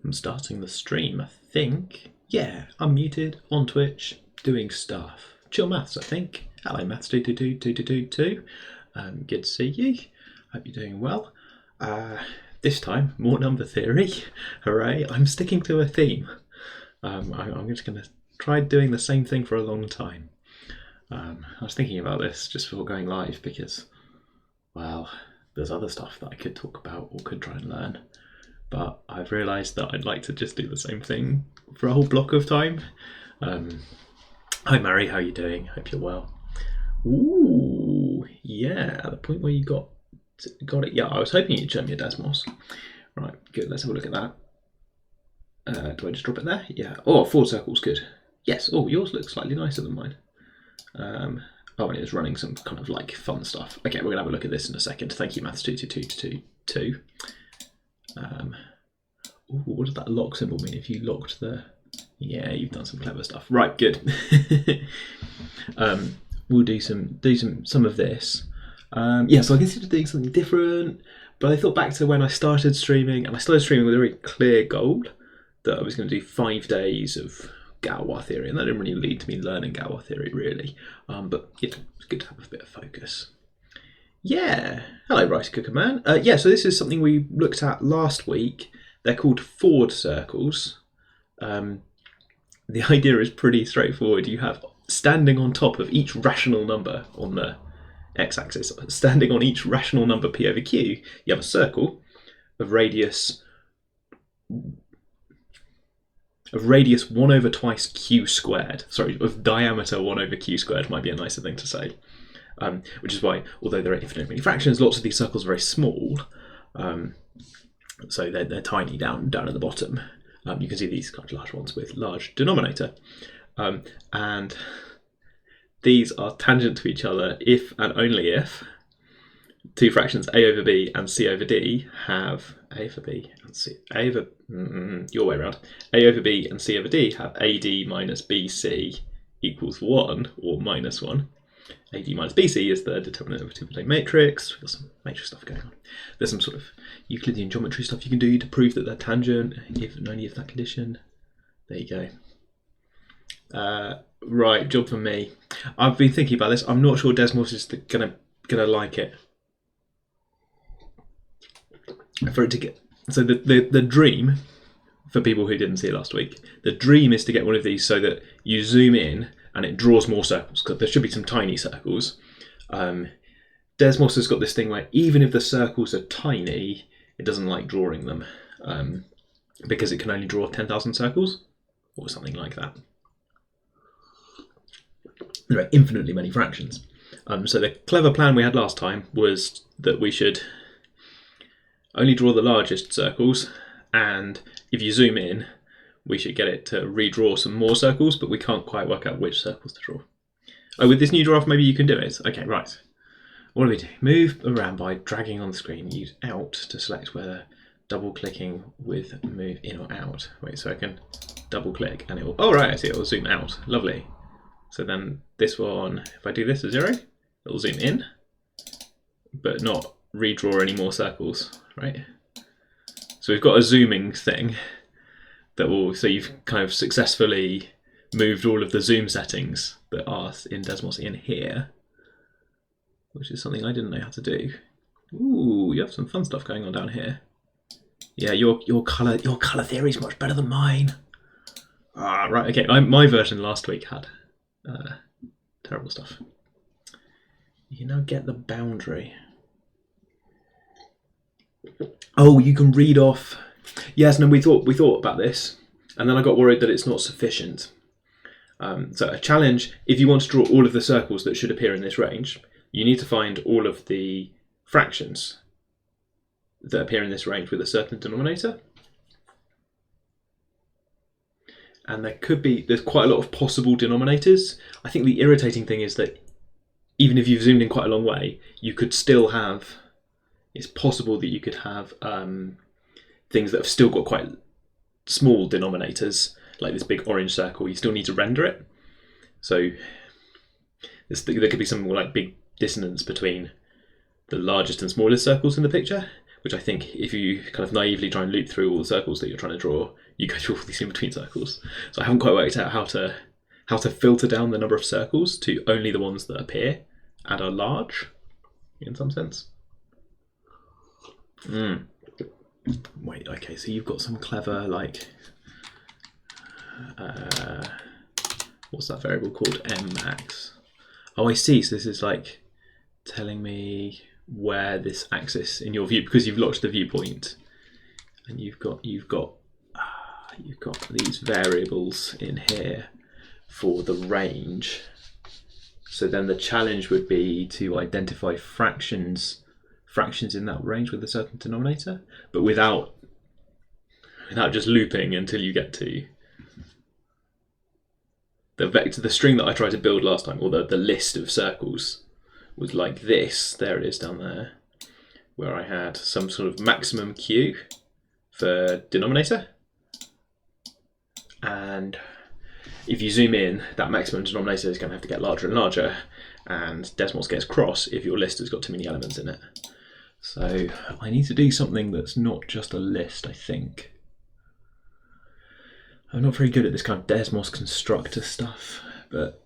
I'm starting the stream, I think. Yeah, I'm muted on Twitch, doing stuff. Chill Maths, I think. Hello, Maths2222222. Good to see you. Hope you're doing well. This time, more number theory. Hooray! I'm sticking to a theme. I'm just going to try doing the same thing for a long time. I was thinking about this just before going live because, well, there's other stuff that I could talk about or could try and learn. But I've realised that I'd like to just do the same thing for a whole block of time. Hi Mary, how are you doing? Hope you're well. Ooh, yeah, the point where you got it. Yeah, I was hoping you'd show me a Desmos. Right, good, let's have a look at that. Do I just drop it there? Yeah. Oh, 4 circles, good. Yes, oh, yours looks slightly nicer than mine. And it was running some kind of like fun stuff. Okay, we're gonna have a look at this in a second. Thank you, Maths22222. What does that lock symbol mean? If you locked the... Yeah, you've done some clever stuff. Right, good. We'll do some of this. Yeah, so I considered doing something different, but I thought back to when I started streaming, and I started streaming with a very clear goal that I was going to do 5 days of Galois theory, and that didn't really lead to me learning Galois theory, really. But yeah, it's good to have a bit of focus. Yeah, hello Rice Cooker Man. Yeah, so this is something we looked at last week. They're called Ford circles. The idea is pretty straightforward. You have standing on top of each rational number on the x-axis, standing on each rational number p over q, you have a circle of radius 1 over twice q squared. Sorry, of diameter 1 over q squared might be a nicer thing to say. Which is why, although there are infinite many fractions, lots of these circles are very small. So they're tiny down at the bottom. You can see these kind of large ones with large denominator. And these are tangent to each other if and only if two fractions a over b and c over d have a over b and c over your way around. A over b and c over d have ad minus bc equals 1 or minus 1. AD minus BC is the determinant of a two-plane matrix. We've got some matrix stuff going on. There's some sort of Euclidean geometry stuff you can do to prove that they're tangent, if and only if that condition. There you go. Right, job for me. I've been thinking about this. I'm not sure Desmos is gonna like it. For it to get the dream for people who didn't see it last week, the dream is to get one of these so that you zoom in and it draws more circles, because there should be some tiny circles. Desmos has got this thing where even if the circles are tiny, it doesn't like drawing them, because it can only draw 10,000 circles, or something like that. There are infinitely many fractions. So the clever plan we had last time was that we should only draw the largest circles, and if you zoom in, we should get it to redraw some more circles, but we can't quite work out which circles to draw. Oh, with this new draft, maybe you can do it. Okay, right. What do we do? Move around by dragging on the screen. Use out to select whether double-clicking with move in or out. Wait, so I can double-click and it will... Oh, right, I see. It will zoom out. Lovely. So then this one, if I do this at 0, it will zoom in, but not redraw any more circles, right? So we've got a zooming thing. So you've kind of successfully moved all of the zoom settings that are in Desmos in here, which is something I didn't know how to do. Ooh, you have some fun stuff going on down here. Yeah, your color theory is much better than mine. Ah, right, okay. My version last week had terrible stuff. You can now get the boundary. Oh, you can read off. Yes, no, we thought about this, and then I got worried that it's not sufficient. So a challenge, if you want to draw all of the circles that should appear in this range, you need to find all of the fractions that appear in this range with a certain denominator. And there's quite a lot of possible denominators. I think the irritating thing is that even if you've zoomed in quite a long way, you could still have, it's possible that you could have things that have still got quite small denominators, like this big orange circle. You still need to render it. So there could be some more like big dissonance between the largest and smallest circles in the picture. which I think if you kind of naively try and loop through all the circles that you're trying to draw, you go through all these in-between circles. So I haven't quite worked out how to filter down the number of circles to only the ones that appear and are large, in some sense. Wait, okay, so you've got some clever, like, what's that variable called? Mmax. Oh, I see. So this is like telling me where this axis in your view, because you've locked the viewpoint, and you've got these variables in here for the range. So then the challenge would be to identify fractions in that range with a certain denominator, but without just looping until you get to the vector. The string that I tried to build last time, or the list of circles, was like this. There it is down there, where I had some sort of maximum q for denominator, and if you zoom in, that maximum denominator is going to have to get larger and larger, and Desmos gets cross if your list has got too many elements in it. So I need to do something that's not just a list, I think. I'm not very good at this kind of Desmos constructor stuff, but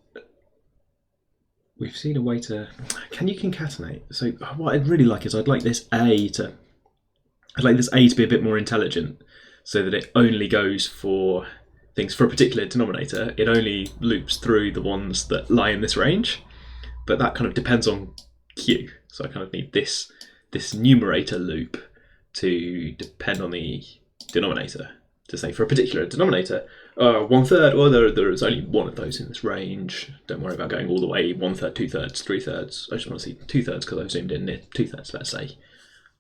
we've seen a way to... Can you concatenate? So what I'd really like is I'd like this A to be a bit more intelligent, so that it only goes for things for a particular denominator. It only loops through the ones that lie in this range, but that kind of depends on Q. So I kind of need this numerator loop to depend on the denominator. To say for a particular denominator, 1/3, or there is only one of those in this range. Don't worry about going all the way 1/3, 2/3, 3/3. I just want to see 2/3 because I've zoomed in near 2/3, let's say.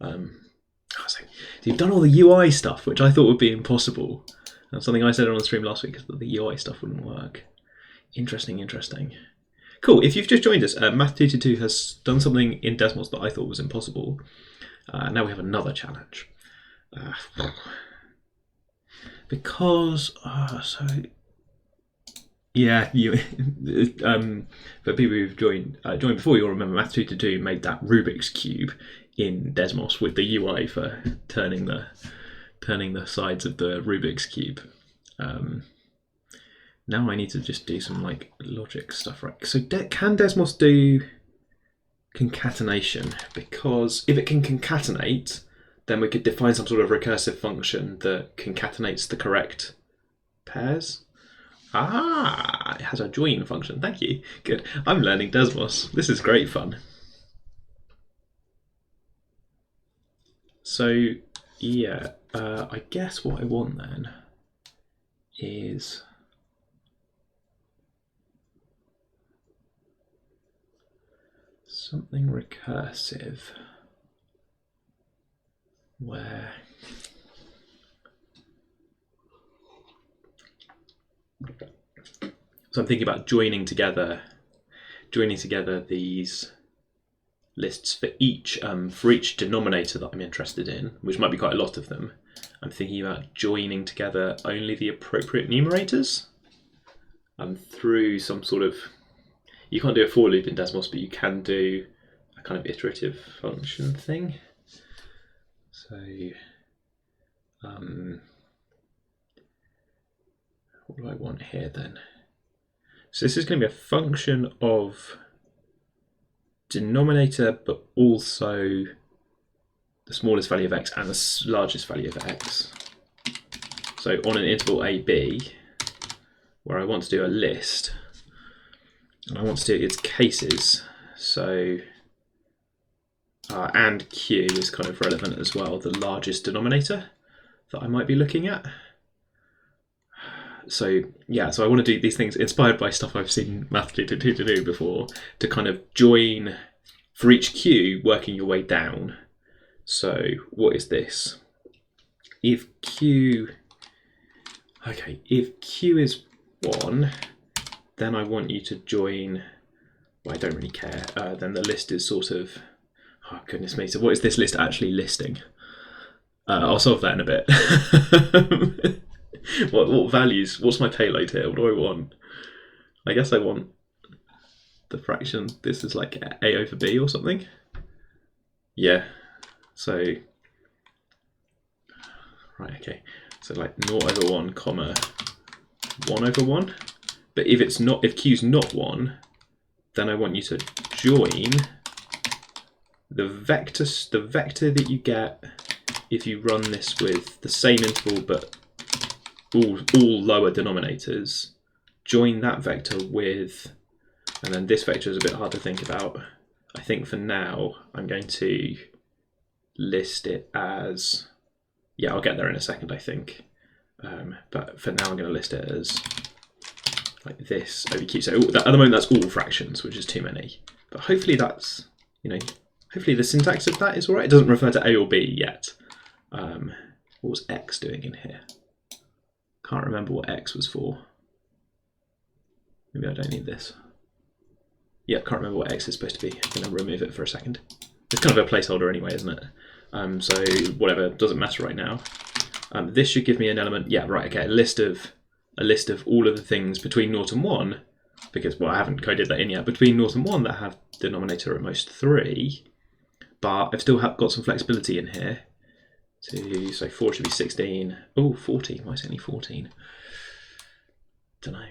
So you've done all the UI stuff, which I thought would be impossible. That's something I said on the stream last week, that the UI stuff wouldn't work. Interesting. Cool. If you've just joined us, Math222 has done something in Desmos that I thought was impossible. Now we have another challenge. Because for people who've joined before, you'll remember Math222 made that Rubik's Cube in Desmos with the UI for turning the sides of the Rubik's Cube. Now I need to just do some like logic stuff, right? So can Desmos do concatenation? Because if it can concatenate, then we could define some sort of recursive function that concatenates the correct pairs. It has a join function. Thank you. Good. I'm learning Desmos. This is great fun. So yeah, I guess what I want then is something recursive where so I'm thinking about joining together these lists for each denominator that I'm interested in, which might be quite a lot of them. I'm thinking about joining together only the appropriate numerators through some sort of... You can't do a for loop in Desmos, but you can do a kind of iterative function thing. So, what do I want here then? So this is going to be a function of denominator, but also the smallest value of x and the largest value of x. So on an interval AB, where I want to do a list, and I want to do its cases, so and Q is kind of relevant as well, the largest denominator that I might be looking at. So yeah, so I want to do these things inspired by stuff I've seen Math222 do before, to kind of join for each Q, working your way down. So what is this? If Q is 1, then I want you to join, well, I don't really care, then the list is sort of, oh goodness me, so what is this list actually listing? I'll solve that in a bit. What values, what's my payload here? What do I want? I guess I want the fraction, this is like A over B or something. Yeah, so Right, okay. So like 0 over 1, comma 1 over 1. But if it's not, if Q's not 1, then I want you to join the vector that you get if you run this with the same interval but all lower denominators. Join that vector with, and then this vector is a bit hard to think about. I think for now I'm going to list it as, yeah, I'll get there in a second, I think. But for now I'm going to list it as like this over Q. So at the moment that's all fractions, which is too many. But hopefully that's, you know, hopefully the syntax of that is all right. It doesn't refer to A or B yet. What was X doing in here? Can't remember what X was for. Maybe I don't need this. Yeah, can't remember what X is supposed to be. I'm going to remove it for a second. It's kind of a placeholder anyway, isn't it? So whatever, doesn't matter right now. This should give me an element. Yeah, right. Okay, a list of all of the things between 0 and 1, because well, I haven't coded that in yet. Between 0 and 1 that have denominator at most 3, but I've still got some flexibility in here. So 4 should be 16. Oh, 14. Why is it only 14? Don't know.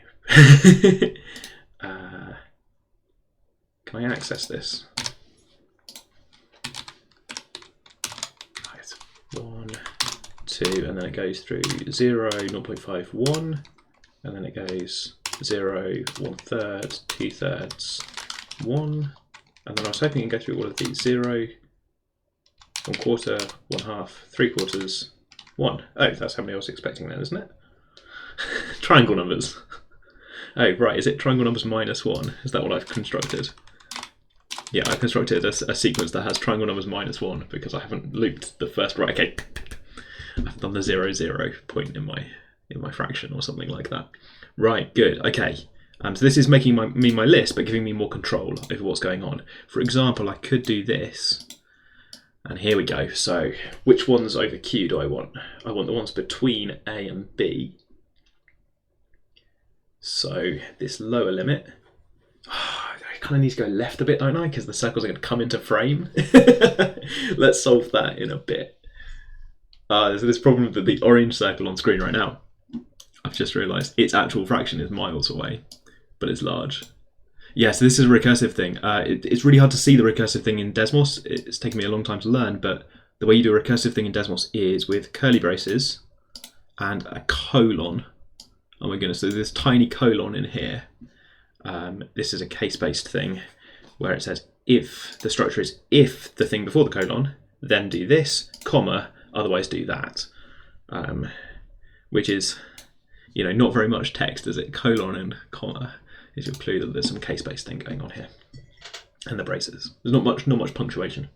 Can I access this? Right. 1, 2, and then it goes through 0, 0.5, 1, and then it goes 0, 1/3, 2/3, 1, and then I was hoping you can go through all of these 0, 1/4, 1/2, 3/4, 1. Oh, that's how many I was expecting then, isn't it? Triangle numbers. Oh, right, is it triangle numbers minus 1? Is that what I've constructed? Yeah, I constructed a sequence that has triangle numbers minus 1 because I haven't looped the first. Right, okay. I've done the 0, 0 point in my fraction or something like that. Right, good, okay. So this is making me my list, but giving me more control over what's going on. For example, I could do this. And here we go. So which ones over Q do I want? I want the ones between A and B. So this lower limit, I kind of need to go left a bit, don't I? Because the circles are going to come into frame. Let's solve that in a bit. There's this problem with the orange circle on screen right now. I've just realised its actual fraction is miles away, but it's large. Yeah, so this is a recursive thing. It's really hard to see the recursive thing in Desmos. It's taken me a long time to learn, but the way you do a recursive thing in Desmos is with curly braces and a colon. Oh my goodness, there's this tiny colon in here. This is a case-based thing where it says if the structure is if the thing before the colon, then do this, comma, otherwise do that. Which is, you know, not very much text, is it? Colon and comma is your clue that there's some case-based thing going on here. And the braces. There's not much punctuation.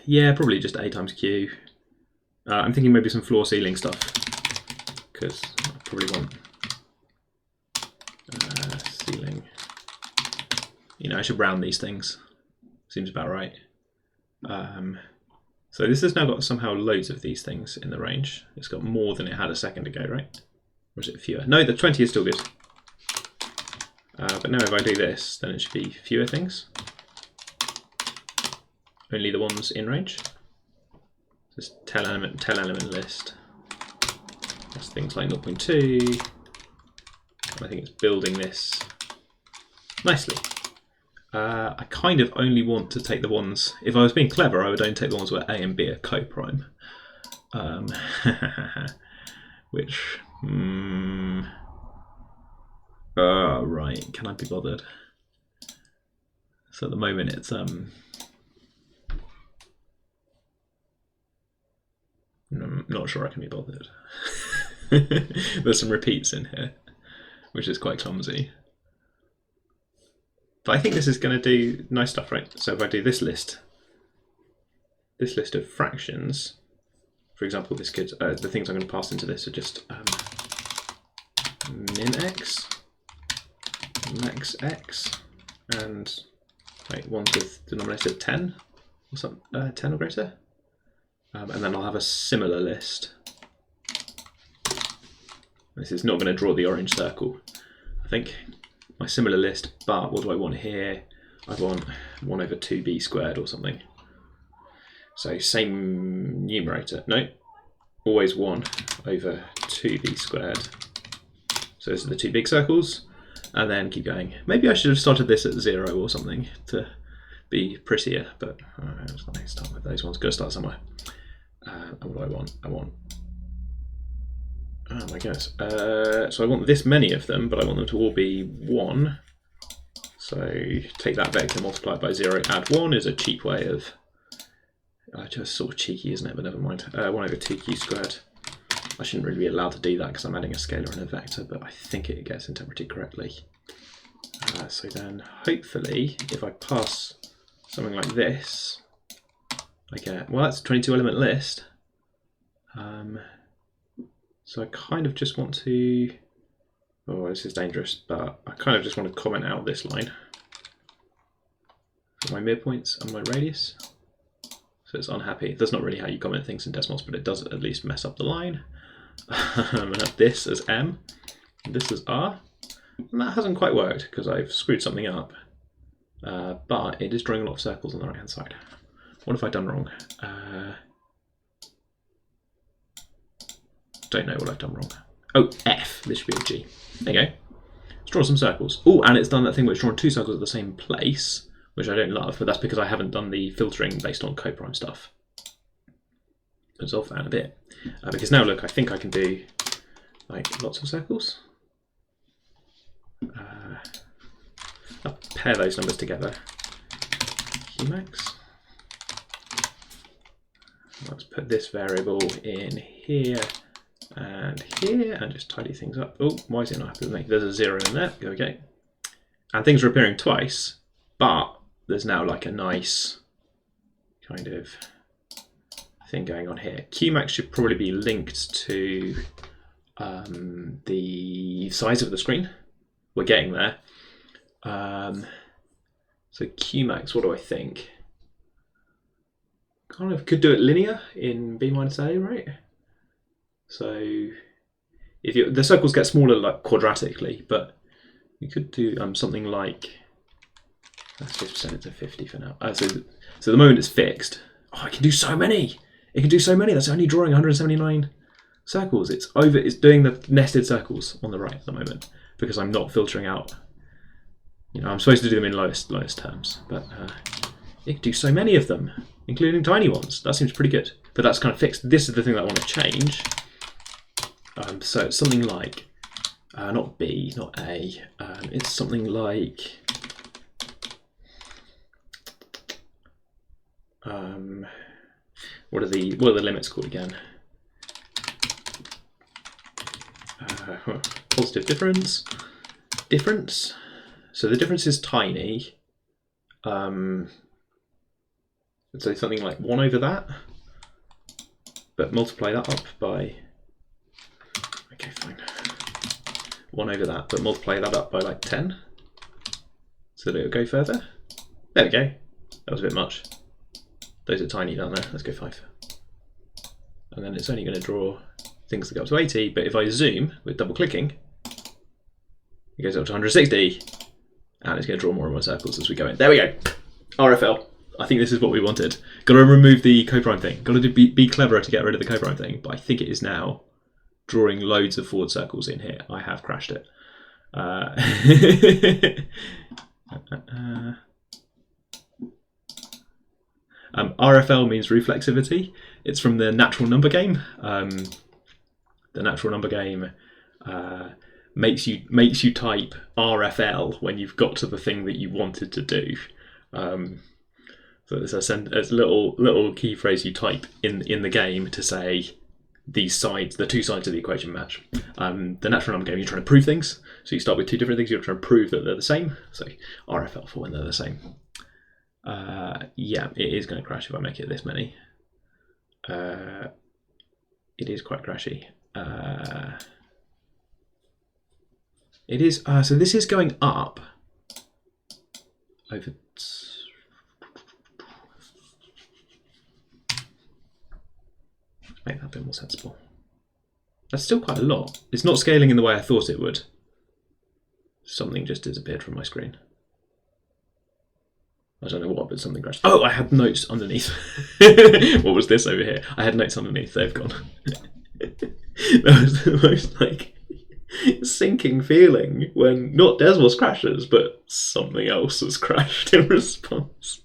Yeah, probably just A times Q. I'm thinking maybe some floor ceiling stuff, because I probably want ceiling. You know, I should round these things. Seems about right. So this has now got somehow loads of these things in the range. It's got more than it had a second ago, right? Or is it fewer? No, the 20 is still good. But now if I do this, then it should be fewer things. Only the ones in range. This tail element list. That's things like 0.2. I think it's building this nicely. I kind of only want to take the ones, if I was being clever, I would only take the ones where A and B are coprime. Which, right, can I be bothered? So at the moment it's, I'm not sure I can be bothered. There's some repeats in here, which is quite clumsy. But I think this is going to do nice stuff, right? So if I do this list of fractions, for example, this could, the things I'm going to pass into this are just min x, max x, and ones with denominator 10 or something, 10 or greater. And then I'll have a similar list. This is not going to draw the orange circle, I think. My similar list, but what do I want here? I want 1 over 2b squared or something. So same numerator. No, always 1 over 2b squared. So those are the 2 big circles, and then keep going. Maybe I should have started this at 0 or something to be prettier, but let's start with those ones. Got to start somewhere. And what do I want? I want, oh my goodness. So I want this many of them, but I want them to all be 1. So take that vector, multiply it by 0, add 1 is a cheap way of, just sort of cheeky, isn't it? But never mind. 1 over 2q squared. I shouldn't really be allowed to do that because I'm adding a scalar and a vector, but I think it gets interpreted correctly. So then hopefully if I pass something like this, I get, well, that's a 22 element list. So I kind of just want to, oh, this is dangerous, but I kind of just want to comment out this line for my midpoints and my radius. So it's unhappy. That's not really how you comment things in decimals, but it does at least mess up the line. I'm going to have this as M, and this as R. And that hasn't quite worked because I've screwed something up. But it is drawing a lot of circles on the right hand side. What have I done wrong? Don't know what I've done wrong. Oh, F. This should be a G. There you go. Let's draw some circles. Oh, and it's done that thing where it's drawn 2 circles at the same place, which I don't love, but that's because I haven't done the filtering based on coprime stuff. Resolve that in a bit. Because now look, I think I can do like lots of circles. I'll pair those numbers together. Qmax. Let's put this variable in here and here and just tidy things up. Oh, why is it not happy with me? There's a 0 in there. There we go. And things are appearing twice, but there's now like a nice kind of thing going on here. Qmax should probably be linked to the size of the screen. We're getting there. So Qmax, what do I think? Kind of could do it linear in B minus A, right? So if you, the circles get smaller like quadratically, but you could do something like, let's just set it to 50 for now. So the moment it's fixed, oh, I can do so many. It can do so many. That's only drawing 179 circles. It's doing the nested circles on the right at the moment because I'm not filtering out. You know, I'm supposed to do them in lowest terms, but it can do so many of them, including tiny ones. That seems pretty good. But that's kind of fixed. This is the thing that I want to change. So it's something like, not B, not A. It's something like, what are the limits called again? Positive difference. So the difference is tiny. So something like 1 over that, but multiply that up by, okay, fine. 1 over that, but multiply that up by like 10, so that it'll go further. There we go. That was a bit much. Those are tiny down there. Let's go 5. And then it's only going to draw things that go up to 80, but if I zoom with double clicking, it goes up to 160, and it's going to draw more and more circles as we go in. There we go. RFL. I think this is what we wanted. Got to remove the coprime thing. Got to be cleverer to get rid of the coprime thing, but I think it is now drawing loads of forward circles in here. I have crashed it. RFL means reflexivity. It's from the natural number game. The natural number game makes you type RFL when you've got to the thing that you wanted to do. So there's a little key phrase you type in the game to say these sides, the 2 sides of the equation match. The natural number game, you're trying to prove things. So you start with 2 different things, you're trying to prove that they're the same. So RFL for when they're the same. Yeah, it is going to crash if I make it this many. It is quite crashy. It is, so this is going up over. Make that a bit more sensible. That's still quite a lot. It's not scaling in the way I thought it would. Something just disappeared from my screen. I don't know what, but something crashed. Oh, I had notes underneath. What was this over here? I had notes underneath. They've gone. That was the most like sinking feeling when not Desmos crashes, but something else has crashed in response.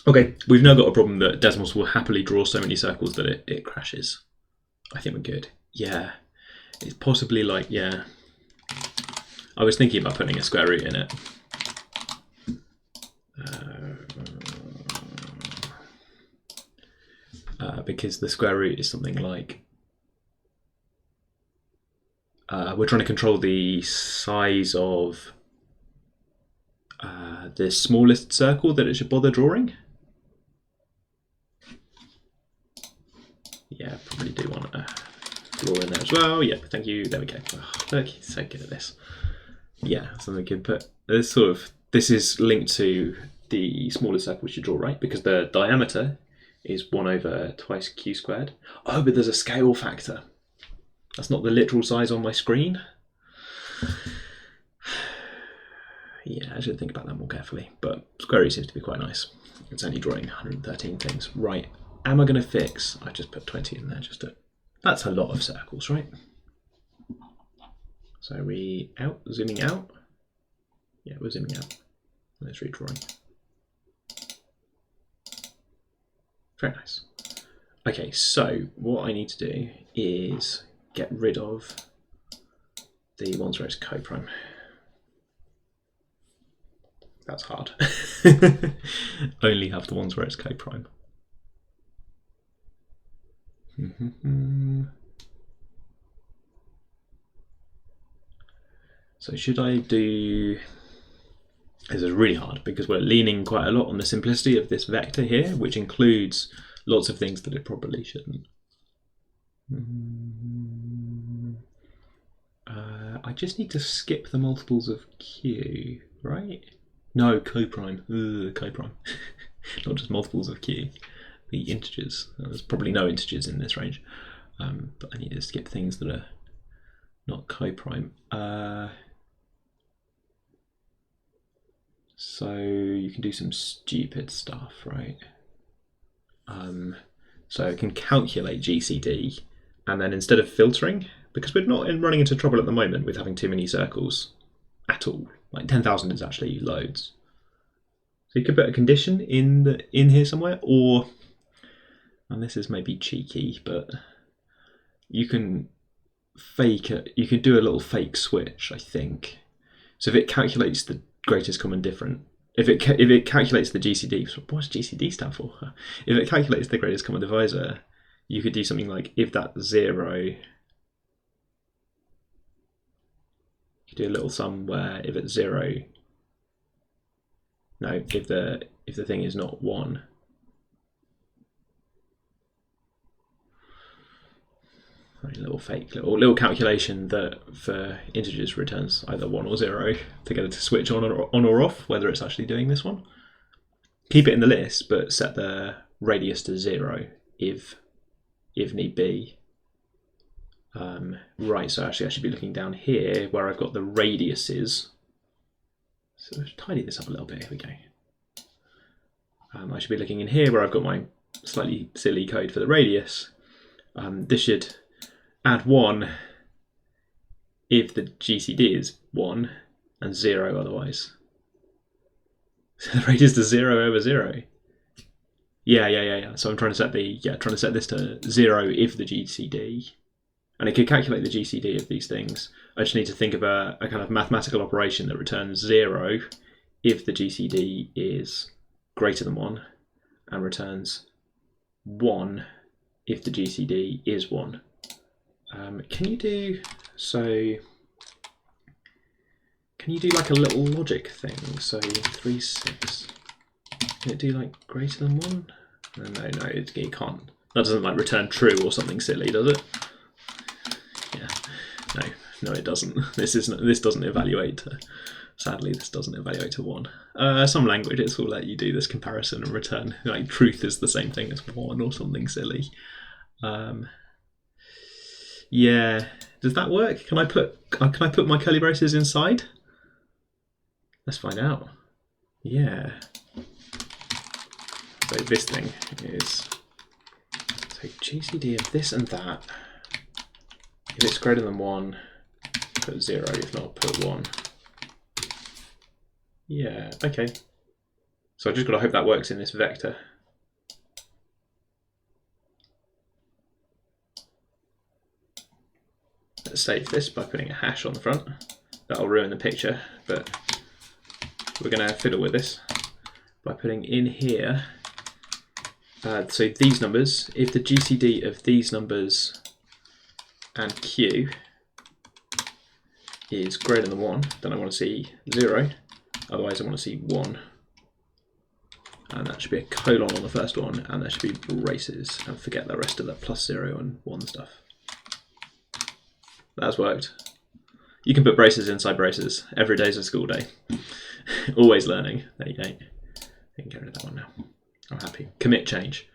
Okay, we've now got a problem that Desmos will happily draw so many circles that it crashes. I think we're good. Yeah, it's possibly like, yeah. I was thinking about putting a square root in it. Because the square root is something like we're trying to control the size of the smallest circle that it should bother drawing. Yeah, probably do want a floor in there as well. Yeah, thank you. There we go. Oh, look, he's so good at this. Yeah, something we can put. This is linked to the smallest circle we should draw, right? Because the diameter is 1 over twice q squared. Oh, but there's a scale factor. That's not the literal size on my screen. Yeah, I should think about that more carefully. But square root seems to be quite nice. It's only drawing 113 things. Right, am I going to fix? I just put 20 in there just to... That's a lot of circles, right? So are we zooming out? Yeah, we're zooming out. Let's redrawing. Very nice. Okay, so what I need to do is get rid of the ones where it's co-prime. That's hard. Only have the ones where it's co-prime. So should I do... This is really hard because we're leaning quite a lot on the simplicity of this vector here, which includes lots of things that it probably shouldn't. I just need to skip the multiples of q, right? No, co-prime. Co-prime. Not just multiples of q. The integers. There's probably no integers in this range. But I need to skip things that are not co-prime. So you can do some stupid stuff, right? So I can calculate GCD, and then instead of filtering, because we're not running into trouble at the moment with having too many circles at all. Like 10,000 is actually loads. So you could put a condition in here somewhere, or, and this is maybe cheeky, but you can fake it. You could do a little fake switch, I think. So if it calculates the greatest common difference, if it calculates the GCD, what does GCD stand for? If it calculates the greatest common divisor, you could do something like if that's 0, you could do a little sum where if it's 0, no, if the thing is not 1. A little fake little calculation that for integers returns either 1 or 0 to get it to switch on or off, whether it's actually doing this one. Keep it in the list, but set the radius to 0 if need be. Right, so actually I should be looking down here where I've got the radiuses. So let's tidy this up a little bit. Here we go. I should be looking in here where I've got my slightly silly code for the radius. This should add 1 if the GCD is 1 and 0 otherwise. So the radius is 0 over 0. Yeah. So I'm trying to set this to 0 if the GCD, and it could calculate the GCD of these things. I just need to think of a kind of mathematical operation that returns 0 if the GCD is greater than 1, and returns 1 if the GCD is 1. Can you do like a little logic thing? So 3, 6. Can it do like greater than 1? No, it can't. That doesn't like return true or something silly, does it? Yeah. No, it doesn't. This doesn't evaluate. Sadly, this doesn't evaluate to 1. Some languages will let you do this comparison and return like truth is the same thing as 1 or something silly. Yeah, does that work? Can I put my curly braces inside? Let's find out. Yeah. So this thing is, so GCD of this and that. If it's greater than 1, put 0. If not, put 1. Yeah, okay. So I just got to hope that works in this vector. Let's save this by putting a hash on the front. That'll ruin the picture, but we're going to fiddle with this by putting in here. So these numbers, if the GCD of these numbers and Q is greater than 1, then I want to see 0. Otherwise, I want to see 1. And that should be a colon on the first one, and there should be braces, and forget the rest of the plus 0 and 1 stuff. That's worked. You can put braces inside braces. Every day's a school day. Always learning. There you go. You can get rid of that one now. I'm happy. Commit change.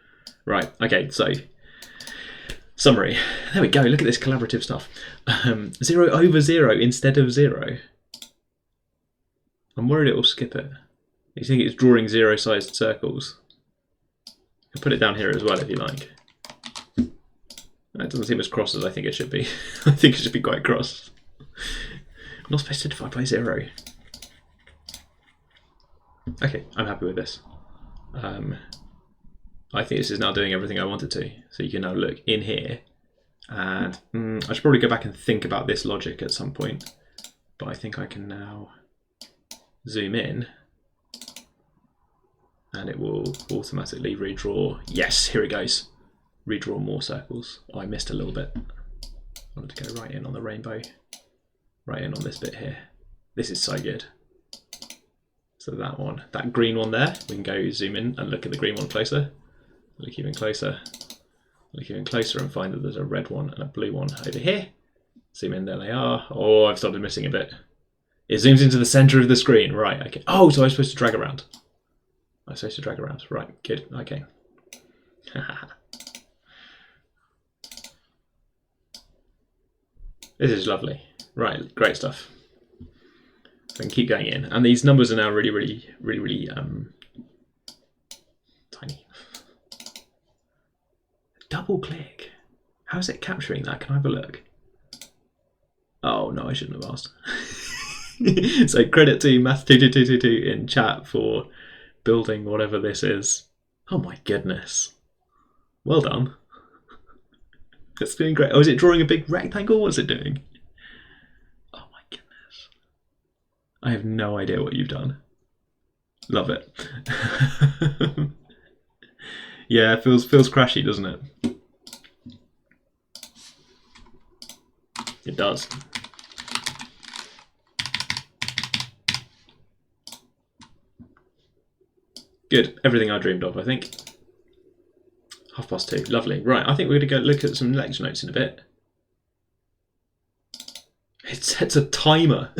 Right, okay, so summary. There we go, look at this collaborative stuff. 0 over 0 instead of 0. I'm worried it will skip it. You think it's drawing 0-sized circles? You can put it down here as well if you like. It doesn't seem as cross as I think it should be. I think it should be quite cross. I'm not supposed to divide by 0. Okay, I'm happy with this. I think this is now doing everything I wanted to. So you can now look in here, and I should probably go back and think about this logic at some point, but I think I can now zoom in and it will automatically redraw. Yes, here it goes. Redraw more circles. Oh, I missed a little bit. I wanted to go right in on the rainbow, right in on this bit here. This is so good. So that one, that green one there, we can go zoom in and look at the green one closer. Look even closer. Look even closer and find that there's a red one and a blue one over here. Zoom in, there they are. Oh, I've started missing a bit. It zooms into the center of the screen. Right, okay. Oh, so I'm supposed to drag around. I'm supposed to drag around. Right, good, okay. This is lovely. Right, great stuff. I can keep going in. And these numbers are now really tiny. Double click. How is it capturing that? Can I have a look? Oh no, I shouldn't have asked. So credit to Math2222 in chat for building whatever this is. Oh my goodness. Well done. It's doing great. Oh, is it drawing a big rectangle? What's it doing? Oh my goodness. I have no idea what you've done. Love it. Yeah, it feels crashy, doesn't it? It does. Good. Everything I dreamed of, I think. 2:30. Lovely. Right, I think we're going to go look at some lecture notes in a bit. It sets a timer.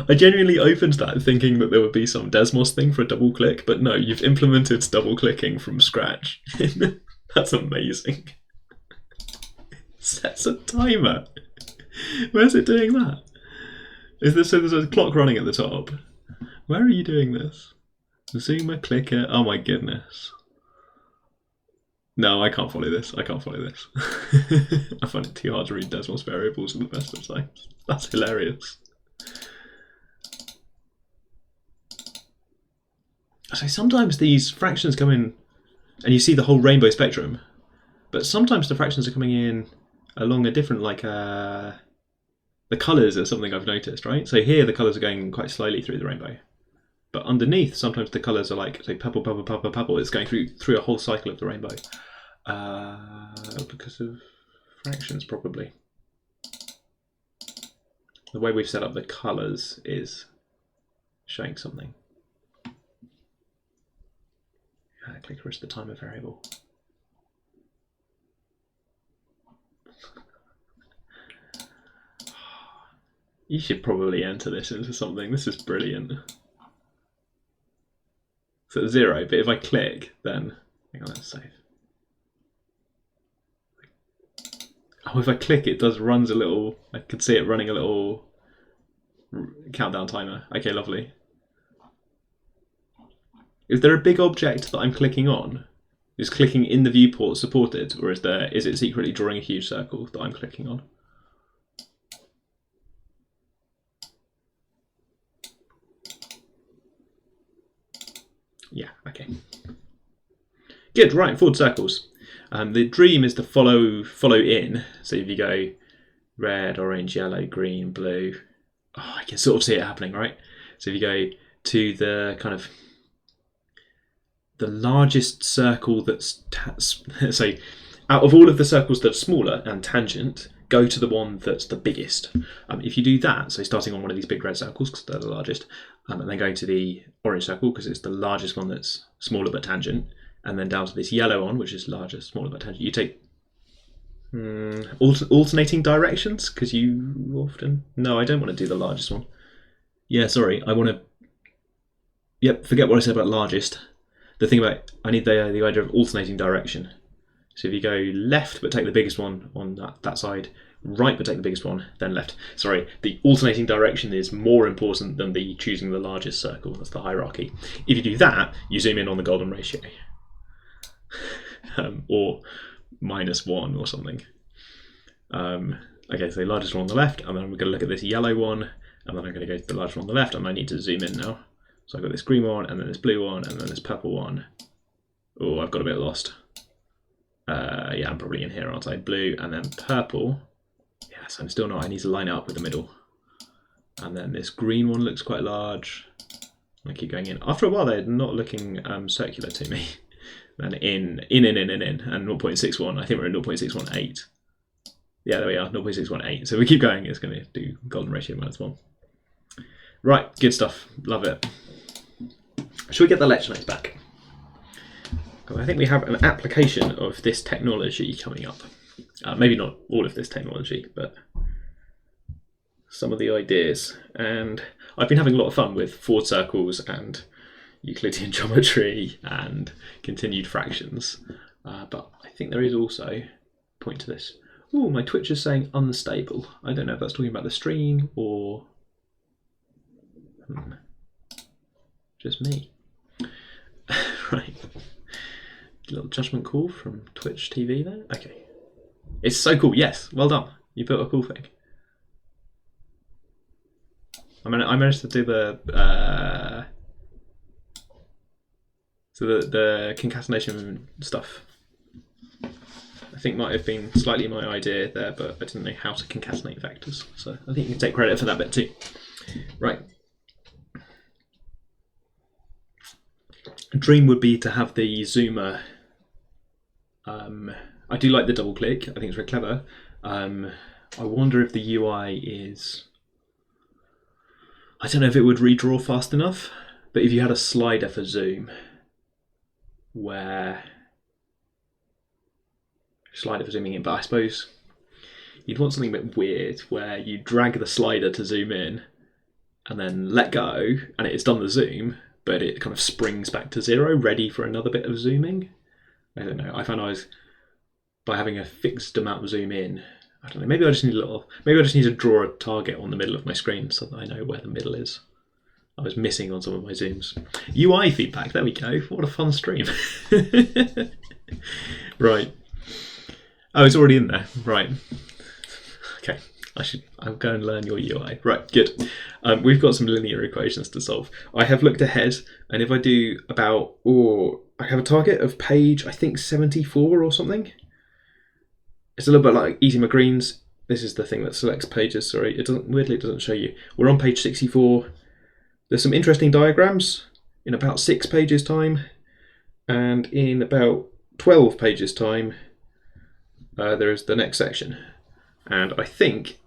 I genuinely opened that thinking that there would be some Desmos thing for a double click, but no, you've implemented double clicking from scratch. That's amazing. Sets a timer. Where's it doing that? Is this so there's a clock running at the top? Where are you doing this? Zoomer, clicker, oh my goodness. No, I can't follow this. I can't follow this. I find it too hard to read Desmos variables at the best of times. That's hilarious. So sometimes these fractions come in and you see the whole rainbow spectrum, but sometimes the fractions are coming in along a different, like, the colours are something I've noticed, right? So here the colours are going quite slowly through the rainbow. But underneath, sometimes the colours are like, say, purple, purple, purple, purple. It's going through a whole cycle of the rainbow. Because of fractions, probably. The way we've set up the colours is showing something. Clicker is the timer variable. You should probably enter this into something. This is brilliant. So it's 0, but if I click, then hang on, let's save. Oh, if I click, it runs a little. I can see it running a little countdown timer. Okay, lovely. Is there a big object that I'm clicking on? Is clicking in the viewport supported, or is it secretly drawing a huge circle that I'm clicking on? Yeah, okay. Good, right, forward circles. The dream is to follow in. So if you go red, orange, yellow, green, blue, I can sort of see it happening, right? So if you go to the kind of the largest circle that's so out of all of the circles that are smaller and tangent, go to the one that's the biggest. If you do that, so starting on one of these big red circles because they're the largest, and then going to the orange circle because it's the largest one that's smaller but tangent, and then down to this yellow one which is larger, smaller but tangent. You take alternating directions because you often... No, I don't want to do the largest one. Yeah, sorry, I want to... Yep, forget what I said about largest. The thing about... I need the idea of alternating direction. So if you go left but take the biggest one on that side, right but take the biggest one, then left. Sorry, the alternating direction is more important than the choosing the largest circle. That's the hierarchy. If you do that, you zoom in on the golden ratio. Or -1 or something. Okay, so the largest one on the left, and then I'm going to look at this yellow one, and then I'm going to go to the largest one on the left, and I need to zoom in now. So I've got this green one, and then this blue one, and then this purple one. Oh, I've got a bit lost. Yeah, I'm probably in here, aren't I? Blue, and then purple. Yes, I'm still not. I need to line it up with the middle. And then this green one looks quite large. I keep going in. After a while, they're not looking circular to me. Then in, and 0.61. I think we're at 0.618. Yeah, there we are, 0.618. So we keep going. It's going to do golden ratio -1. Right, good stuff. Love it. Should we get the lecture notes back? I think we have an application of this technology coming up. Maybe not all of this technology, but some of the ideas. And I've been having a lot of fun with forward circles and Euclidean geometry and continued fractions. But I think there is also a point to this. Oh, my Twitch is saying unstable. I don't know if that's talking about the stream or just me. Right. A little judgment call from Twitch TV there. Okay. It's so cool. Yes, well done. You built a cool thing. I managed to do the the concatenation stuff. I think might have been slightly my idea there, but I didn't know how to concatenate vectors. So I think you can take credit for that bit too. Right. A dream would be to have the zoomer. I do like the double click. I think it's very clever. I wonder if the UI is... I don't know if it would redraw fast enough, but if you had a slider for zoom where... Slider for zooming in, but I suppose you'd want something a bit weird where you drag the slider to zoom in and then let go and it's done the zoom, but it kind of springs back to 0, ready for another bit of zooming. I don't know. I found by having a fixed amount of zoom in, I don't know, maybe I just need to draw a target on the middle of my screen so that I know where the middle is. I was missing on some of my zooms. UI feedback, there we go. What a fun stream. Right. Oh, it's already in there. Right. Okay. I'll go and learn your UI. Right, good. We've got some linear equations to solve. I have looked ahead, and if I do I have a target of page, I think 74 or something. It's a little bit like eating my greens. This is the thing that selects pages. Sorry, weirdly it doesn't show you. We're on page 64. There's some interesting diagrams in about 6 pages time, and in about 12 pages time, there is the next section. And I think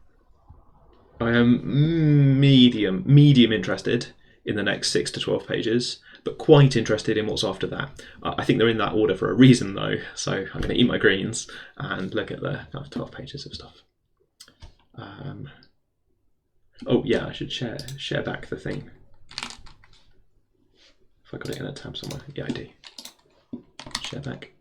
I am medium interested in the next 6 to 12 pages, but quite interested in what's after that. I think they're in that order for a reason though, so I'm going to eat my greens and look at the 12 pages of stuff. Oh yeah, I should share back the thing. If I got it in a tab somewhere. Yeah, I do. Share back.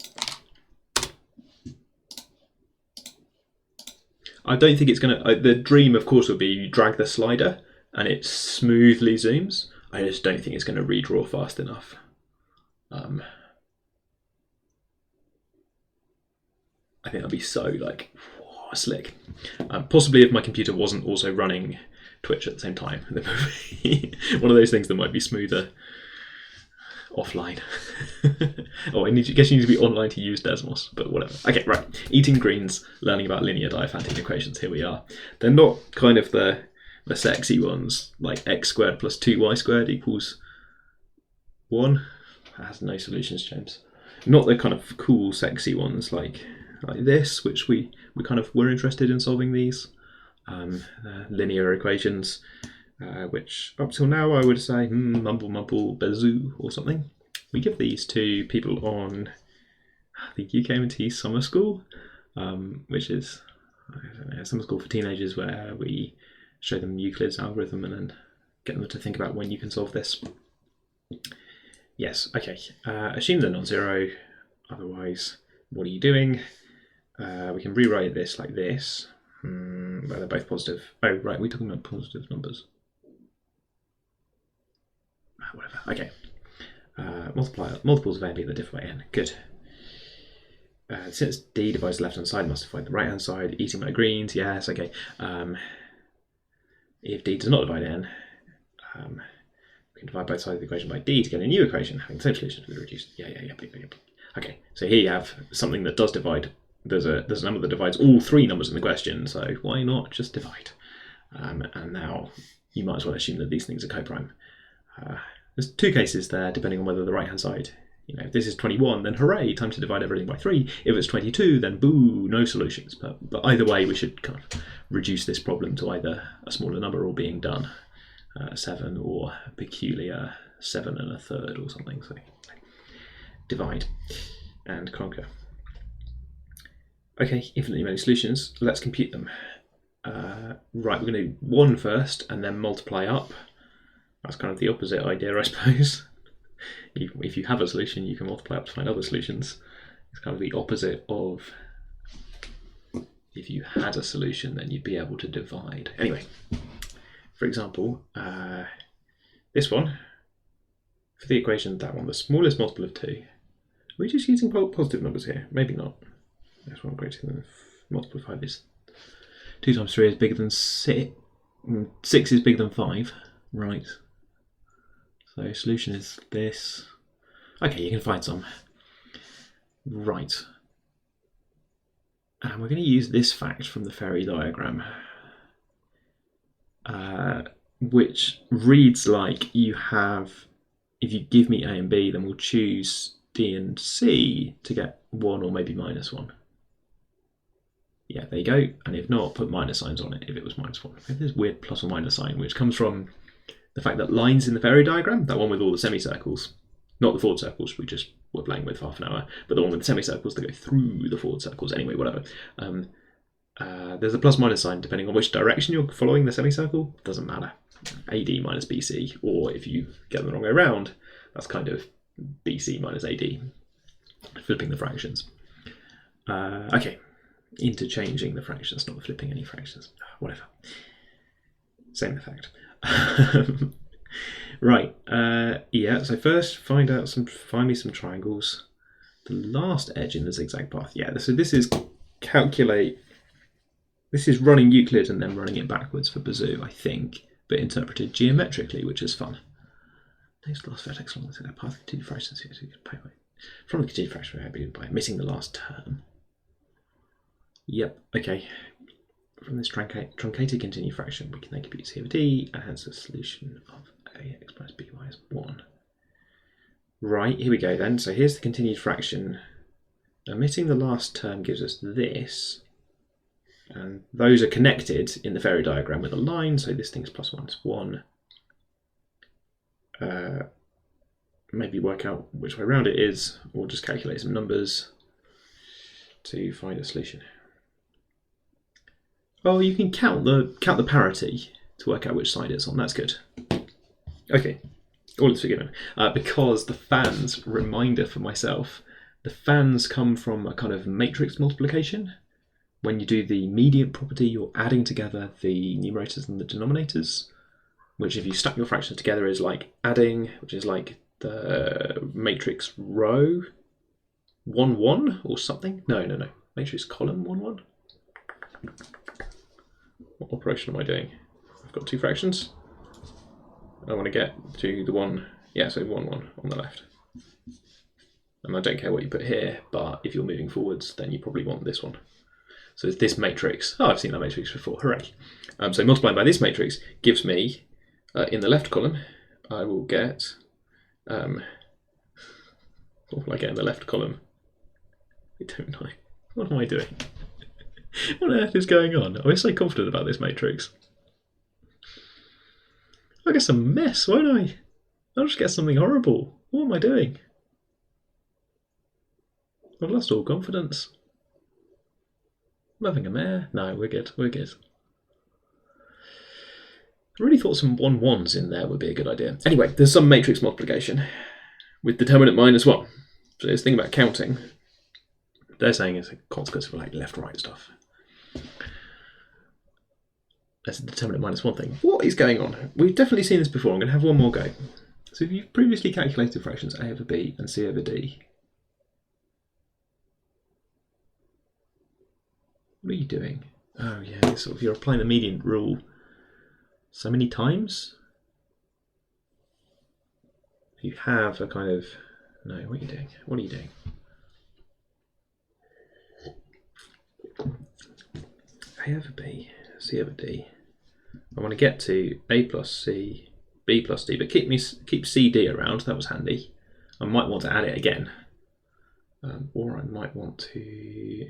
I don't think it's going to... the dream, of course, would be you drag the slider and it smoothly zooms. I just don't think it's going to redraw fast enough. I think that'd be so like slick. Possibly if my computer wasn't also running Twitch at the same time, then one of those things that might be smoother offline. Oh, guess you need to be online to use Desmos, but whatever. Okay, right. Eating greens, learning about linear Diophantine equations. Here we are. They're not kind of the sexy ones, like x squared plus 2y squared equals 1. That has no solutions, James. Not the kind of cool, sexy ones like this, which we kind of were interested in solving these. Linear equations, which up till now I would say mumble bazoo or something. We give these to people on the UKMT summer school, which is a summer school for teenagers where we show them Euclid's algorithm and then get them to think about when you can solve this. Yes, okay. Assume they're non-zero, otherwise what are you doing? We can rewrite this like this, where they're both positive. Oh, right, we're talking about positive numbers. Whatever, okay. Multiples of a and b that differ by n. Good. Since d divides the left-hand side, must divide the right-hand side. Eating my greens, yes, okay. If d does not divide n, we can divide both sides of the equation by d to get a new equation, having the same solutions with reduced. Yeah. Okay, so here you have something that does divide. There's a number that divides all 3 numbers in the question, so why not just divide? And now you might as well assume that these things are coprime. There's 2 cases there, depending on whether the right-hand side, if this is 21, then hooray, time to divide everything by 3. If it's 22, then boo, no solutions. But either way, we should kind of reduce this problem to either a smaller number or being done, 7, or a peculiar 7 1/3 or something. So divide and conquer. Okay, infinitely many solutions. Let's compute them. Right, we're going to do 1 first and then multiply up. That's kind of the opposite idea, I suppose. If you have a solution, you can multiply up to find other solutions. It's kind of the opposite of if you had a solution, then you'd be able to divide. Anyway, for example, this one, for the equation, that one, the smallest multiple of 2. Are we just using positive numbers here? Maybe not. This one greater than multiple of 5 is 2 times 3 is bigger than 6. 6 is bigger than 5. Right. So solution is this. Okay, you can find some. Right. And we're going to use this fact from the fairy diagram, which reads like you have, if you give me A and B, then we'll choose D and C to get 1 or maybe -1. Yeah, there you go. And if not, put minus signs on it if it was -1. Maybe there's weird plus or minus sign, which comes from the fact that lines in the fairy diagram, that one with all the semicircles, not the forward circles we just were playing with for half an hour, but the one with the semicircles that go through the forward circles. Anyway, whatever. There's a plus minus sign depending on which direction you're following the semicircle. Doesn't matter. AD minus BC, or if you get them the wrong way around, that's kind of BC minus AD. Flipping the fractions. Okay. Interchanging the fractions, not flipping any fractions. Whatever. Same effect. Right. Yeah. So first, find me some triangles. The last edge in the zigzag path. Yeah. So this is calculate. This is running Euclid and then running it backwards for Bazoo, I think, but interpreted geometrically, which is fun. Takes the last vertex along the path of continued fractions. From the continued fraction by missing the last term. Yep. Okay. From this truncated continued fraction, we can then compute C over D, and hence the solution of ax minus by is 1. Right, here we go then. So here's the continued fraction. Omitting the last term gives us this, and those are connected in the fairy diagram with a line, so this thing's plus minus 1. Maybe work out which way around it is, or just calculate some numbers to find a solution. Oh, you can count the parity to work out which side it's on. That's good. Okay, all is forgiven. Because the fans, reminder for myself, the fans come from a kind of matrix multiplication. when you do the mediant property, you're adding together the numerators and the denominators, which if you stack your fractions together is like adding, which is like the matrix row 1, 1 or something. No. Matrix column 1, 1. What operation am I doing? I've got two fractions. I want to get to the one, yeah, so 1, 1 on the left. And I don't care what you put here, but if you're moving forwards, then you probably want this one. So it's this matrix. Oh, I've seen that matrix before, hooray. So multiplying by this matrix gives me, in the left column, I will get, what will I get in the left column? I don't know. What am I doing? What on earth is going on? I'm so confident about this matrix. I get some mess, won't I? I'll just get something horrible. What am I doing? I've lost all confidence. I'm having a mare. No, we're good. I really thought some 1-1s in there would be a good idea. Anyway, there's some matrix multiplication with determinant -1. So this thing about counting, they're saying it's a consequence of like left-right stuff. That's a determinant -1 thing. What is going on? We've definitely seen this before. I'm going to have one more go. So if you've previously calculated fractions a over b and c over d, what are you doing? Oh yeah, you're applying the median rule so many times. You have a kind of, no, what are you doing? What are you doing? A over b, c over d. I want to get to a plus c, b plus d, but keep cd around. That was handy. I might want to add it again, or I might want to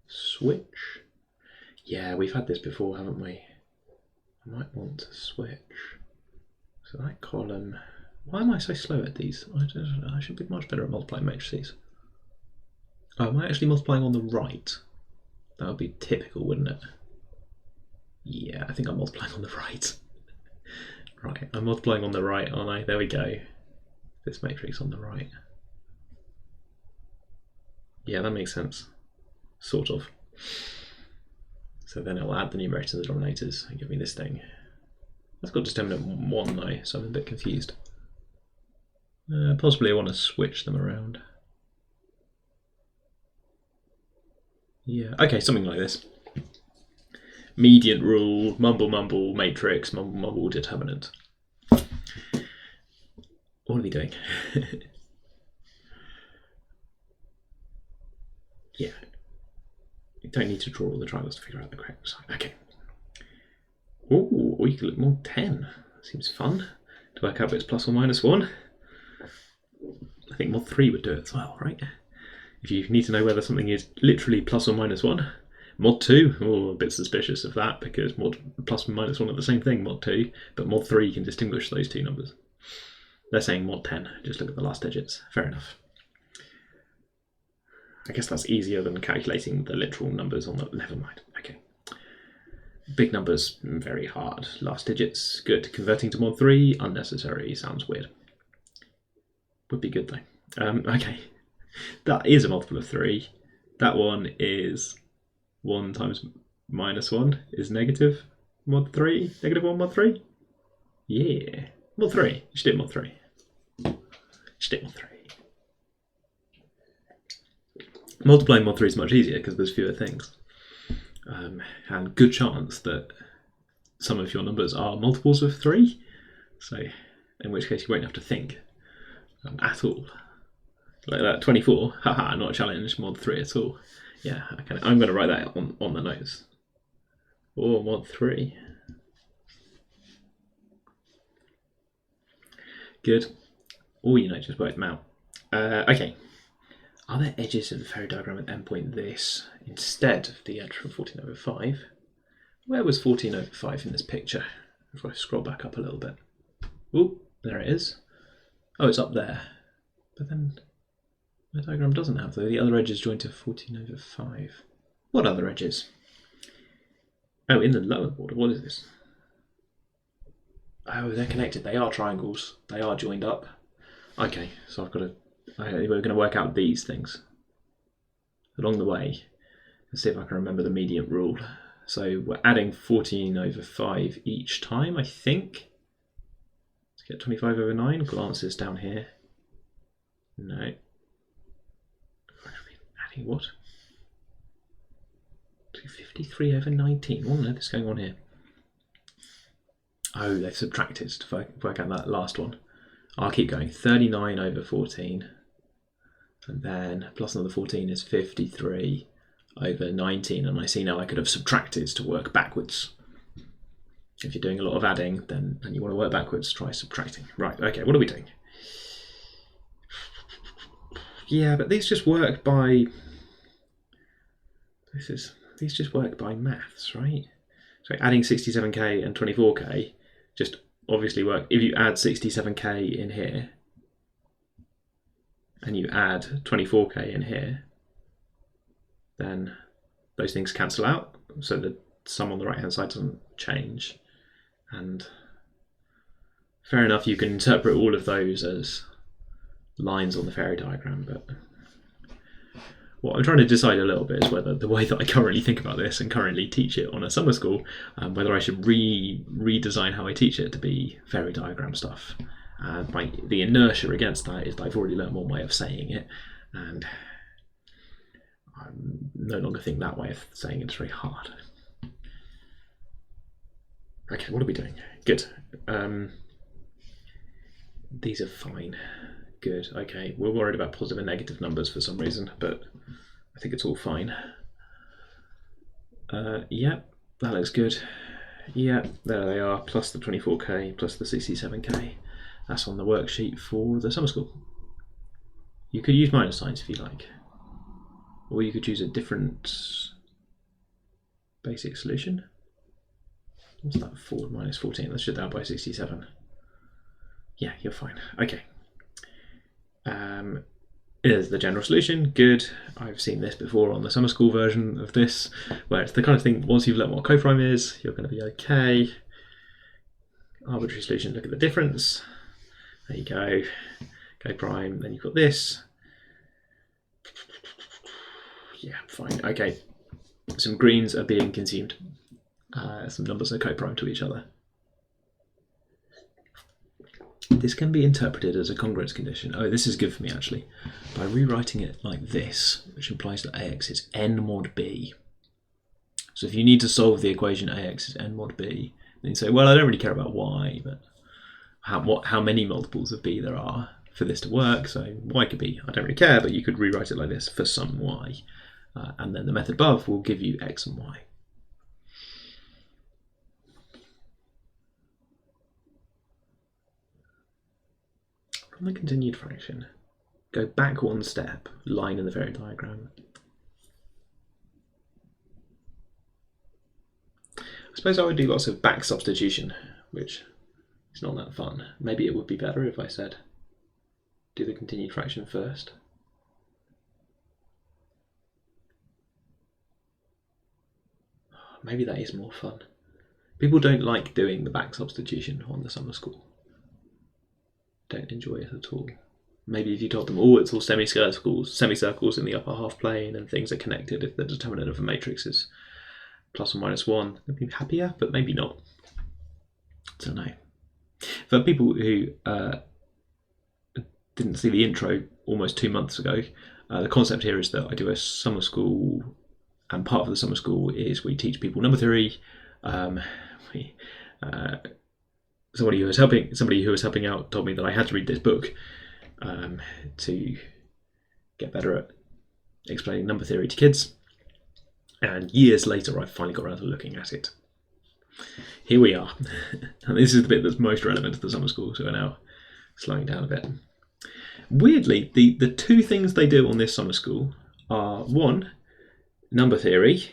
switch. Yeah, we've had this before, haven't we? I might want to switch. So that column. Why am I so slow at these? I should be much better at multiplying matrices. Oh, am I actually multiplying on the right? That would be typical, wouldn't it? Yeah, I think I'm multiplying on the right. Right, I'm multiplying on the right, aren't I? There we go. This matrix on the right. Yeah, that makes sense. Sort of. So then it'll add the numerators and the denominators and give me this thing. That's got determinant 1 though, so I'm a bit confused. Possibly I want to switch them around. Yeah, okay, something like this. Mediant rule, mumble mumble matrix, mumble mumble determinant. What are we doing? Yeah. You don't need to draw all the triangles to figure out the correct side. Okay. Oh, we could look mod 10. Seems fun. To work out if it's plus or minus 1. I think mod 3 would do it as well, right? If you need to know whether something is literally plus or minus 1. Mod 2, oh, a bit suspicious of that because mod plus and minus 1 are the same thing, mod 2, but mod 3 can distinguish those two numbers. They're saying mod 10, just look at the last digits. Fair enough. I guess that's easier than calculating the literal numbers on the... Never mind. Okay. Big numbers, very hard. Last digits, good. Converting to mod 3, unnecessary. Sounds weird. Would be good though. Okay. That is a multiple of 3. That one is 1 times minus 1 is negative mod 3. Negative 1 mod 3? Yeah. Mod 3. You should do mod 3. You should do mod 3. Multiplying mod 3 is much easier because there's fewer things. And good chance that some of your numbers are multiples of 3. So, in which case you won't have to think at all. Like that 24, haha, not a challenge, mod 3 at all. Yeah, okay, I'm going to write that on the notes. Or mod 3. Good. Or, just work them out. Okay. Are there edges of the Ferry diagram at endpoint this instead of the edge from 14 over 5? Where was 14 over 5 in this picture? If I scroll back up a little bit. Oh, there it is. Oh, it's up there. But then my diagram doesn't have the other edges joined to 14 over 5. What other edges? Oh, in the lower border. What is this? Oh, they're connected. They are triangles. They are joined up. Okay, so I've got to... we're going to work out these things along the way. Let's see if I can remember the median rule. So we're adding 14 over 5 each time, I think. Let's get 25 over 9. Glances down here. No. Adding what? 253 over 19. What on earth is going on here? Oh, they've subtracted to work out that last one. I'll keep going. 39 over 14. And then plus another 14 is 53 over 19. And I see now I could have subtracted to work backwards. If you're doing a lot of adding, then and you want to work backwards, try subtracting. Right, okay, what are we doing? Yeah, but these just work by... These just work by maths, right? So adding 67k and 24k just obviously work. If you add 67k in here and you add 24k in here, then those things cancel out, so the sum on the right hand side doesn't change. And fair enough, you can interpret all of those as lines on the fairy diagram, but what I'm trying to decide a little bit is whether the way that I currently think about this and currently teach it on a summer school, whether I should redesign how I teach it to be fairy diagram stuff. The inertia against that is that I've already learned one way of saying it, and I no longer think that way of saying it's very hard. Okay, what are we doing? Good. These are fine. Good, okay. We're worried about positive and negative numbers for some reason, but I think it's all fine. Yeah, that looks good. Yeah, there they are, plus the 24k, plus the 67k. That's on the worksheet for the summer school. You could use minus signs if you like, or you could choose a different basic solution. What's that, 4 minus 14? Let's shut that by 67. Yeah, you're fine. Okay. Here's the general solution. Good. I've seen this before on the summer school version of this, where it's the kind of thing, once you've learned what coprime is, you're going to be okay. Arbitrary solution, look at the difference. There you go. Coprime, then you've got this. Yeah, fine. Okay. Some greens are being consumed. Some numbers are coprime to each other. This can be interpreted as a congruence condition. Oh, this is good for me actually. By rewriting it like this, which implies that AX is n mod b. So if you need to solve the equation AX is n mod b, then you say, well, I don't really care about y, but how many multiples of b there are for this to work. So y could be, I don't really care, but you could rewrite it like this for some y. And then the method above will give you x and y. From the continued fraction, go back one step, line in the fairy diagram. I suppose I would do lots of back substitution, which is not that fun. Maybe it would be better if I said, do the continued fraction first. Maybe that is more fun. People don't like doing the back substitution on the summer school. Don't enjoy it at all. Maybe if you told them, oh, it's all semicircles in the upper half plane and things are connected if the determinant of a matrix is plus or minus 1, they'd be happier, but maybe not. I don't know. For people who didn't see the intro almost 2 months ago, the concept here is that I do a summer school, and part of the summer school is we teach people number theory. Somebody who was helping out told me that I had to read this book to get better at explaining number theory to kids. And years later, I finally got around to looking at it. Here we are. And this is the bit that's most relevant to the summer school, so we're now slowing down a bit. Weirdly, the two things they do on this summer school are, one, number theory,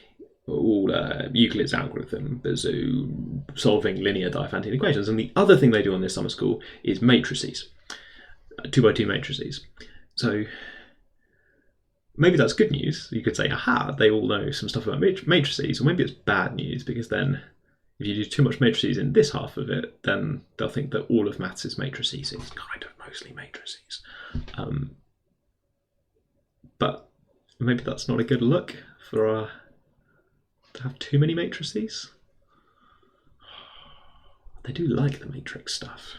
all Euclid's algorithm, Bezout, solving linear Diophantine equations, and the other thing they do on this summer school is matrices, 2x2 matrices. So maybe that's good news. You could say, aha, they all know some stuff about matrices, or maybe it's bad news, because then if you do too much matrices in this half of it, then they'll think that all of maths is matrices. It's kind of mostly matrices. But maybe that's not a good look for our have too many matrices? They do like the matrix stuff.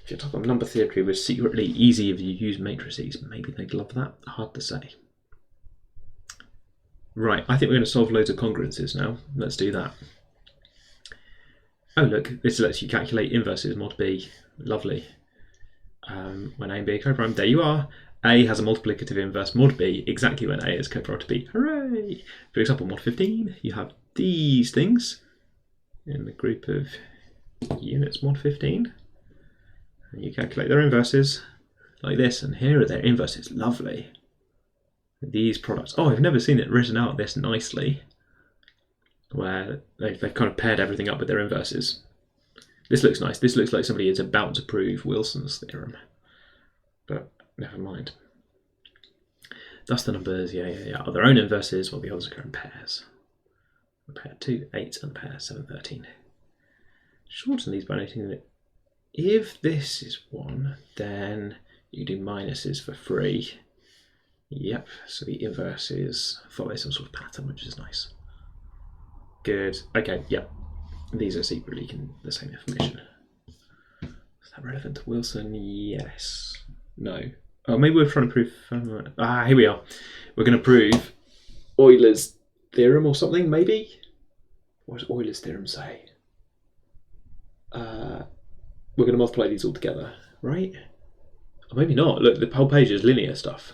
If your top of number theory was secretly easy if you use matrices, maybe they'd love that. Hard to say. Right, I think we're going to solve loads of congruences now. Let's do that. Oh look, this lets you calculate inverses mod B. Lovely. When A and B are co-prime, there you are. A has a multiplicative inverse mod B exactly when A is co-prime to B. Hooray! For example, mod 15, you have these things in the group of units mod 15. And you calculate their inverses like this, and here are their inverses. Lovely. These products. Oh, I've never seen it written out this nicely, where they've kind of paired everything up with their inverses. This looks nice. This looks like somebody is about to prove Wilson's theorem, but never mind. Thus the numbers, yeah, are their own inverses, while the others occur in pairs. Pair 2, 8, and pair 7, 13. Shorten these by noting that if this is 1, then you do minuses for free. Yep, so the inverses follow some sort of pattern, which is nice. Good. Okay, yep. These are secretly the same information. Is that relevant to Wilson? Yes. No. Oh, maybe we're trying to prove... here we are. We're going to prove Euler's theorem or something, maybe? What does Euler's theorem say? We're going to multiply these all together, right? Or maybe not. Look, the whole page is linear stuff.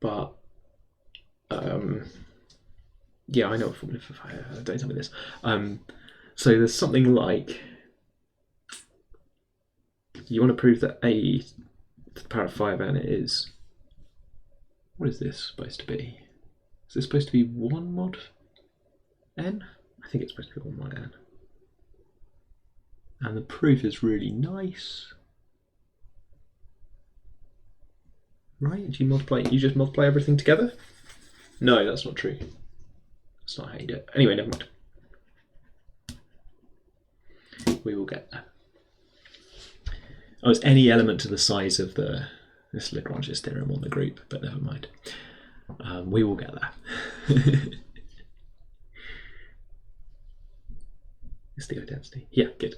But, yeah, I know a formula for fire. Don't tell me this. So there's something like, you want to prove that A to the power of 5n is, what is this supposed to be? Is this supposed to be 1 mod n? I think it's supposed to be 1 mod n. And the proof is really nice. Right? You just multiply everything together? No, that's not true. That's not how you do it. Anyway, never mind. We will get there. Oh, it's any element to the size of this Lagrange's theorem on the group, but never mind. We will get there. It's the identity. Yeah, good.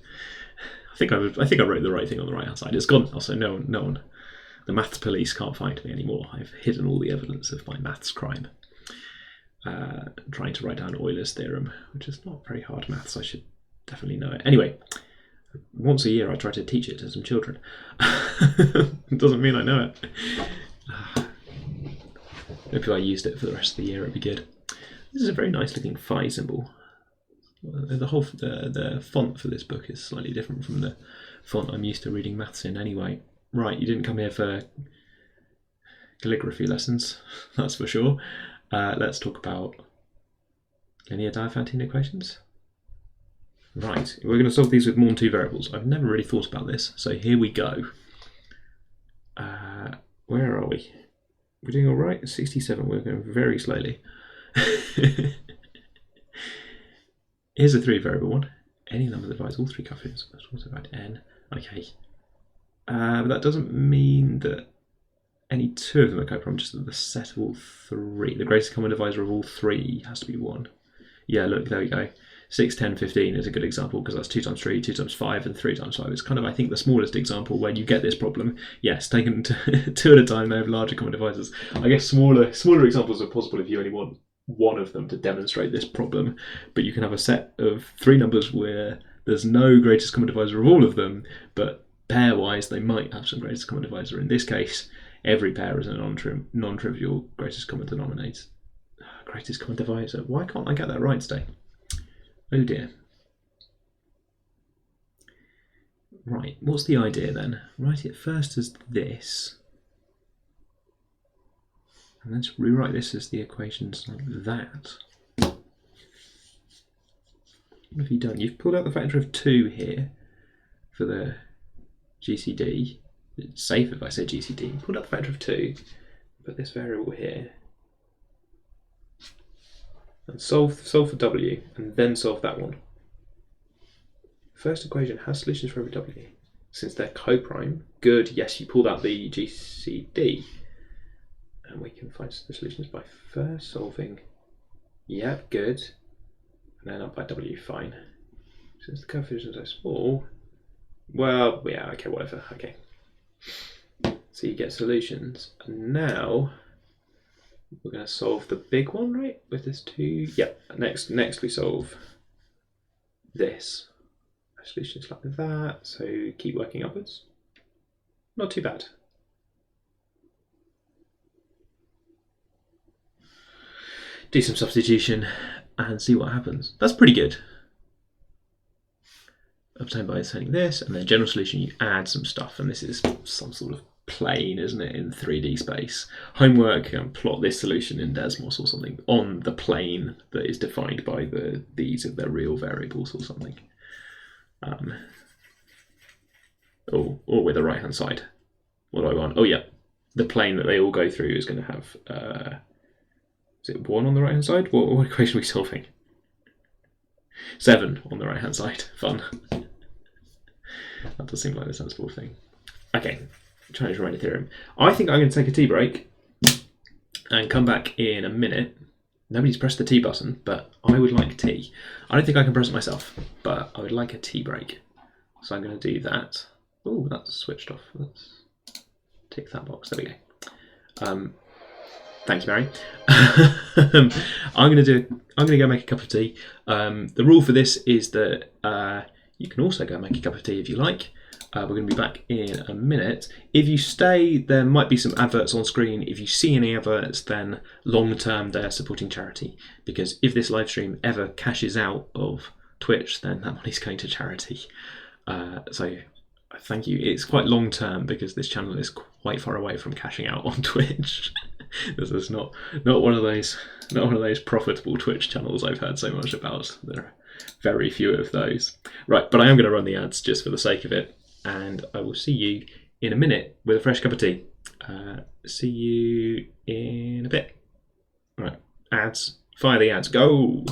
I think I wrote the right thing on the right hand side. It's gone. Also, no one. The maths police can't find me anymore. I've hidden all the evidence of my maths crime. Trying to write down Euler's theorem, which is not very hard maths. I should definitely know it. Anyway, once a year I try to teach it to some children. It doesn't mean I know it. If I used it for the rest of the year, it'd be good. This is a very nice looking phi symbol. The font for this book is slightly different from the font I'm used to reading maths in anyway. Right, you didn't come here for calligraphy lessons, that's for sure. Let's talk about linear Diophantine equations. Right, we're going to solve these with more than 2 variables. I've never really thought about this, so here we go. Where are we? We're doing all right. 67. We're going very slowly. Here's a 3-variable one. Any number that divides all 3 coefficients. That's also about n. Okay. But that doesn't mean that any 2 of them are co-prime, just that the set of all 3. The greatest common divisor of all 3 has to be 1. Yeah, look, there we go. 6, 10, 15 is a good example because that's 2 times 3, 2 times 5, and 3 times 5. It's kind of, I think, the smallest example where you get this problem. Yes, taken 2 at a time, they have larger common divisors. I guess smaller examples are possible if you only want one of them to demonstrate this problem, but you can have a set of 3 numbers where there's no greatest common divisor of all of them, but pairwise they might have some greatest common divisor. In this case, every pair is a non-trivial greatest common denominator. Greatest common divisor. Why can't I get that right today? Oh dear. Right, what's the idea then? Write it first as this. And let's rewrite this as the equations like that. What have you done? You've pulled out the factor of 2 here for the GCD. It's safe if I say GCD. Pulled out the factor of 2, put this variable here, and solve for W, and then solve that one. First equation has solutions for every W. Since they're co-prime, good, yes, you pulled out the GCD. And we can find the solutions by first solving. Yep, good. And then up by W, fine. Since the coefficients are small, well, yeah, okay, whatever, okay. So you get solutions. And now we're going to solve the big one, right? With this 2. Yep, next we solve this. Solutions like that, so keep working upwards. Not too bad. Do some substitution and see what happens. That's pretty good. Obtained by inserting this, and then general solution, you add some stuff, and this is some sort of plane, isn't it, in 3D space. Homework, plot this solution in Desmos or something on the plane that is defined by these of their real variables or something. Or with the right hand side. What do I want? Oh yeah, the plane that they all go through is going to have, is it 1 on the right hand side? What equation are we solving? 7 on the right hand side. Fun. That does seem like a sensible thing. Okay, Chinese remainder theorem. I think I'm going to take a tea break and come back in a minute. Nobody's pressed the tea button, but I would like tea. I don't think I can press it myself, but I would like a tea break. So I'm going to do that. Oh, that's switched off. Let's tick that box. There we go. Thank you, Mary. I'm going to go make a cup of tea. The rule for this is that you can also go make a cup of tea if you like. We're going to be back in a minute. If you stay, there might be some adverts on screen. If you see any adverts, then long term they're supporting charity. Because if this live stream ever cashes out of Twitch, then that money's going to charity. So thank you. It's quite long term because this channel is quite far away from cashing out on Twitch. This is not one of those profitable Twitch channels I've heard so much about. There are very few of those. Right, but I am going to run the ads just for the sake of it, and I will see you in a minute with a fresh cup of tea. See you in a bit. All right, ads. Fire the ads. Go.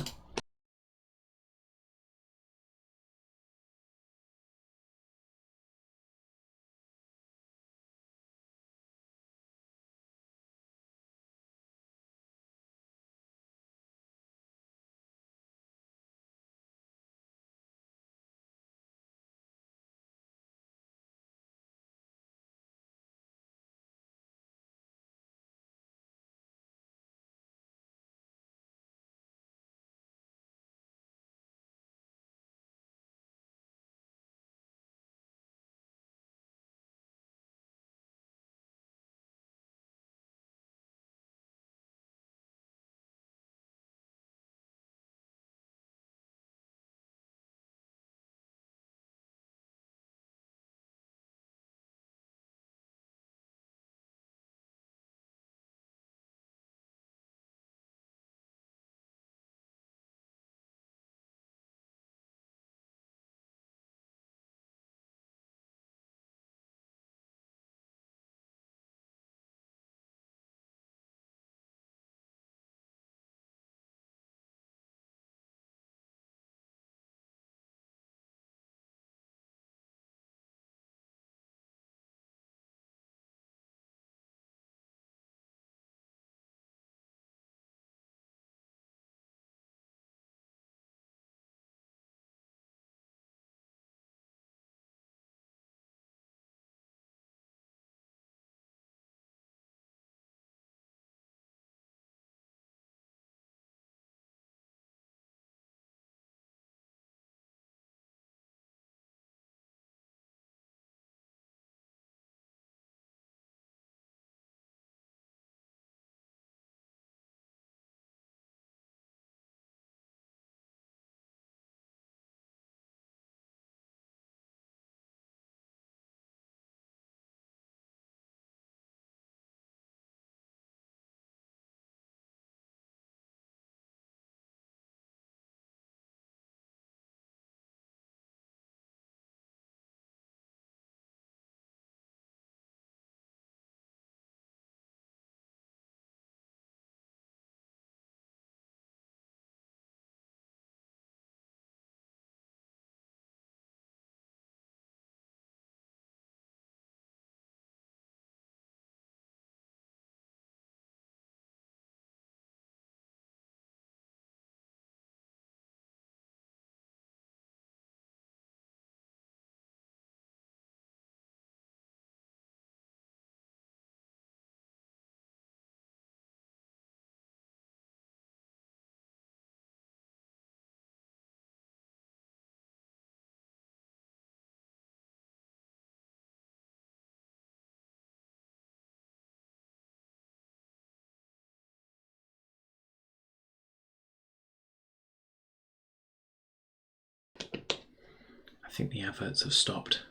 I think the adverts have stopped.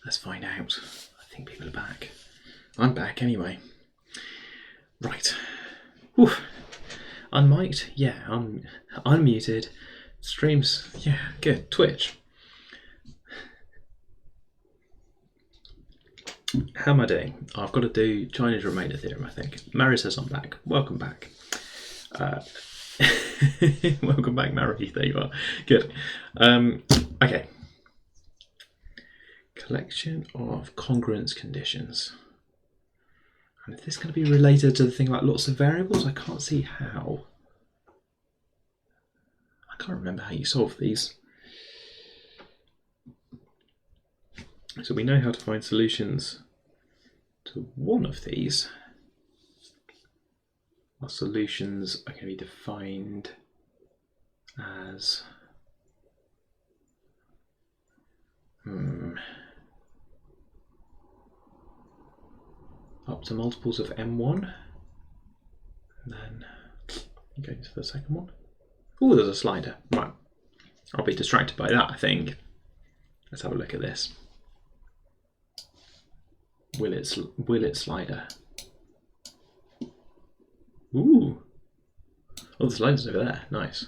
Let's find out. I think people are back. I'm back anyway. Right. Whew. Unmiked? Yeah, unmuted. Streams? Yeah, good. Twitch. How am I doing? Oh, I've got to do Chinese remainder theorem, I think. Mary says I'm back. Welcome back. Welcome back, Mary. There you are. Good. Okay. Collection of congruence conditions. And is this going to be related to the thing about lots of variables? I can't see how. I can't remember how you solve these. So we know how to find solutions to one of these. Our solutions are going to be defined as up to multiples of m1, and then go to the second one. Oh, there's a slider. Right, I'll be distracted by that, I think. Let's have a look at this. Will it slider? Ooh. Oh, the slider's over there. Nice.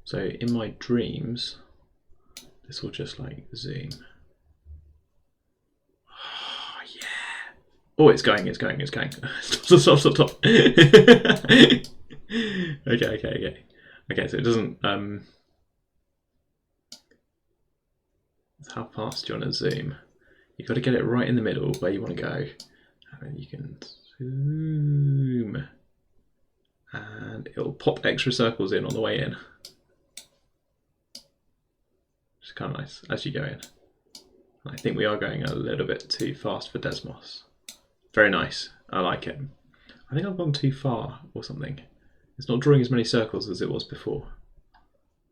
So in my dreams, this will just like zoom. Oh, yeah. Oh, it's going. Stop. Okay, so it doesn't, how fast do you want to zoom? You've got to get it right in the middle where you want to go. And then you can zoom. And it'll pop extra circles in on the way in. Which is kind of nice as you go in. I think we are going a little bit too fast for Desmos. Very nice. I like it. I think I've gone too far or something. It's not drawing as many circles as it was before.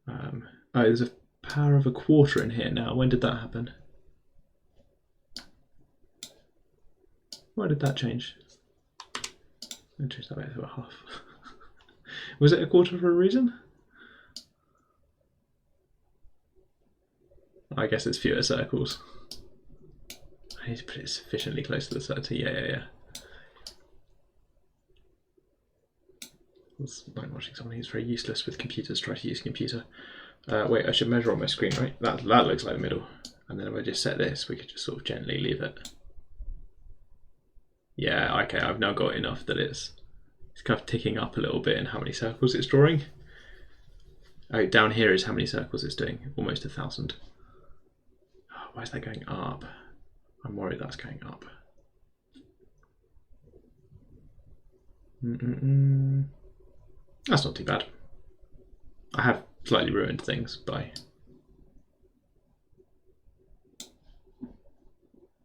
Oh, there's a power of a quarter in here now. When did that happen? Why did that change? I'll change that back to a half. Was it a quarter for a reason? I guess it's fewer circles. I need to put it sufficiently close to the center. Yeah. It's like watching someone who's very useless with computers try to use a computer. Wait, I should measure on my screen, right? That looks like the middle. And then if I just set this, we could just sort of gently leave it. Yeah, okay, I've now got enough that it's kind of ticking up a little bit in how many circles it's drawing. Oh, down here is how many circles it's doing. Almost 1,000. Oh, why is that going up? I'm worried that's going up. That's not too bad. I have slightly ruined things by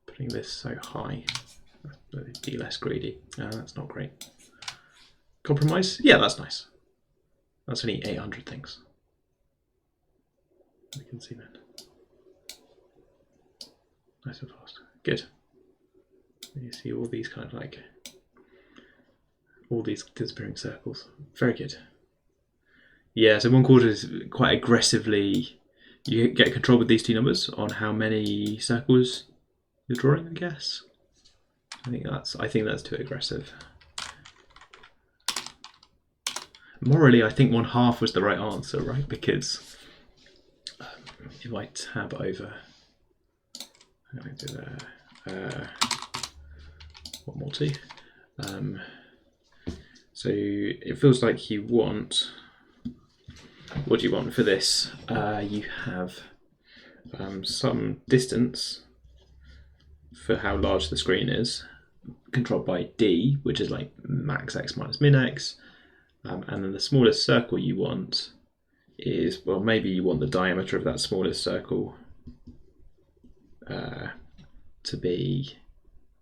putting this so high. Be less greedy. That's not great. Compromise? Yeah, that's nice. That's only 800 things. We can see that. Nice and fast. Good. You see all these kind of like all these disappearing circles. Very good. Yeah, so 1/4 is quite aggressively. You get control with these two numbers on how many circles you're drawing, I guess. I think that's too aggressive. Morally, I think 1/2 was the right answer, right? Because if I tab over, I'm going to do one more two. So it feels like you want. What do you want for this? You have some distance for how large the screen is, controlled by D, which is like max x minus min x. And then the smallest circle you want is, well, maybe you want the diameter of that smallest circle to be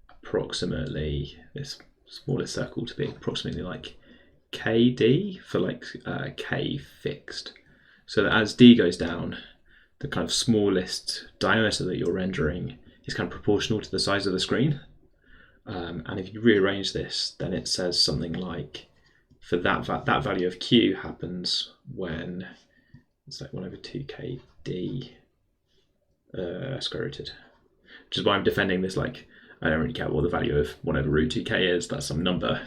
approximately, this smallest circle to be approximately like KD for like K fixed. So that as D goes down, the kind of smallest diameter that you're rendering is kind of proportional to the size of the screen. And if you rearrange this, then it says something like, for that value of Q happens when it's like 1/2k d square rooted. Which is why I'm defending this, like, I don't really care what the value of 1 over root 2k is, that's some number.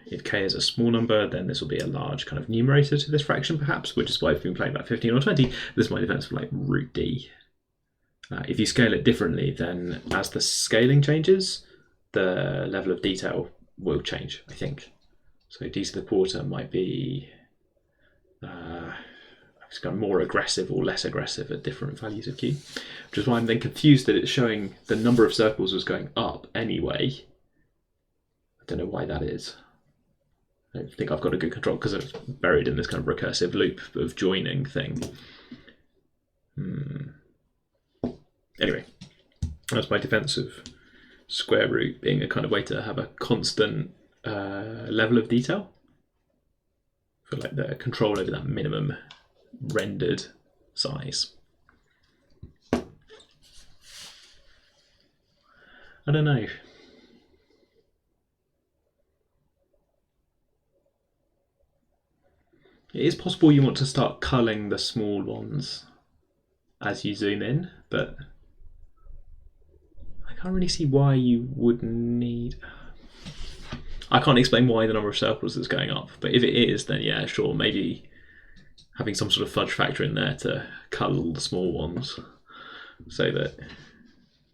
If k is a small number, then this will be a large kind of numerator to this fraction, perhaps, which is why I've been playing about 15 or 20. This is my defense for like root d. If you scale it differently, then as the scaling changes, the level of detail will change, I think. So d to the quarter might be it's kind of more aggressive or less aggressive at different values of q, which is why I'm then confused that it's showing the number of circles was going up anyway. I don't know why that is. I don't think I've got a good control because it's buried in this kind of recursive loop of joining thing. Anyway, that's my defense of square root being a kind of way to have a constant level of detail for like the control over that minimum rendered size. I don't know. It is possible you want to start culling the small ones as you zoom in, but I can't really see why you would need... I can't explain why the number of circles is going up, but if it is, then yeah, sure, maybe having some sort of fudge factor in there to cull the small ones so that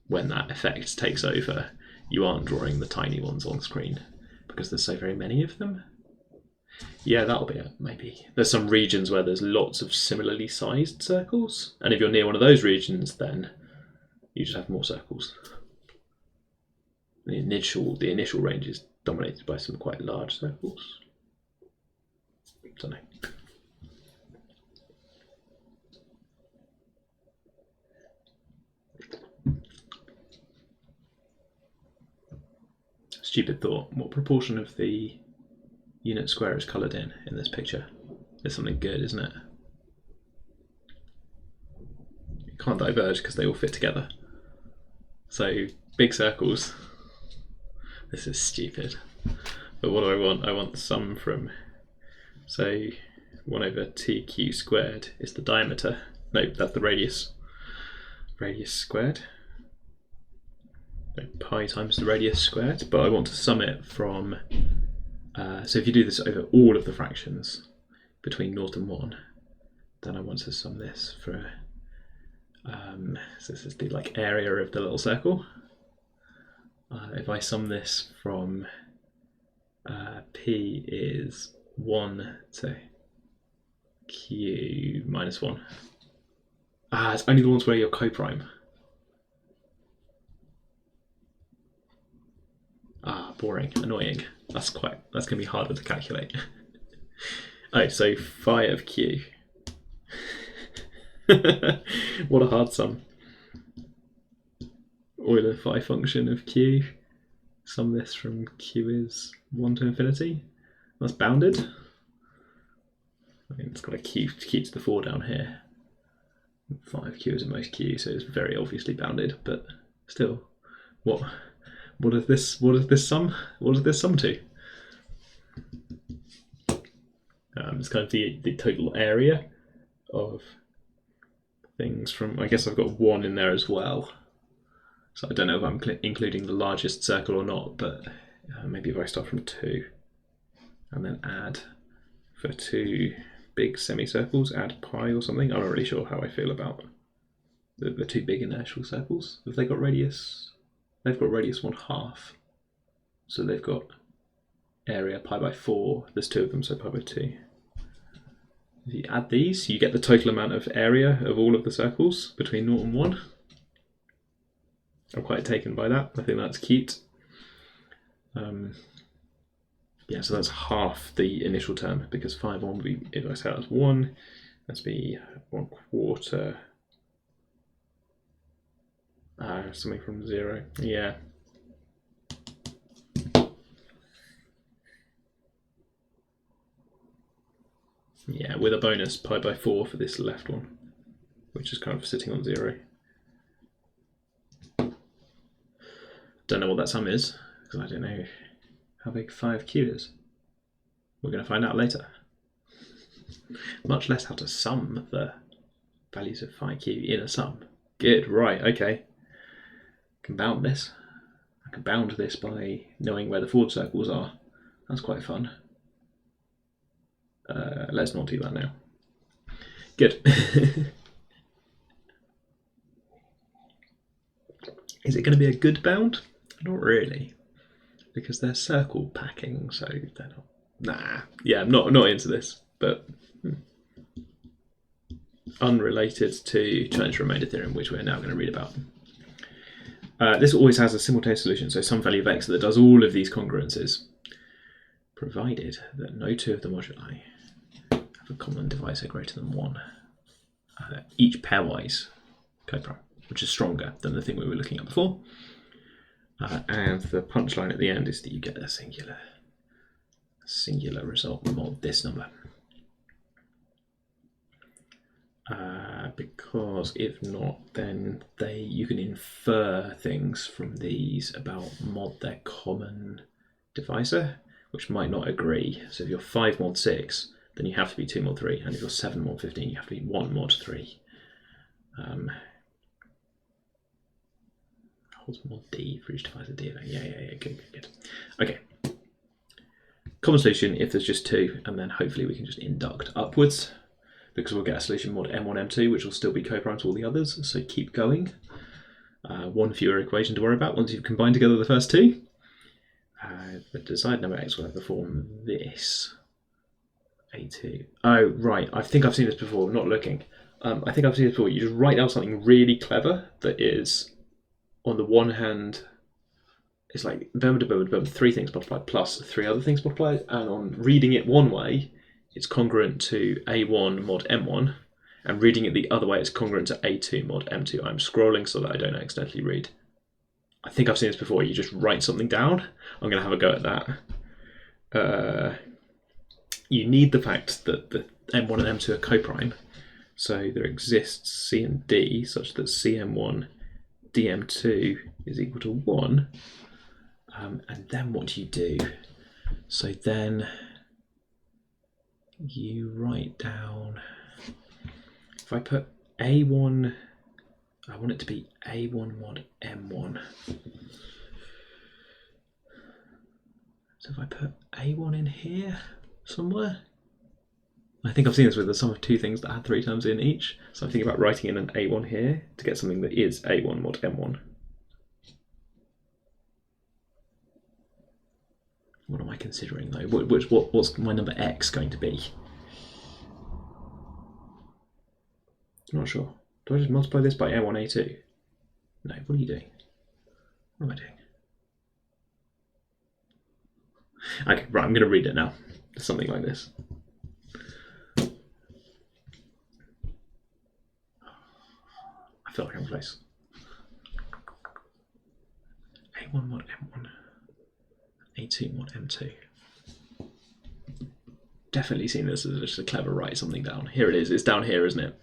when that effect takes over, you aren't drawing the tiny ones on screen because there's so very many of them. Yeah, that'll be it, maybe. There's some regions where there's lots of similarly sized circles, and if you're near one of those regions, then you just have more circles. The initial range is dominated by some quite large circles. Don't know. Stupid thought. What proportion of the unit square is coloured in this picture? It's something good, isn't it? You can't diverge because they all fit together. So big circles. This is stupid. But what do I want? I want sum from, so 1 over tq squared is the diameter. No, that's the radius. Radius squared. So pi times the radius squared. But I want to sum it from, so if you do this over all of the fractions between 0 and 1, then I want to sum this for, so this is the like area of the little circle. If I sum this from p is 1 to q minus 1. It's only the ones where you're coprime. Boring, annoying. That's gonna be harder to calculate. Oh, so phi of q. What a hard sum. Euler phi function of q. Sum this from q is 1 to infinity. That's bounded. I mean, it's got a q to the 4 down here. 5q is at most q, so it's very obviously bounded. But still, what does this sum to? It's kind of the total area of things from. I guess I've got 1 in there as well. So I don't know if I'm including the largest circle or not, but maybe if I start from 2 and then add for 2 big semicircles, add pi or something. I'm not really sure how I feel about the 2 big inertial circles. Have they got radius? They've got radius 1/2. So they've got area pi by 4. There's 2 of them, so pi by 2. If you add these, you get the total amount of area of all of the circles between 0 and 1. I'm quite taken by that. I think that's cute. Yeah, so that's half the initial term because 5 1 would be, if I say that as 1, that's be 1/4. Something from 0. Yeah. Yeah, with a bonus pi by 4 for this left one, which is kind of sitting on 0. Don't know what that sum is, because I don't know how big 5q is. We're going to find out later. Much less how to sum the values of phi q in a sum. Good, right, okay. I can bound this. I can bound this by knowing where the forward circles are. That's quite fun. Let's not do that now. Good. Is it going to be a good bound? Not really, because they're circle packing, so they're not. Nah, yeah, I'm not into this, but unrelated to Church remainder theorem, which we're now going to read about. This always has a simultaneous solution, so some value of x that does all of these congruences, provided that no two of the moduli have a common divisor greater than 1. Each pairwise coprime, which is stronger than the thing we were looking at before. And the punchline at the end is that you get a singular result mod this number. Because if not, then you can infer things from these about mod their common divisor, which might not agree. So if you're 5 mod 6, then you have to be 2 mod 3, and if you're 7 mod 15, you have to be 1 mod 3. Holds mod D for each divisor D. Yeah, good. Okay. Common solution if there's just 2, and then hopefully we can just induct upwards, because we'll get a solution mod M1, M2, which will still be coprime to all the others, so keep going. One fewer equation to worry about once you've combined together the first 2. The desired number x will have the form this. A2. Oh, right, I think I've seen this before, I'm not looking. I think I've seen this before. You just write down something really clever that is, on the one hand, it's like 3 things multiplied plus 3 other things multiplied, and on reading it one way, it's congruent to A1 mod M1, and reading it the other way, it's congruent to A2 mod M2. I'm scrolling so that I don't accidentally read. I think I've seen this before. You just write something down. I'm going to have a go at that. You need the fact that the M1 and M2 are coprime, so there exists C and D such that CM1 DM2 is equal to 1. And then what do you do? So then you write down, if I put A1, I want it to be A1 mod M1. So if I put A1 in here somewhere, I think I've seen this with the sum of 2 things that had 3 terms in each. So I'm thinking about writing in an A1 here to get something that is A1 mod M1. What am I considering though? What's my number x going to be? I'm not sure. Do I just multiply this by A1, A2? No, what are you doing? What am I doing? Okay, right, I'm going to read it now. Something like this. I feel like I'm close. A1 mod M1. A2 mod M2. Definitely seen this as just a clever write something down. Here it is. It's down here, isn't it?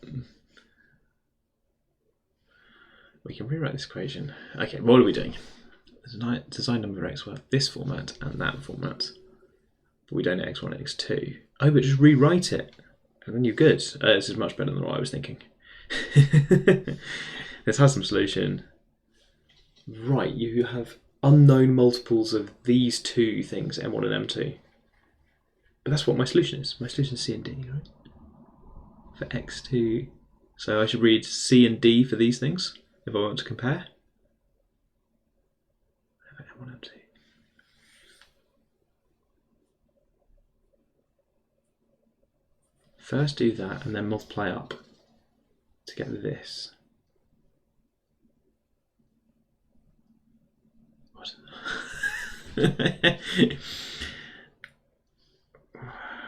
We can rewrite this equation. Okay, what are we doing? Design number of x will have this format and that format. But we don't know x1, x2. Oh, but just rewrite it. And then you're good. This is much better than what I was thinking. This has some solution. Right, you have unknown multiples of these 2 things, M1 and M2. But that's what my solution is. My solution is C and D, right? For x2. So I should read C and D for these things if I want to compare. M1, M2. First do that and then multiply up to get this. What?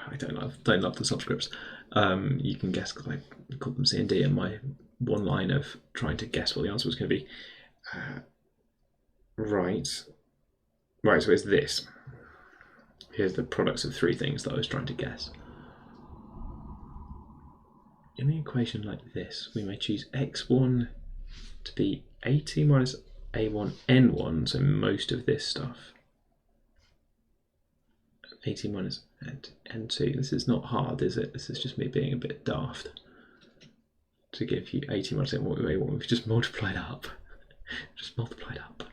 I don't love the subscripts. You can guess because I called them C and D in my one line of trying to guess what the answer was going to be. Right, so it's this. Here's the products of 3 things that I was trying to guess. In the equation like this, we may choose x1 to be a2 minus a1 n1, so most of this stuff. A2 minus n2. This is not hard, is it? This is just me being a bit daft. to give you 80 minus A1. We've just multiplied up. Just multiplied up.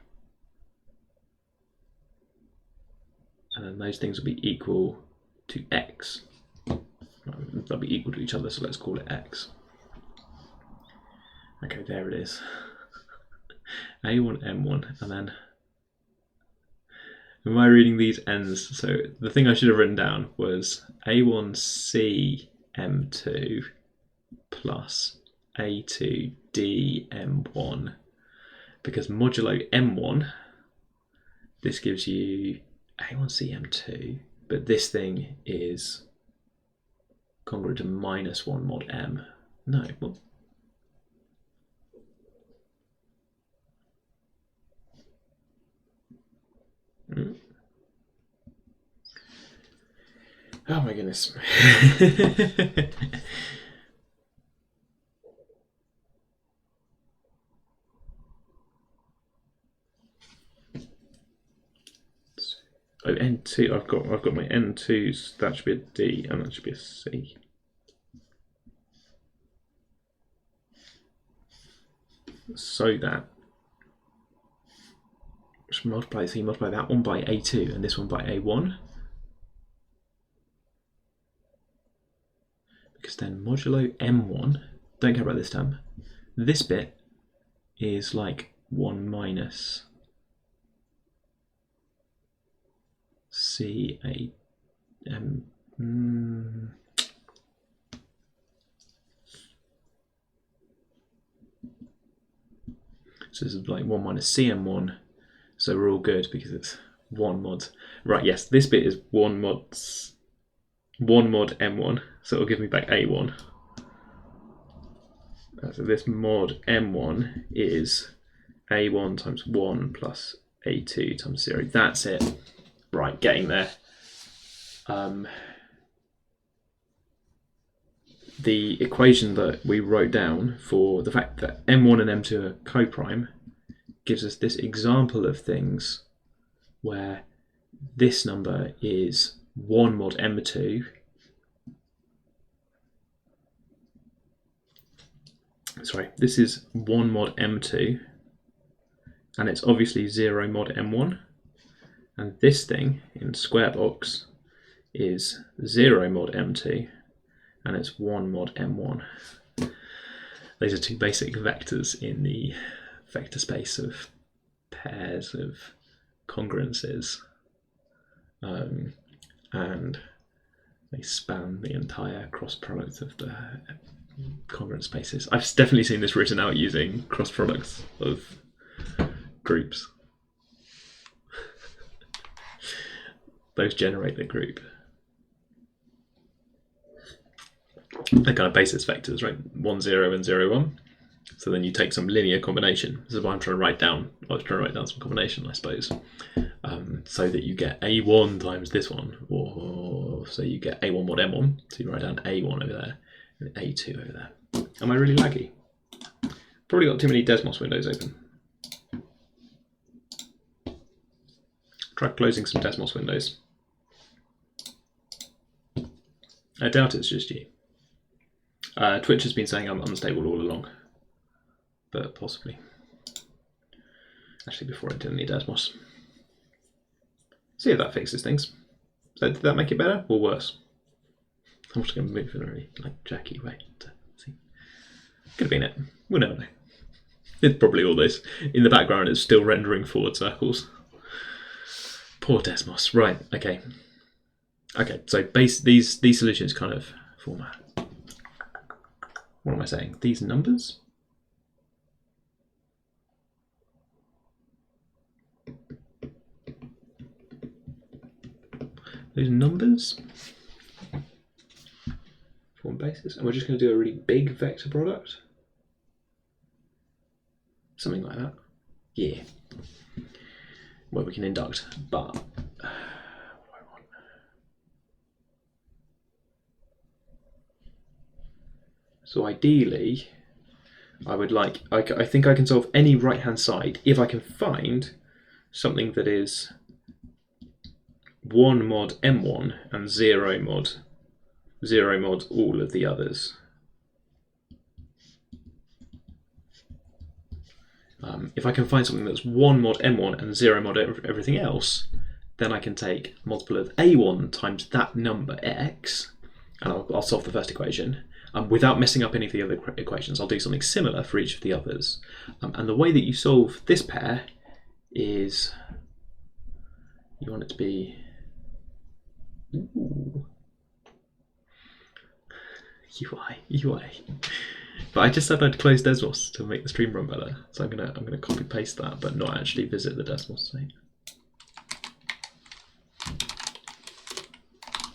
And then those things will be equal to x. They'll be equal to each other, so let's call it x. Okay, there it is. A1, M1, and then... Am I reading these ends? So the thing I should have written down was A1C M2 plus A2 D M1, because modulo M1, this gives you A1C M2, but this thing is congruent to -1 mod M. No, what? Oh my goodness. Oh, N2, I've got my N2s, that should be a D and that should be a C. So that just multiply, so you multiply that one by A2 and this one by A1. Because then modulo M1, don't care about this term, this bit is like 1 minus C A M. So this is like 1 minus CM1, so we're all good because it's 1 mod. Right, yes, this bit is 1 mod M1, so it'll give me back A1. So this mod M1 is A1 times 1 plus A2 times 0. That's it. Right, getting there. The equation that we wrote down for the fact that M1 and M2 are coprime gives us this example of things where this number is 1 mod M2 sorry, this is 1 mod M2 and it's obviously 0 mod M1, and this thing in square box is 0 mod M2 and it's 1 mod M1. Those are two basic vectors in the vector space of pairs of congruences, and they span the entire cross product of the congruent spaces. I've definitely seen this written out using cross products of groups. Those generate the group. They're kind of basis vectors, right? 1, 0 and 0, 1. So then you take some linear combination. This is what I'm trying to write down. I was trying to write down some combination, I suppose, so that you get A1 times this one, or so you get A1 mod M1. So you write down A1 over there and A2 over there. Am I really laggy? Probably got too many Desmos windows open. Try closing some Desmos windows. I doubt it's just you. Twitch has been saying I'm unstable all along, but possibly. Actually, before I did any Desmos. See if that fixes things. So did that make it better or worse? I'm just going to move in a really Jackie way to see. Could have been it. We'll never know. It's probably all this. In the background, it's still rendering forward circles. Poor Desmos. Right. Okay. Okay. So these solutions kind of format. What am I saying? These numbers? Those numbers form basis, and we're just going to do a really big vector product, something like that. Yeah, where we can induct, but what do I want? So ideally, I would like. I think I can solve any right-hand side if I can find something that is 1 mod M1 and 0 mod all of the others. If I can find something that's 1 mod m1 and 0 mod everything else, then I can take a multiple of a1 times that number x, and I'll solve the first equation. Without messing up any of the other equations, I'll do something similar for each of the others. And the way that you solve this pair is you want it to be UI. But I just said I'd close Desmos to make the stream run better, so I'm gonna copy paste that, but not actually visit the Desmos state.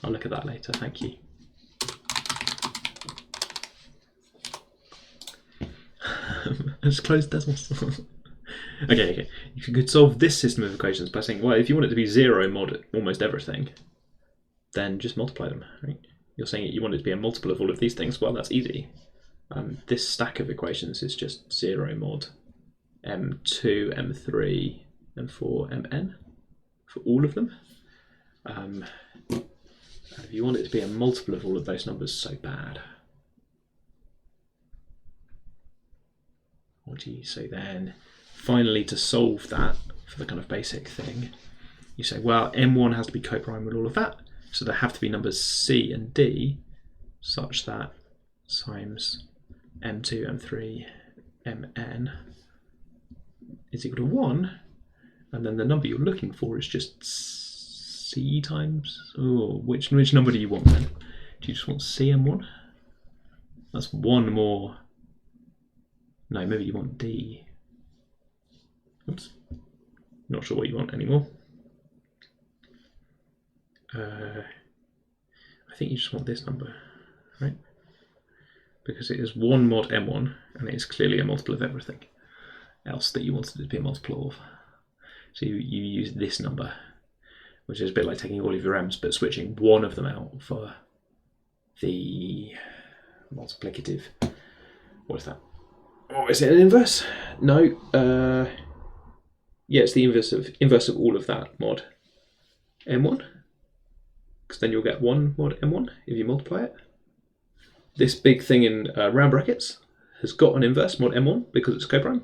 I'll look at that later. Thank you. Let's close Desmos. Okay. You could solve this system of equations by saying, well, if you want it to be 0 mod almost everything, then just multiply them, right? You're saying you want it to be a multiple of all of these things. Well, that's easy. This stack of equations is just 0 mod m2, m3, m4, mn for all of them. If you want it to be a multiple of all of those numbers, so bad. What do you say then? Finally, to solve that for the kind of basic thing, you say, well, m1 has to be coprime with all of that, so there have to be numbers c and d such that times m2, m3, mn is equal to 1, and then the number you're looking for is just c times, which number do you want then? Do you just want cm1? That's one more. No, maybe you want d. Oops, not sure what you want anymore. I think you just want this number, right? Because it is 1 mod m1, and it is clearly a multiple of everything else that you wanted it to be a multiple of. So you use this number, which is a bit like taking all of your m's but switching one of them out for the multiplicative. What is that? Oh, is it an inverse? No. Yeah, it's the inverse of all of that mod m1, because then you'll get 1 mod m1 if you multiply it. This big thing in round brackets has got an inverse mod m1 because it's coprime,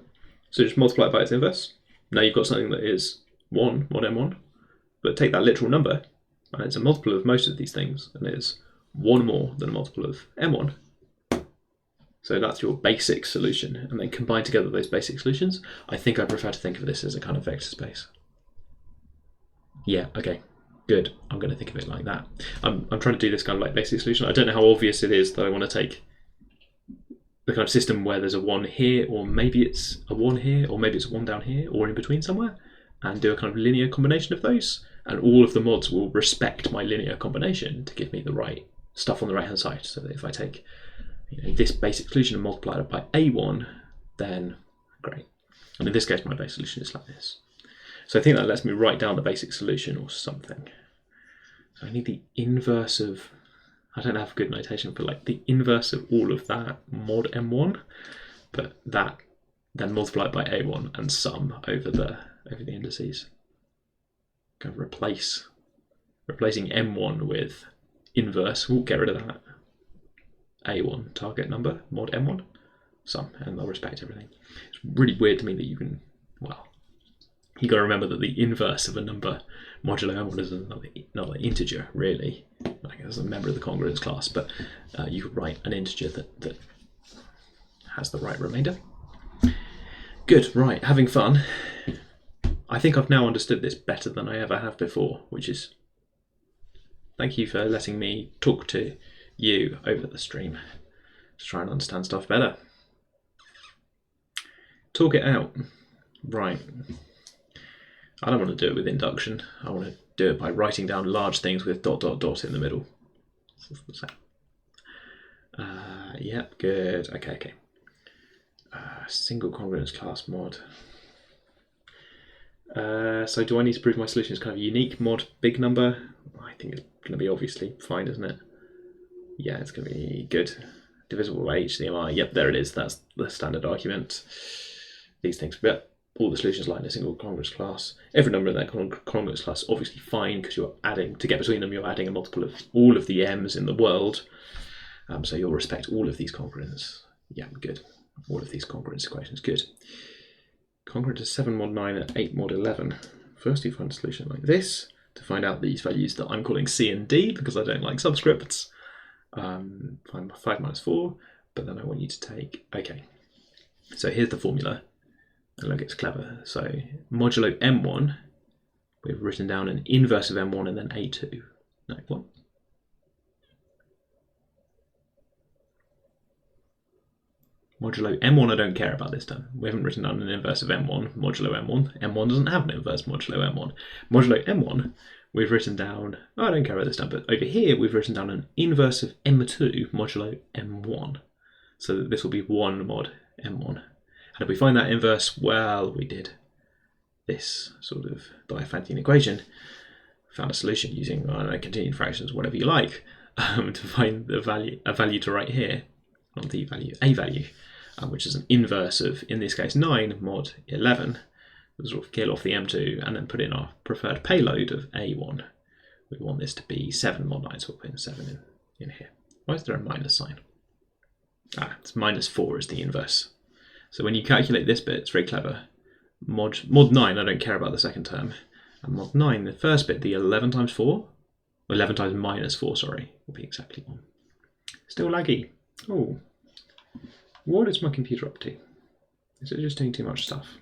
so just multiply it by its inverse. Now you've got something that is 1 mod m1, but take that literal number, and it's a multiple of most of these things, and it's 1 more than a multiple of m1. So that's your basic solution, and then combine together those basic solutions. I think I prefer to think of this as a kind of vector space. Yeah, okay, good. I'm going to think of it like that. I'm trying to do this kind of like basic solution. I don't know how obvious it is that I want to take the kind of system where there's a 1 here, or maybe it's a 1 here, or maybe it's a 1 down here, or in between somewhere, and do a kind of linear combination of those, and all of the mods will respect my linear combination to give me the right stuff on the right hand side. So that if I take this basic solution and multiply it by a1, then great. And in this case, my basic solution is like this. So I think that lets me write down the basic solution or something. So I need the inverse of, I don't have good notation for like the inverse of all of that mod m1, but that then multiplied by a1 and sum over the indices. Kind of replacing m1 with inverse. We'll get rid of that. A1 target number mod m1 sum, and they'll respect everything. It's really weird to me that you can, well, you got to remember that the inverse of a number modulo m1 is another integer, really, like as a member of the congruence class, but you could write an integer that has the right remainder. Good, right, having fun. I think I've now understood this better than I ever have before, which is, thank you for letting me talk to you over the stream to try and understand stuff better. Talk it out. Right. I don't want to do it with induction. I want to do it by writing down large things with ... in the middle. Yep, good. Okay. Single congruence class mod. So do I need to prove my solution is kind of unique mod big number? I think it's going to be obviously fine, isn't it? Yeah, it's going to be good. Divisible by HDMI. Yep, there it is. That's the standard argument. These things, but all the solutions lie in a single congruence class. Every number in that congruence class is obviously fine because you're adding, to get between them, you're adding a multiple of all of the m's in the world. So you'll respect all of these congruence. Yeah, good. All of these congruence equations, good. congruent to 7 mod 9 and 8 mod 11. First you find a solution like this to find out these values that I'm calling C and D because I don't like subscripts. Find 5 minus 4, but then I want you to take, okay, so here's the formula, and look, it's clever. So modulo M1, we've written down an inverse of M1 and then A2. No, what? Modulo M1, I don't care about this term. We haven't written down an inverse of M1, modulo M1. M1 doesn't have an inverse modulo M1. Modulo M1, we've written down, oh, I don't care about this term, but over here we've written down an inverse of M2 modulo M1. So that this will be 1 mod M1. And if we find that inverse, well, we did this sort of Diophantine equation, found a solution using, I don't know, continued fractions, whatever you like, to find the value, a value to write here, not the value, a value, which is an inverse of, in this case, 9 mod 11. We'll sort of kill off the M2 and then put in our preferred payload of A1. We want this to be 7 mod 9, so we'll put in 7 in here. Why is there a minus sign? It's minus 4 is the inverse. So when you calculate this bit, it's very clever. Mod 9, I don't care about the second term. And mod 9, the first bit, the 11 times 4, 11 times minus 4, sorry, will be exactly 1. Still laggy. Oh, what is my computer up to? Is it just doing too much stuff?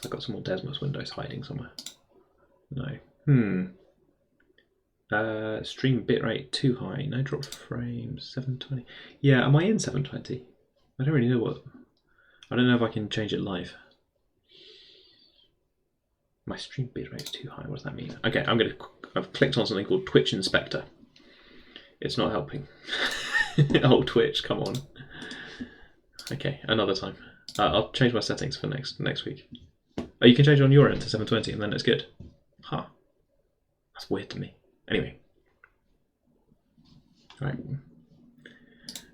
I've got some more Desmos windows hiding somewhere. No. Stream bitrate too high. No drop frames. 720. Yeah, am I in 720? I don't really know what. I don't know if I can change it live. My stream bitrate is too high. What does that mean? Okay, I've clicked on something called Twitch Inspector. It's not helping. Oh, Twitch, come on. Okay, another time. I'll change my settings for next week. Oh, you can change it on your end to 720 and then it's good. Huh. That's weird to me. Anyway. Right.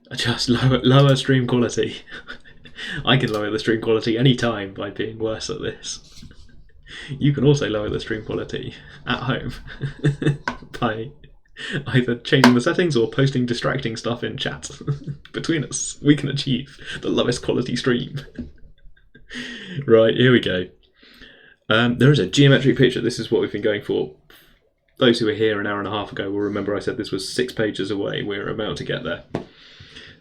Adjust lower stream quality. I can lower the stream quality anytime by being worse at this. You can also lower the stream quality at home by either changing the settings or posting distracting stuff in chat. Between us, we can achieve the lowest quality stream. Right, here we go. There is a geometric picture. This is what we've been going for. Those who were here an hour and a half ago will remember I said this was 6 pages away. We're about to get there.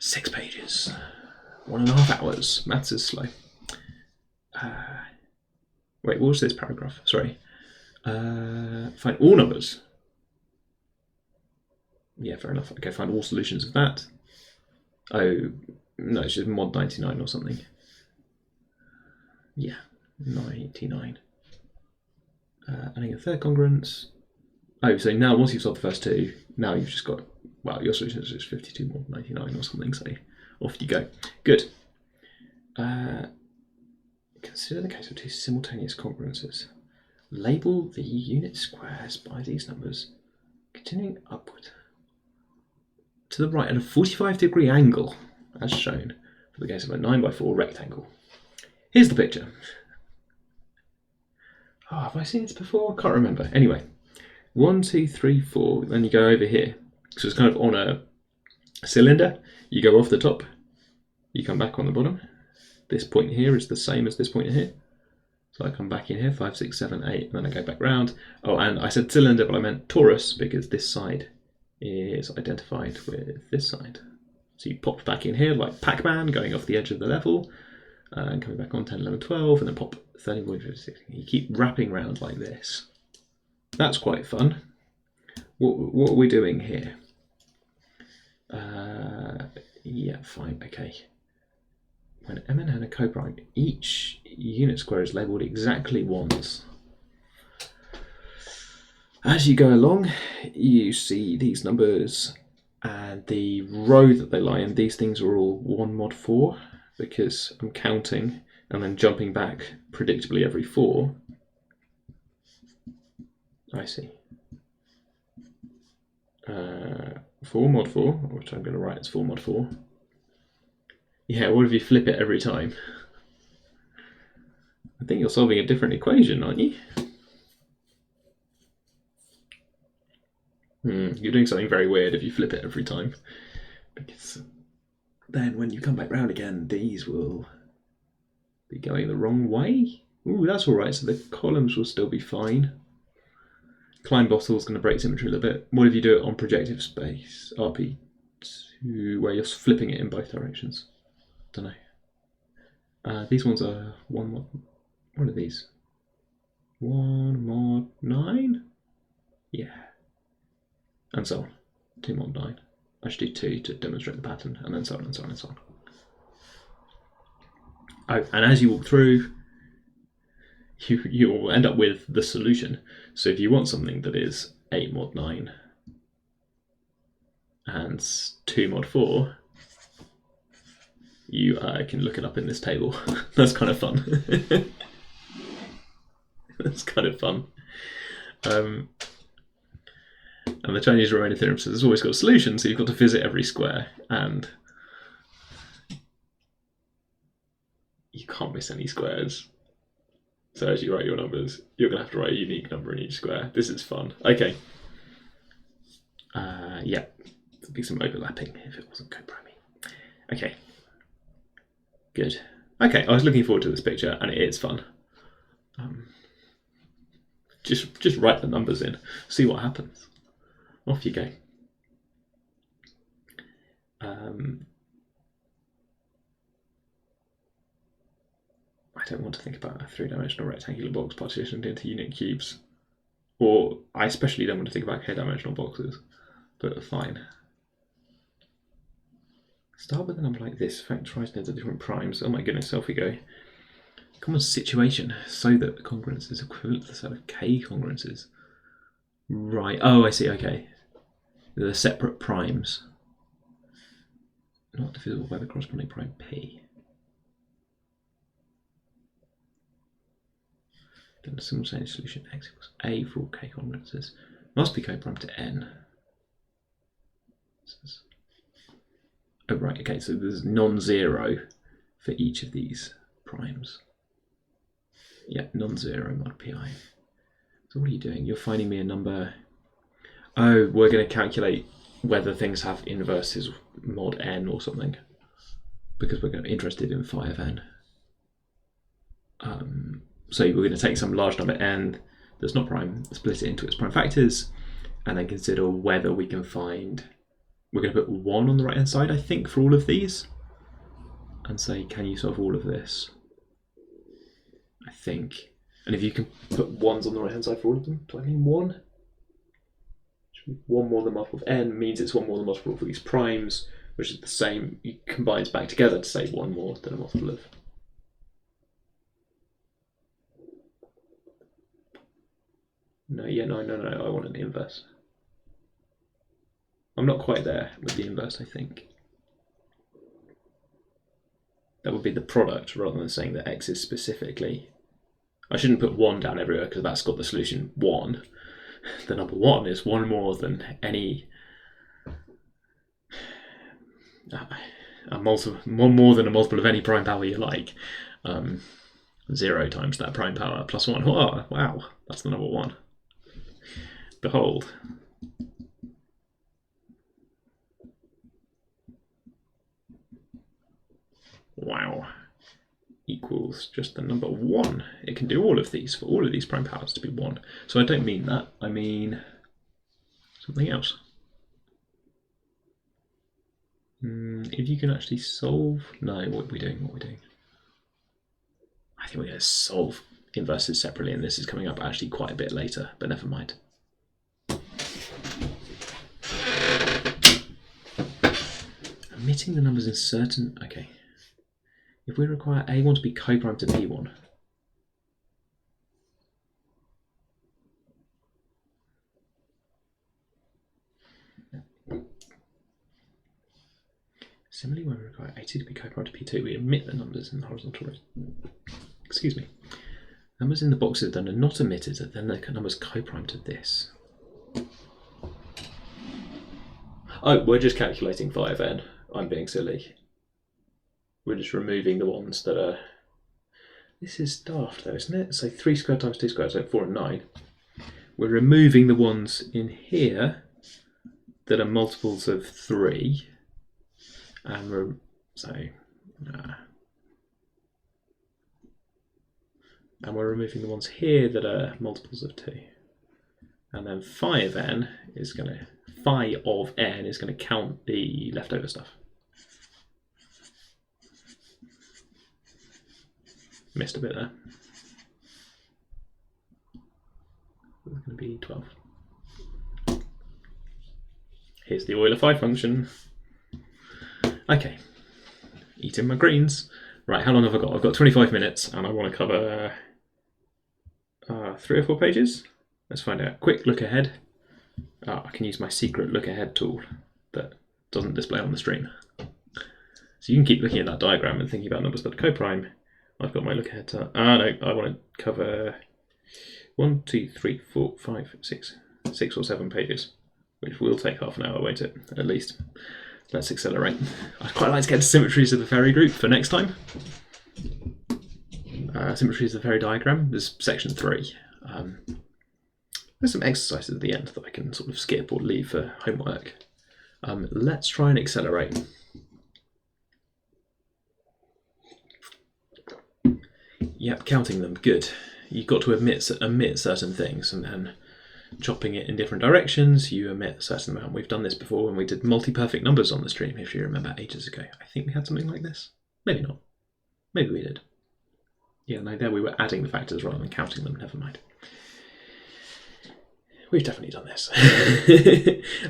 6 pages. 1.5 hours. Maths is slow. Wait, what was this paragraph? Sorry. Find all numbers. Yeah, fair enough. Okay, find all solutions of that. Oh, no, it's just mod 99 or something. Yeah, 99. Adding a third congruence. Oh, so now once you've solved the first two, now you've just got, well, your solution is just 52 mod 99 or something, so off you go. Good. Consider the case of two simultaneous congruences. Label the unit squares by these numbers, continuing upward to the right at a 45-degree angle, as shown for the case of a 9x4 rectangle. Here's the picture. Oh, have I seen this before? I can't remember. Anyway, 1, 2, 3, 4. Then you go over here. So it's kind of on a cylinder. You go off the top. You come back on the bottom. This point here is the same as this point here. So I come back in here, 5, 6, 7, 8, and then I go back round. Oh, and I said cylinder, but I meant torus because this side is identified with this side. So you pop back in here like Pac-Man, going off the edge of the level, and coming back on 10, 11, 12, and then pop 13, 14, 15, 16. You keep wrapping around like this. That's quite fun. What are we doing here? Yeah, fine, okay. When M and N are coprime, each unit square is labelled exactly once. As you go along, you see these numbers and the row that they lie in. These things are all 1 mod 4 because I'm counting and then jumping back predictably every 4. I see. 4 mod 4, which I'm going to write as 4 mod 4. Yeah, what if you flip it every time? I think you're solving a different equation, aren't you? You're doing something very weird if you flip it every time. Because then when you come back round again, these will be going the wrong way. Ooh, that's all right. So the columns will still be fine. Klein bottle is going to break symmetry a little bit. What if you do it on projective space, RP2, where you're flipping it in both directions? Don't know. These ones are one mod. What are these? 1 mod 9? Yeah. And so on. 2 mod 9. I should do 2 to demonstrate the pattern, and then so on and so on and so on. Oh, and as you walk through, you will end up with the solution. So if you want something that is 8 mod 9 and 2 mod 4, you can look it up in this table. That's kind of fun. That's kind of fun. And the Chinese-Riemann theorem says it's always got a solution, so you've got to visit every square, and you can't miss any squares. So as you write your numbers, you're going to have to write a unique number in each square. This is fun. Okay. Yeah, there'd be some overlapping if it wasn't co-priming. Okay. Good. Okay, I was looking forward to this picture, and it is fun. Just write the numbers in, see what happens. Off you go. I don't want to think about a 3-dimensional rectangular box partitioned into unit cubes. Or I especially don't want to think about k-dimensional boxes, but fine. Start with a number like this, factorise into different primes. Oh my goodness, off we go. Common situation, so that the congruence is equivalent to the set of k congruences. Right, oh I see, okay. They're separate primes. Not divisible by the corresponding prime p. Then the simultaneous solution x equals a for all k congruences. Must be co-prime to n. Oh right, okay, so there's non-zero for each of these primes. Yeah, non-zero mod pi. So what are you doing? You're finding me a number. Oh, we're going to calculate whether things have inverses mod n or something, because we're interested in phi of n. So we're going to take some large number n that's not prime, split it into its prime factors, and then consider whether we can find. We're going to put 1 on the right hand side, I think, for all of these, and say, can you solve all of this? I think. And if you can put 1s on the right hand side for all of them, do I mean 1? 1 more than multiple of n means it's 1 more than multiple of these primes, which is the same. You combine back together to say 1 more than a multiple of. No, I want an inverse. I'm not quite there with the inverse, I think. That would be the product rather than saying that x is specifically. I shouldn't put 1 down everywhere because that's got the solution 1. The number 1 is 1 more than any. A multiple, 1 more than a multiple of any prime power you like. 0 times that prime power plus 1. Oh, wow, that's the number 1. Behold. Wow. Equals just the number 1. It can do all of these, for all of these prime powers to be 1. So I don't mean that, I mean something else. If you can actually solve. No, what are we doing? I think we're going to solve inverses separately, and this is coming up actually quite a bit later, but never mind. Omitting the numbers in certain. Okay. If we require A1 to be co-prime to B1, similarly, when we require A2 to be co-prime to P2, we omit the numbers in the horizontal rows. Excuse me. Numbers in the boxes that are not omitted are then the numbers co-prime to this. Oh, we're just calculating phi of n. I'm being silly. We're just removing the ones that are. This is daft though, isn't it? So 3 squared times 2 squared, so 4 and 9. We're removing the ones in here that are multiples of 3, and we're So, and we're removing the ones here that are multiples of 2. And then phi of n is going to count the leftover stuff. Missed a bit there. It's going to be 12. Here's the Euler phi function. Okay, eating my greens. Right, how long have I got? I've got 25 minutes and I want to cover 3 or 4 pages. Let's find out. Quick look ahead. I can use my secret look ahead tool that doesn't display on the stream. So you can keep looking at that diagram and thinking about numbers that are coprime. I've got my look ahead to, no, I want to cover 1, 2, 3, 4, 5, 6 or 7 pages, which will take half an hour, won't it? At least. Let's accelerate. I'd quite like to get to symmetries of the Ferry group for next time. Symmetries of the Ferry diagram is section 3. There's some exercises at the end that I can sort of skip or leave for homework. Let's try and accelerate. Yep, counting them, good. You've got to omit certain things, and then chopping it in different directions, you omit a certain amount. We've done this before when we did multi-perfect numbers on the stream, if you remember, ages ago. I think we had something like this. Maybe not. Maybe we did. Yeah, no, there we were adding the factors rather than counting them, never mind. We've definitely done this.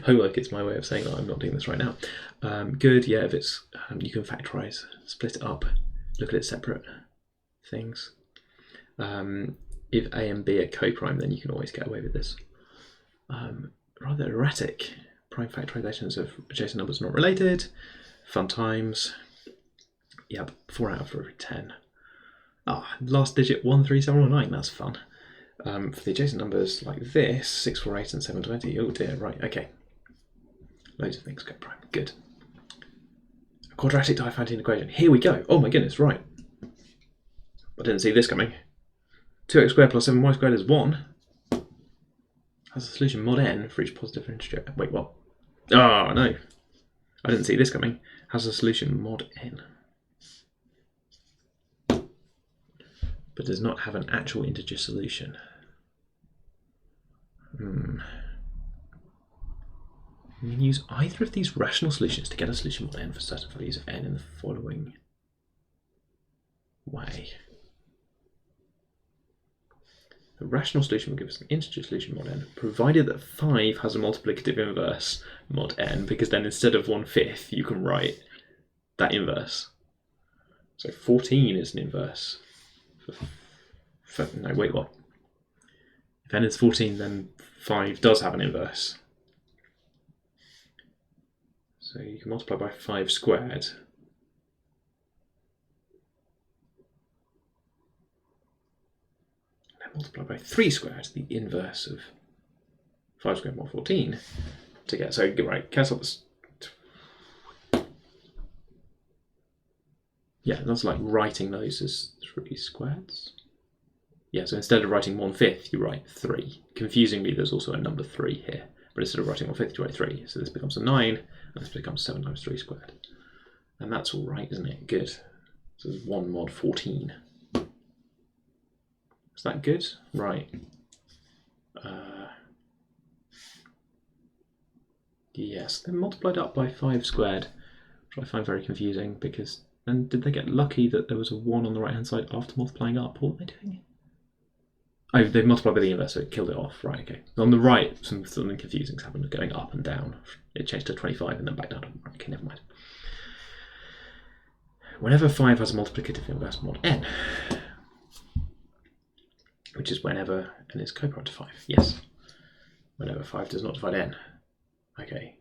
Homework is my way of saying that I'm not doing this right now. Good, yeah, if it's, you can factorize, split it up, look at it separate things. If A and B are coprime, then you can always get away with this. Rather erratic. Prime factorizations of adjacent numbers not related. Fun times. Yep, 4 out of every 10. Last digit 1, 3, 7, or 9. That's fun. For the adjacent numbers like this, 6, 4, 8, and 7, 20. Oh dear, right, okay. Loads of things coprime. Good. A quadratic Diophantine equation. Here we go. Oh my goodness, right. I didn't see this coming. 2x squared plus 7y squared is 1. Has a solution mod n for each positive integer. Wait, what? Oh, no. I didn't see this coming. Has a solution mod n. But does not have an actual integer solution. You can use either of these rational solutions to get a solution mod n for certain values of n in the following way. The rational solution will give us an integer solution mod n, provided that 5 has a multiplicative inverse mod n, because then instead of 1/5, you can write that inverse. So 14 is an inverse. No, wait, what? If n is 14, then 5 does have an inverse. So you can multiply by 5 squared. Multiply by 3 squared, the inverse of 5 squared more 14, to get, so right, cancel this. Yeah, that's like writing those as 3 squareds. Yeah, so instead of writing 1/5, you write 3. Confusingly, there's also a number 3 here, but instead of writing 1/5, you write 3. So this becomes a 9, and this becomes 7 times 3 squared. And that's all right, isn't it? Good. So there's 1 mod 14. Is that good? Right. Yes, they're multiplied up by 5 squared, which I find very confusing, because then did they get lucky that there was a 1 on the right hand side after multiplying up? What were they doing? Oh, they multiplied by the inverse, so it killed it off. Right, okay. On the right, something confusing happened, going up and down. It changed to 25 and then back down. Okay, never mind. Whenever 5 has a multiplicative inverse mod n, which is whenever n is coprime to 5. Yes. Whenever 5 does not divide n. Okay.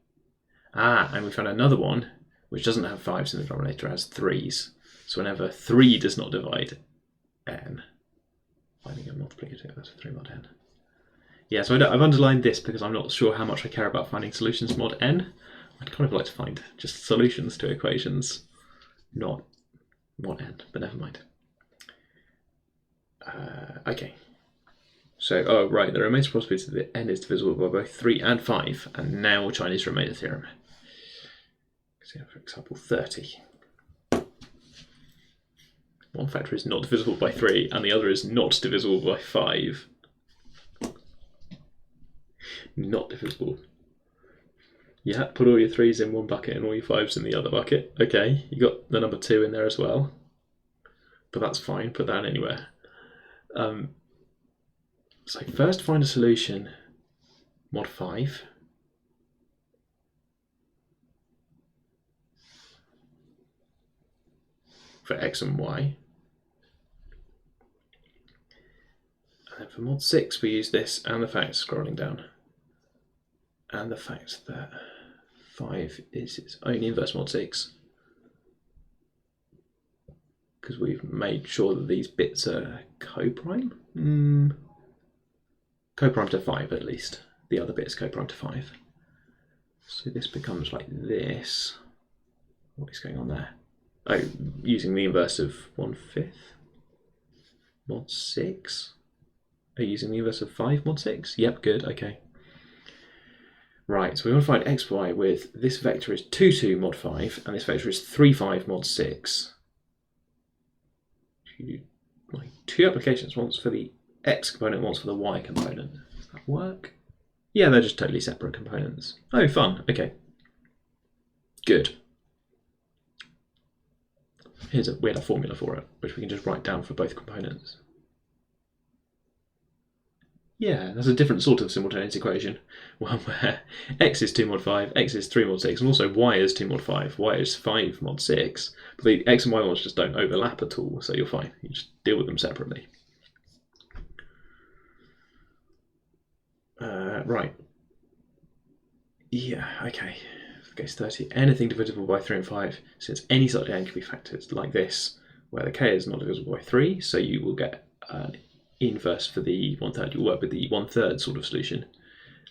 And we found another one which doesn't have 5s in the denominator, has 3s. So whenever 3 does not divide n, finding a multiplicative, that's 3 mod n. Yeah, so I've underlined this because I'm not sure how much I care about finding solutions mod n. I'd kind of like to find just solutions to equations, not mod n, but never mind. Okay. So, oh right, there remains a possibility that n is divisible by both 3 and 5, and now Chinese remainder theorem. So, for example, 30. One factor is not divisible by 3 and the other is not divisible by 5. Not divisible. Yeah, put all your 3's in one bucket and all your 5's in the other bucket. Okay, you got the number 2 in there as well. But that's fine, put that anywhere. So first find a solution, mod 5. For x and y. And then for mod 6 we use this and the fact scrolling down. And the fact that 5 is its own inverse mod 6. Because we've made sure that these bits are co-prime. Co-prime to 5 at least. The other bit is co-prime to 5. So this becomes like this. What is going on there? Oh, using the inverse of 1/5 mod 6. Are you using the inverse of 5 mod 6? Yep, good, okay. Right, so we want to find x, y with this vector is 2, 2 mod 5 and this vector is 3, 5 mod 6. Two applications, once for the x component, once for the y component. Does that work? Yeah, they're just totally separate components. Oh, fun, okay. Good. We had a formula for it, which we can just write down for both components. Yeah, that's a different sort of simultaneous equation. One where x is 2 mod 5, x is 3 mod 6, and also y is 2 mod 5, y is 5 mod 6. But the x and y mods just don't overlap at all, so you're fine. You just deal with them separately. Right. Yeah, okay. Case 30. Anything divisible by 3 and 5, since any such n can be factored like this, where the k is not divisible by 3, so you will get an inverse for the 1/3. You'll work with the 1/3 sort of solution,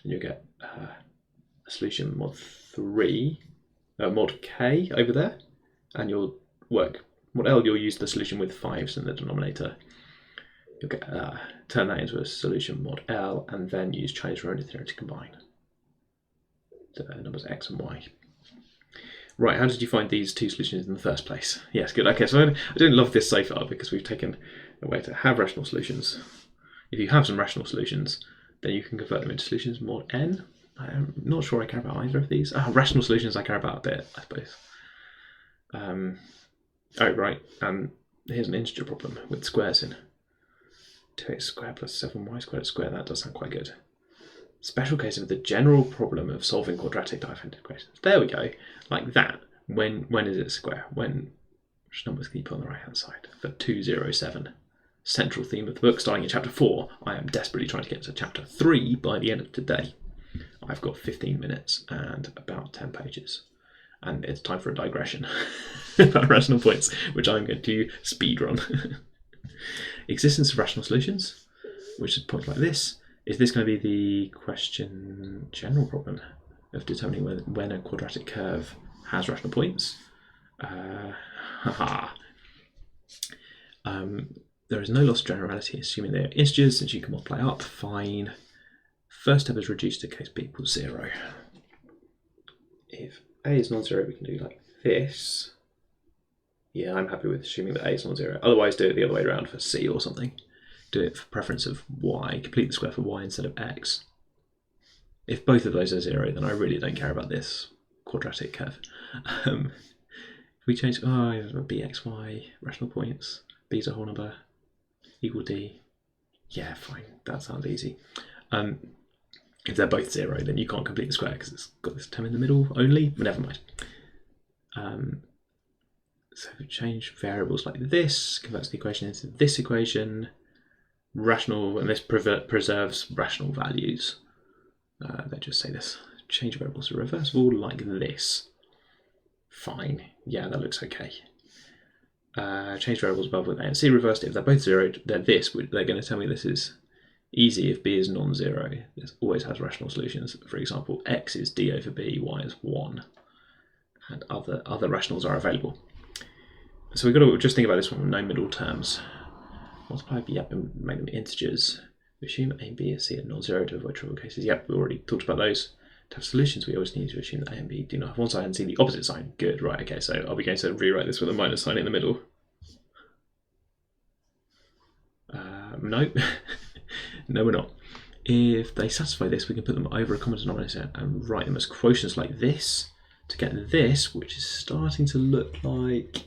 and you'll get a solution mod 3, mod k over there, and you'll work mod l. You'll use the solution with 5s in the denominator. You'll get turn that into a solution mod l, and then use Chinese-Roman theorem to combine the numbers x and y. Right, how did you find these two solutions in the first place? Yes, good. Okay, so I don't love this so far because we've taken a way to have rational solutions. If you have some rational solutions, then you can convert them into solutions mod n. I'm not sure I care about either of these. Rational solutions I care about a bit, I suppose. Oh, right, here's an integer problem with squares in. 2x squared plus 7y squared squared, that does sound quite good. Special case of the general problem of solving quadratic differential equations. There we go, like that. When is it square? Which numbers can you put on the right hand side? For 207. Central theme of the book, starting in chapter 4. I am desperately trying to get to chapter 3 by the end of today. I've got 15 minutes and about 10 pages. And it's time for a digression about rational points, which I'm going to speedrun. Existence of rational solutions, which is points like this. Is this going to be the question general problem of determining when a quadratic curve has rational points? There is no loss of generality, assuming they are integers, since you can multiply up. Fine. First step is reduced to case b equals 0. If a is non-zero, we can do like this. Yeah, I'm happy with assuming that a is non-zero. Otherwise, do it the other way around for c or something. Do it for preference of y, complete the square for y instead of x. If both of those are 0, then I really don't care about this quadratic curve. If we change bxy, rational points, b's a whole number, equal d. Yeah, fine, that sounds easy. If they're both 0, then you can't complete the square because it's got this term in the middle only, but never mind. So if we change variables like this, converts the equation into this equation, rational, and this preserves rational values. Let's just say this. Change variables to reversible like this. Fine. Yeah, that looks okay. Change variables above with a and c reversed. If they're both 0, they're this. They're going to tell me this is easy if b is non-zero. This always has rational solutions. For example, x is d over b, y is 1. And other rationals are available. So we've got to just think about this one with no middle terms. Multiply b up and make them integers. We assume a and b and c are non-zero to avoid trivial cases. Yep, we already talked about those. To have solutions, we always need to assume that a and b do not have one side and c the opposite sign. Good, right, okay, so are we going to rewrite this with a minus sign in the middle? No, no, we're not. If they satisfy this, we can put them over a common denominator and write them as quotients like this to get this, which is starting to look like...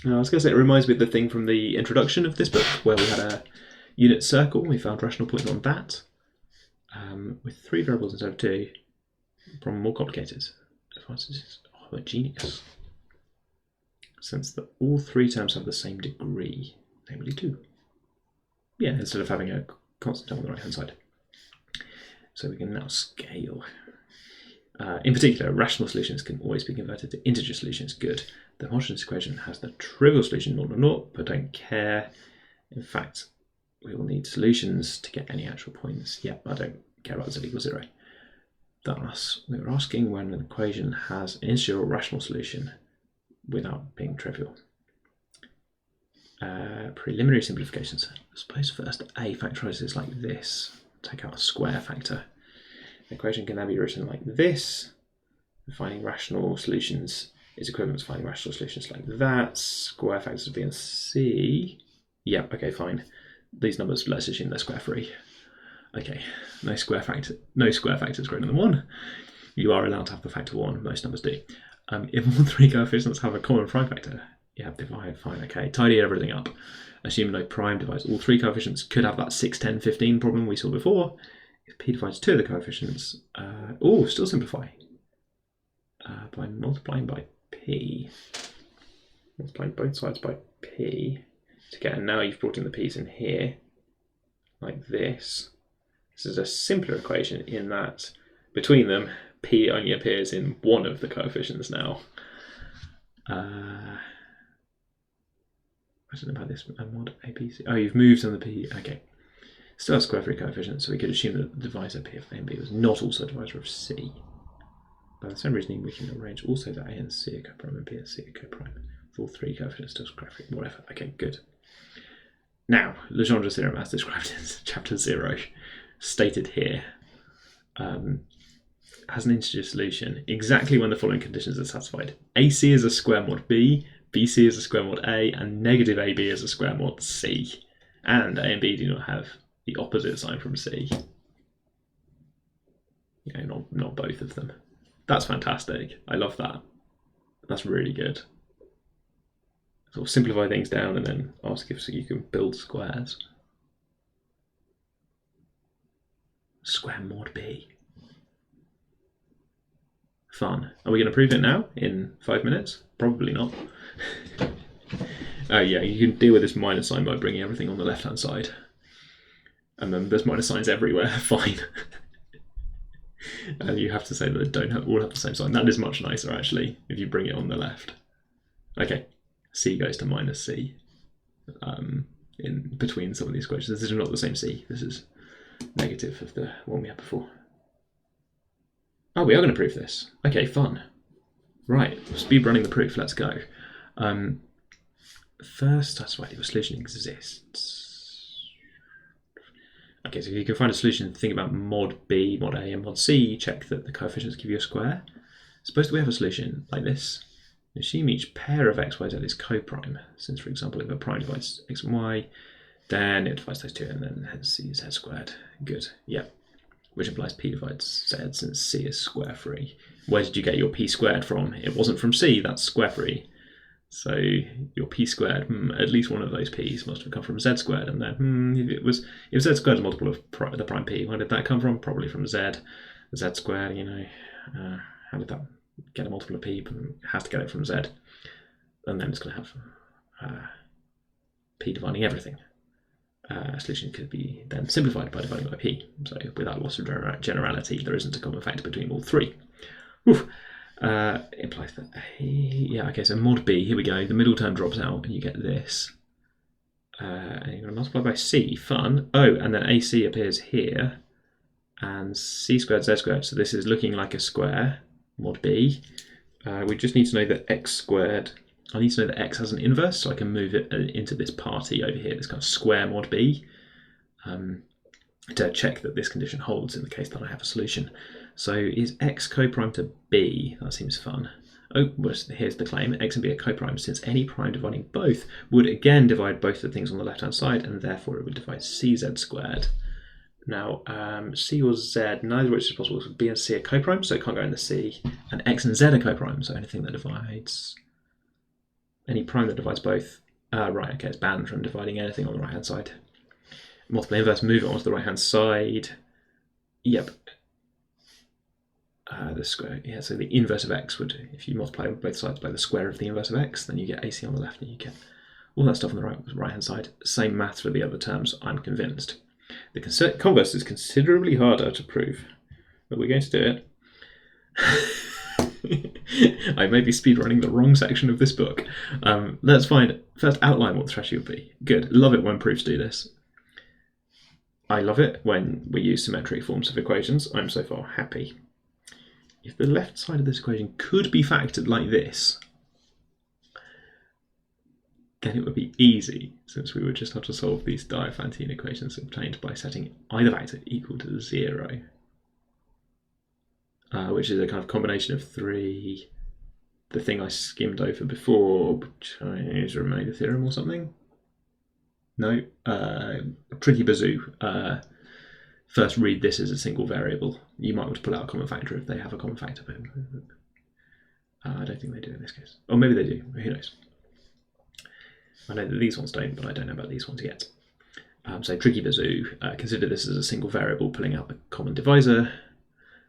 I was going to say it reminds me of the thing from the introduction of this book where we had a unit circle. We found rational points on that. With 3 variables instead of 2, problem more complicated. Oh, a genius. Since that all 3 terms have the same degree, namely 2. Yeah, instead of having a constant term on the right hand side. So we can now scale. In particular, rational solutions can always be converted to integer solutions. Good. The homogeneous equation has the trivial solution 0, 0, 0, but don't care. In fact, we will need solutions to get any actual points. Yeah, I don't care about z equals 0. Thus, we're asking when an equation has an integer or rational solution without being trivial. Preliminary simplifications. Suppose first A factorizes like this. Take out a square factor. The equation can then be written like this. Finding rational solutions is equivalent to finding rational solutions like that. Square factors of B and C. Yeah, okay, fine. These numbers, let's assume they're square free. Okay, no square factors greater than 1. You are allowed to have the factor 1, most numbers do. If all 3 coefficients have a common prime factor, yeah, divide, fine, okay, tidy everything up. Assume no prime divides all 3 coefficients, could have that 6, 10, 15 problem we saw before. If p divides 2 of the coefficients, still simplify. By multiplying by p. Multiplying both sides by p. To get, and now you've brought in the p's in here, like this. This is a simpler equation in that between them, p only appears in one of the coefficients now. I don't know about this, mod a, b, c. Oh, you've moved on the p, okay. Still has square free coefficients, so we could assume that the divisor p of a and b was not also a divisor of c. By the same reasoning, we can arrange also that a and c are coprime and b and c are coprime. With all 3 coefficients still square free, whatever. Okay, good. Now, Legendre's theorem as described in chapter 0, stated here, has an integer solution exactly when the following conditions are satisfied. AC is a square mod B, BC is a square mod A, and negative AB is a square mod C. And A and B do not have the opposite sign from C. You know, not both of them. That's fantastic. I love that. That's really good. Sort of simplify things down and then ask if you can build squares. Square mod B. Fun. Are we going to prove it now in 5 minutes? Probably not. Oh yeah, you can deal with this minus sign by bringing everything on the left hand side. And then there's minus signs everywhere. Fine. And you have to say that they don't all have the same sign. That is much nicer actually if you bring it on the left. Okay. C goes to minus C in between some of these equations. This is not the same C. This is negative of the one we had before. Oh, we are going to prove this. Okay, fun. Right, speed running the proof. Let's go. First, satisfy if a solution exists. Okay, so if you can find a solution, think about mod B, mod A, and mod C. Check that the coefficients give you a square. Suppose we have a solution like this. Assume each pair of x, y, z is coprime. Since, for example, if a prime divides x and y, then it divides those two, and then hence c is z squared. Good, yep. Which implies p divides z since c is square free. Where did you get your p squared from? It wasn't from c, that's square free. So your p squared, at least one of those p's must have come from z squared, and then if z squared is a multiple of the prime p, where did that come from? Probably from z squared. You know, how did that get a multiple of p? It has to get it from z, and then it's going to have p dividing everything. A solution could be then simplified by dividing by p. So without loss of generality, there isn't a common factor between all 3. Oof. Implies that yeah, okay, so mod b, here we go, the middle term drops out and you get this. And you're going to multiply by c, fun. Oh, and then ac appears here, and c squared, z squared, so this is looking like a square, mod b. We just need to know that x squared, I need to know that x has an inverse, so I can move it into this party over here, this kind of square mod b, to check that this condition holds in the case that I have a solution. So is x coprime to b? That seems fun. Oh, well, here's the claim. X and B are coprimes, since any prime dividing both would again divide both the things on the left-hand side, and therefore it would divide CZ squared. Now, C or Z, neither of which is possible. B and C are coprimes, so it can't go in the C. And X and Z are coprimes, so anything that divides... any prime that divides both... right, okay, it's banned from dividing anything on the right-hand side. Multiply inverse, move it onto the right-hand side. Yep. The square, yeah, so the inverse of x would, if you multiply both sides by the square of the inverse of x, then you get AC on the left and you get all that stuff on the right-hand side. Same math for the other terms, I'm convinced. The converse is considerably harder to prove, but we're going to do it. I may be speedrunning the wrong section of this book. Let's first outline what the strategy would be. Good, love it when proofs do this. I love it when we use symmetric forms of equations. I'm so far happy. If the left side of this equation could be factored like this, then it would be easy, since we would just have to solve these Diophantine equations obtained by setting either factor equal to 0, which is a kind of combination of 3, the thing I skimmed over before, Chinese remainder theorem or something? No, Tricky Bazoo. First read this as a single variable. You might want to pull out a common factor if they have a common factor, but I don't think they do in this case. Or maybe they do, who knows. I know that these ones don't, but I don't know about these ones yet. So Tricky Bazoo, consider this as a single variable, pulling out the common divisor,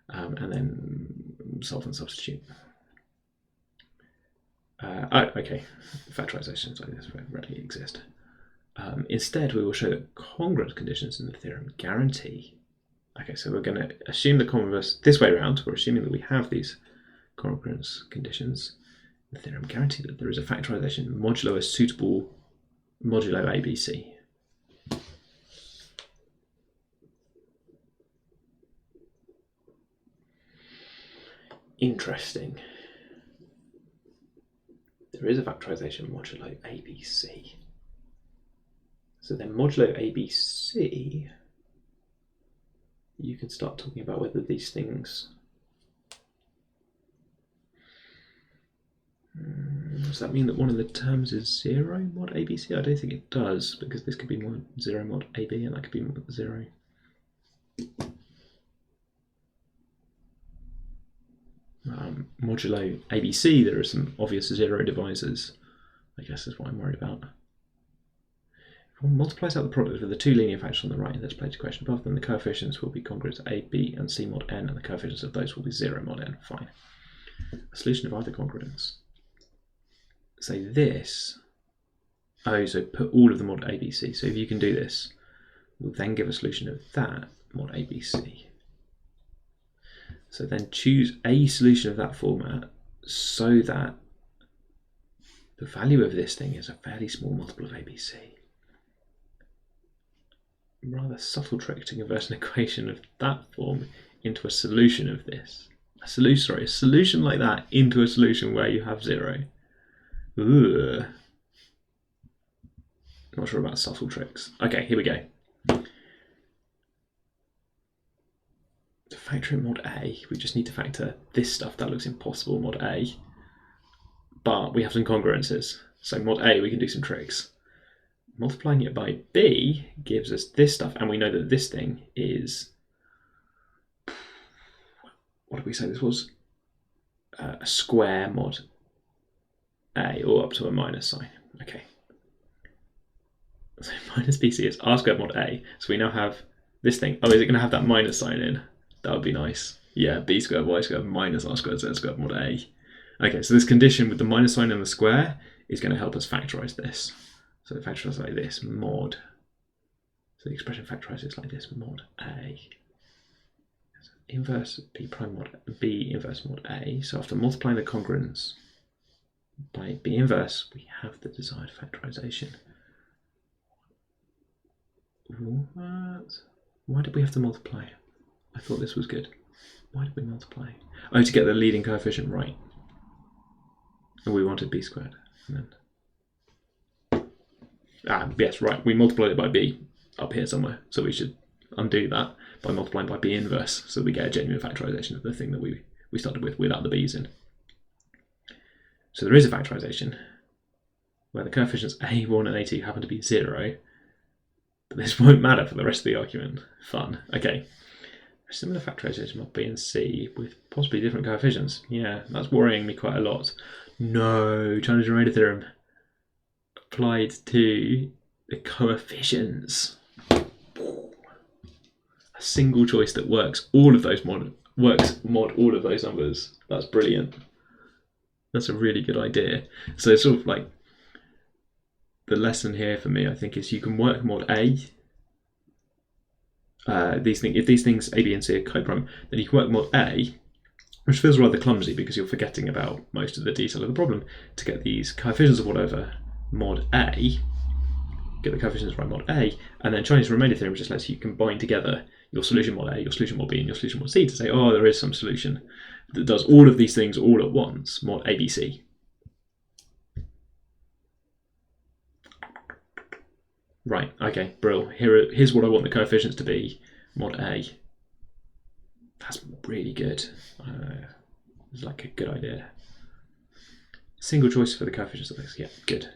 and then solve and substitute. Okay, factorizations like this rarely exist. Instead, we will show that congruent conditions in the theorem guarantee. Okay, so we're going to assume the converse this way around. We're assuming that we have these congruence conditions. The theorem guarantee that there is a factorization modulo a suitable modulo ABC. Interesting. There is a factorization modulo ABC. So then modulo ABC, you can start talking about whether these things... does that mean that one of the terms is 0 mod ABC? I don't think it does, because this could be 0 mod AB and that could be mod 0. Modulo ABC, there are some obvious 0 divisors, I guess is what I'm worried about. One multiplies out the product with the two linear factors on the right in this plate equation above, then the coefficients will be congruent to A, B, and C mod n, and the coefficients of those will be 0 mod n. Fine. A solution of either congruence. Say this. Oh, so put all of the mod ABC. So if you can do this, we'll then give a solution of that mod ABC. So then choose a solution of that format so that the value of this thing is a fairly small multiple of ABC. Rather subtle trick to convert an equation of that form into a solution of this. A solution like that into a solution where you have 0. Ugh. Not sure about subtle tricks. Okay, here we go. To factor in mod A, we just need to factor this stuff. That looks impossible, mod A. But we have some congruences. So mod A, we can do some tricks. Multiplying it by B gives us this stuff, and we know that this thing is, what did we say this was? A square mod A, or up to a minus sign. Okay. So minus BC is R squared mod A. So we now have this thing. Oh, is it going to have that minus sign in? That would be nice. Yeah, B squared Y squared minus R squared Z squared mod A. Okay, so this condition with the minus sign and the square is going to help us factorize this. So it factorizes like this, mod. So the expression factorizes like this, mod A. So inverse B prime mod B inverse mod A. So after multiplying the congruence by B inverse, we have the desired factorization. What? Why did we have to multiply? I thought this was good. Why did we multiply? Oh, to get the leading coefficient right. And we wanted B squared. And then... yes, right. We multiplied it by B up here somewhere. So we should undo that by multiplying by B inverse so we get a genuine factorization of the thing that we started with without the B's in. So there is a factorisation where the coefficients a1 and a2 happen to be 0, but this won't matter for the rest of the argument. Fun. Okay. A similar factorisation of b and c with possibly different coefficients. Yeah, that's worrying me quite a lot. No, Chinese-Remainder theorem applied to the coefficients. A single choice that works all of those mod all of those numbers. That's brilliant. That's a really good idea. So it's sort of like the lesson here for me, I think, is you can work mod A. If these things A, B, and C are coprime, then you can work mod A, which feels rather clumsy because you're forgetting about most of the detail of the problem, to get these coefficients of whatever mod A, get the coefficients right mod A, and then Chinese remainder theorem just lets you combine together your solution mod A, your solution mod B, and your solution mod C to say, oh, there is some solution that does all of these things all at once, mod ABC. Right, okay, brill. Here's what I want the coefficients to be, mod A. That's really good. It's like a good idea. Single choice for the coefficients of this. Yeah, good.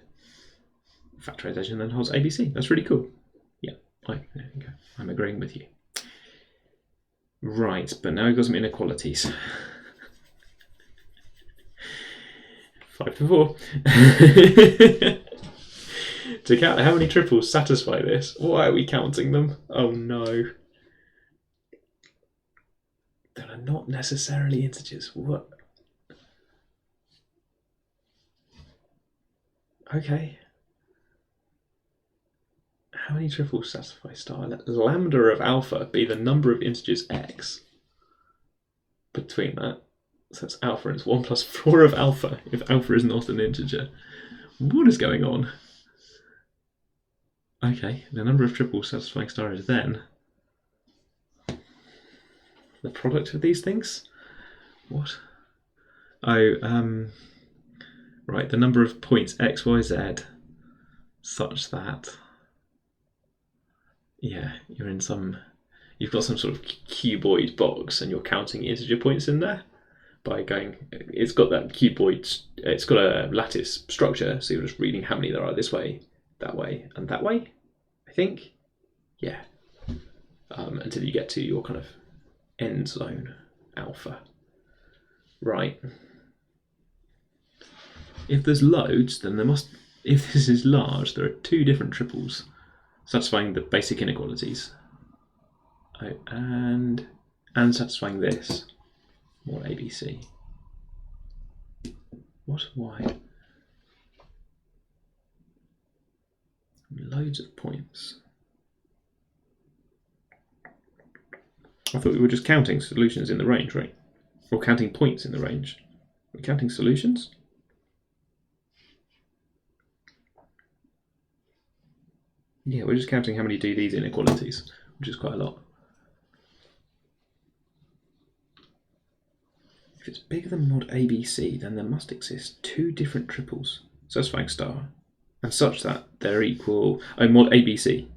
Factorization then holds ABC. That's really cool. Yeah, there you go. I'm agreeing with you. Right, but now we've got some inequalities. 5 to 4. To count how many triples satisfy this. Why are we counting them? Oh no. That are not necessarily integers. What? Okay. How many triples satisfy star? Let lambda of alpha be the number of integers x between that. So it's alpha, and it's 1 plus 4 of alpha if alpha is not an integer. What is going on? Okay, the number of triples satisfying star is then the product of these things? What? Oh, right, the number of points x, y, z such that, yeah, you've got some sort of cuboid box and you're counting integer points in there by going, it's got that cuboid, it's got a lattice structure, so you're just reading how many there are this way, and that way, I think. Yeah. Until you get to your kind of end zone alpha. Right. If there's loads, then if this is large, there are 2 different triples satisfying the basic inequalities. Oh, and satisfying this, more ABC. What? Why? Loads of points. I thought we were just counting solutions in the range, right? Or counting points in the range. We're counting solutions? Yeah, we're just counting how many do these inequalities, which is quite a lot. If it's bigger than mod ABC, then there must exist 2 different triples satisfying star, and such that they're equal. Oh, mod ABC.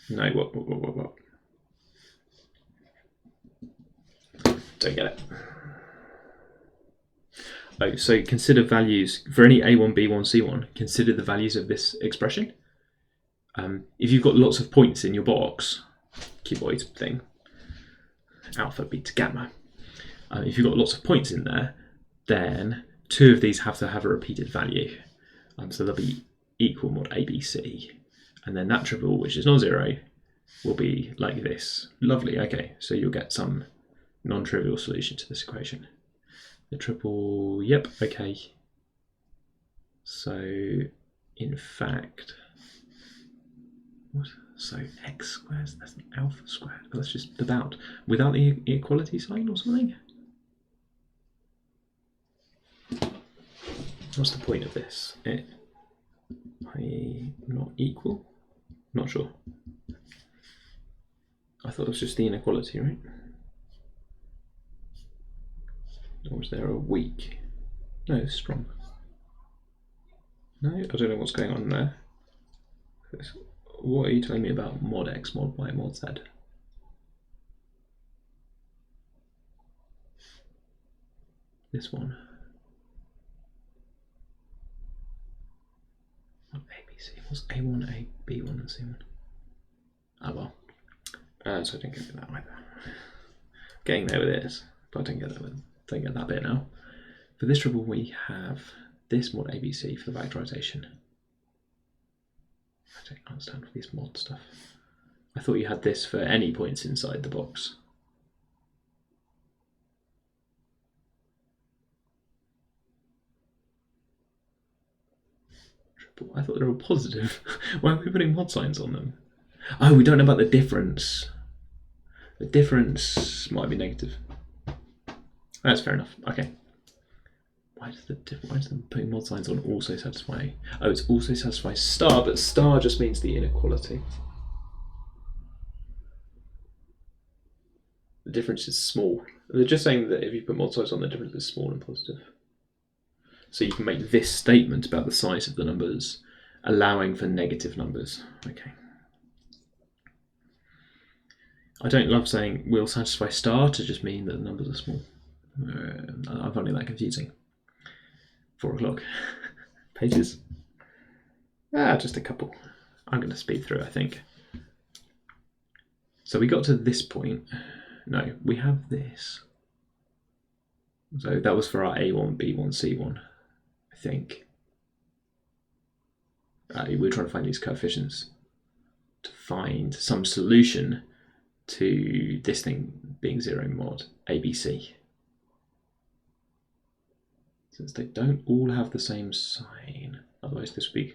No, what? Don't get it. Oh, so consider values for any A1, B1, C1. Consider the values of this expression. If you've got lots of points in your box, cuboid thing, alpha, beta, gamma. If you've got lots of points in there, then 2 of these have to have a repeated value. So they'll be equal mod ABC. And then that triple, which is non-zero, will be like this. Lovely, okay, so you'll get some non-trivial solution to this equation. The triple, yep, okay. So, in fact, what? So x squared, that's an alpha squared. Oh, that's just without the equality sign or something? What's the point of this? Not equal? Not sure. I thought it was just the inequality, right? Or was there a weak? No, it's strong. No, I don't know what's going on there. What are you telling me about mod x, mod y, mod z? This one. ABC. What's A1, A, B1 and C1? Oh well. So I didn't get that either. Getting there with this, but I don't get that bit now. For this triple, we have this mod ABC for the factorization. I don't understand this mod stuff. I thought you had this for any points inside the box. Triple. I thought they were positive. Why are we putting mod signs on them? Oh, we don't know about the difference. The difference might be negative. That's fair enough. Okay. Why does them putting mod signs on also satisfy? Oh, it's also satisfy star, but star just means the inequality. The difference is small. They're just saying that if you put mod signs on, the difference is small and positive. So you can make this statement about the size of the numbers, allowing for negative numbers. Okay. I don't love saying will satisfy star to just mean that the numbers are small. I'm finding that confusing. 4 o'clock. Pages? Just a couple. I'm going to speed through, I think. So we got to this point. No, we have this. So that was for our A1, B1, C1, I think. We're trying to find these coefficients to find some solution to this thing being 0 mod ABC. Since they don't all have the same sign, otherwise this would be...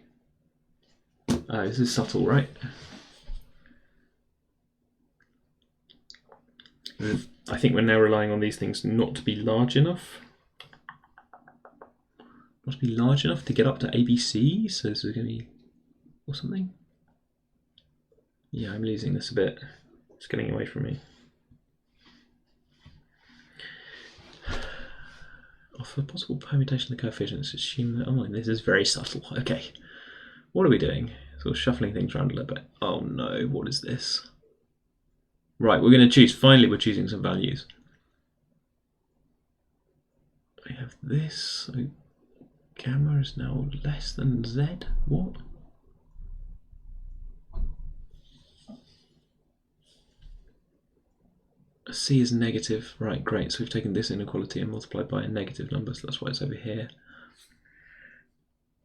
Oh, this is subtle, right? I think we're now relying on these things not to be large enough. Not to be large enough to get up to ABC, so this is going to be... or something? Yeah, I'm losing this a bit. It's getting away from me. Of the possible permutation of the coefficients, assume that... Oh, this is very subtle. Okay. What are we doing? Sort of shuffling things around a little bit. Oh no, what is this? Right, we're going to choose. Finally, we're choosing some values. We have this. So gamma is now less than Z. What? C is negative. Right, great. So we've taken this inequality and multiplied by a negative number, so that's why it's over here.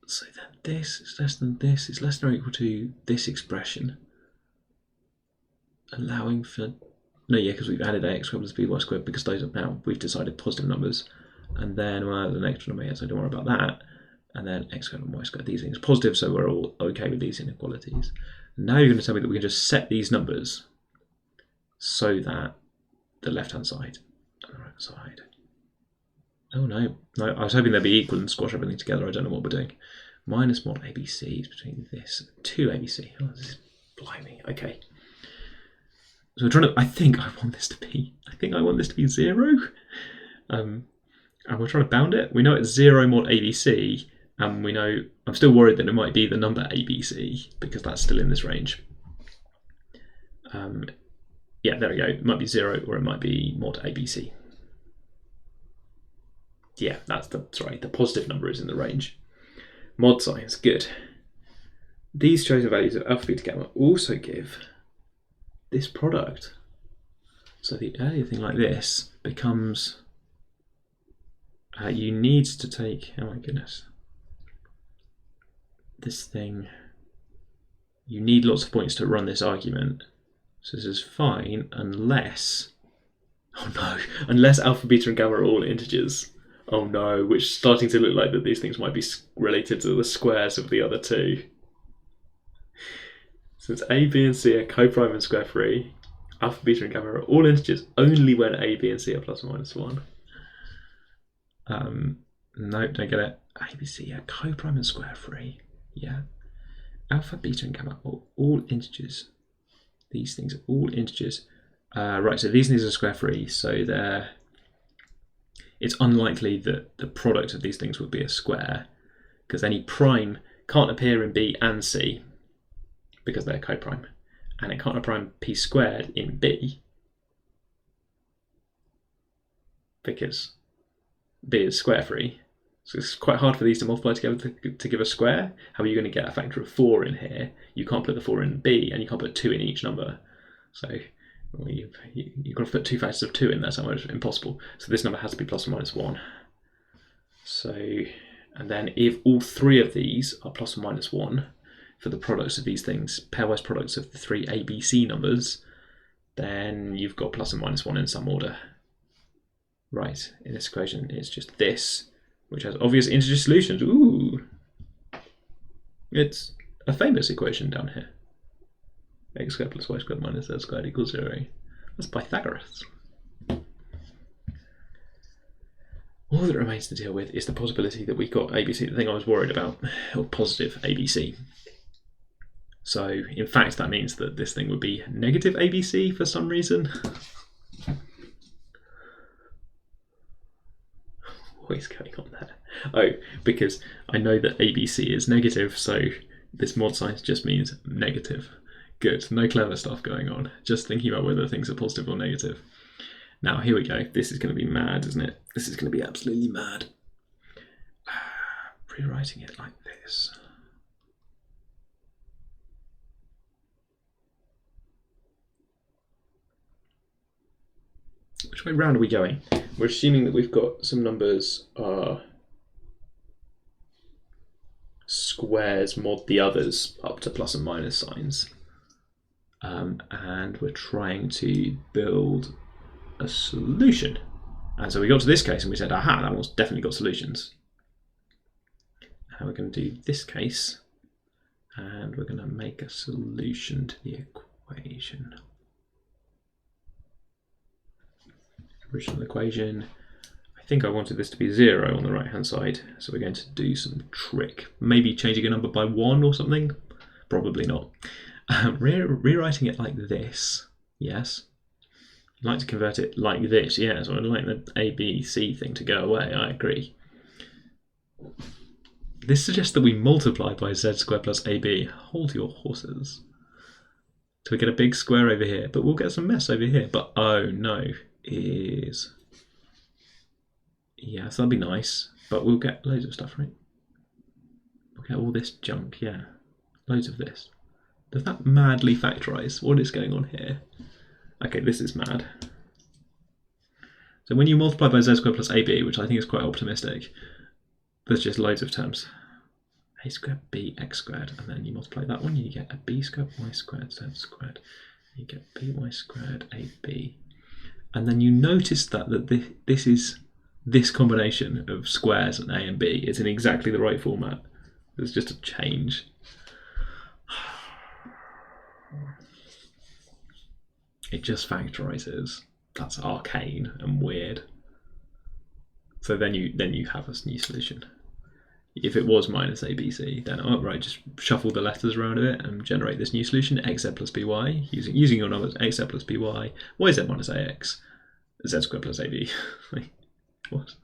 So that this is less than this. It's less than or equal to this expression. Allowing for... No, yeah, because we've added ax squared plus by squared because those are now, we've decided positive numbers. And then the next number here, so don't worry about that. And then x squared and y squared, these things positive, so we're all okay with these inequalities. And now you're going to tell me that we can just set these numbers so that the left-hand side and the right side. Oh no, I was hoping they'd be equal and squash everything together. I don't know what we're doing. Minus mod ABC is between this and 2ABC. Oh, this is blimey. Okay. So we're trying to, I think I want this to be 0. And we're trying to bound it. We know it's 0 mod ABC, and we know, I'm still worried that it might be the number ABC, because that's still in this range. Yeah, there we go. It might be 0 or it might be mod ABC. Yeah, that's right. The positive number is in the range. Mod signs, good. These chosen values of alpha, beta, gamma also give this product. So the earlier thing like this becomes, you need to take, oh my goodness, this thing, you need lots of points to run this argument. So this is fine unless, oh no, unless alpha, beta and gamma are all integers. Oh no, which is starting to look like that these things might be related to the squares of the other two. Since A, B and C are co-prime and square free, alpha, beta and gamma are all integers only when A, B and C are plus or minus 1. No, don't get it. A, B, C are co-prime and square free. Yeah. Alpha, beta and gamma are all integers. These things are all integers. Right, so these things are square free, so it's unlikely that the product of these things would be a square, because any prime can't appear in B and C because they're co-prime, and it can't prime P squared in B because B is square free, So it's quite hard for these to multiply together to give a square. How are you going to get a factor of 4 in here? You can't put the 4 in B, and you can't put 2 in each number. So you've got to put 2 factors of 2 in there somewhere. It's impossible. So this number has to be plus or minus 1. So, and then if all 3 of these are plus or minus 1 for the products of these things, pairwise products of the 3 ABC numbers, then you've got plus or minus 1 in some order. Right, in this equation it's just this, which has obvious integer solutions. Ooh! It's a famous equation down here. X squared plus y squared minus z squared equals 0. That's Pythagoras. All that remains to deal with is the possibility that we've got ABC, the thing I was worried about, or positive ABC. So, in fact, that means that this thing would be negative ABC for some reason. What is going on there? Oh, because I know that ABC is negative, so this mod sign just means negative. Good, no clever stuff going on. Just thinking about whether things are positive or negative. Now, here we go. This is going to be mad, isn't it? This is going to be absolutely mad. Rewriting it like this. Which way round are we going? We're assuming that we've got some numbers are squares mod the others up to plus and minus signs. And we're trying to build a solution. And so we got to this case and we said, aha, that one's definitely got solutions. And we're going to do this case and we're going to make a solution to the equation. Original equation. I think I wanted this to be 0 on the right hand side, so we're going to do some trick. Maybe changing a number by 1 or something? Probably not. Rewriting it like this, yes. I'd like to convert it like this, yes. I'd like the ABC thing to go away, I agree. This suggests that we multiply by z squared plus AB. Hold your horses. So we get a big square over here, but we'll get some mess over here. But oh no, is... Yeah, so that'd be nice, but we'll get loads of stuff, right? We'll get all this junk, yeah. Loads of this. Does that madly factorize? What is going on here? Okay, this is mad. So when you multiply by z squared plus ab, which I think is quite optimistic, there's just loads of terms. A squared, b, x squared, and then you multiply that one, you get a b squared, y squared, z squared. You get by squared, ab. And then you notice that this is this combination of squares and a and b is in exactly the right format. There's just a change. It just factorizes. That's arcane and weird. So then you have a new solution. If it was minus ABC, then right, just shuffle the letters around a bit and generate this new solution: xz plus by using your numbers: xz plus by, yz minus ax, z squared plus ab. What?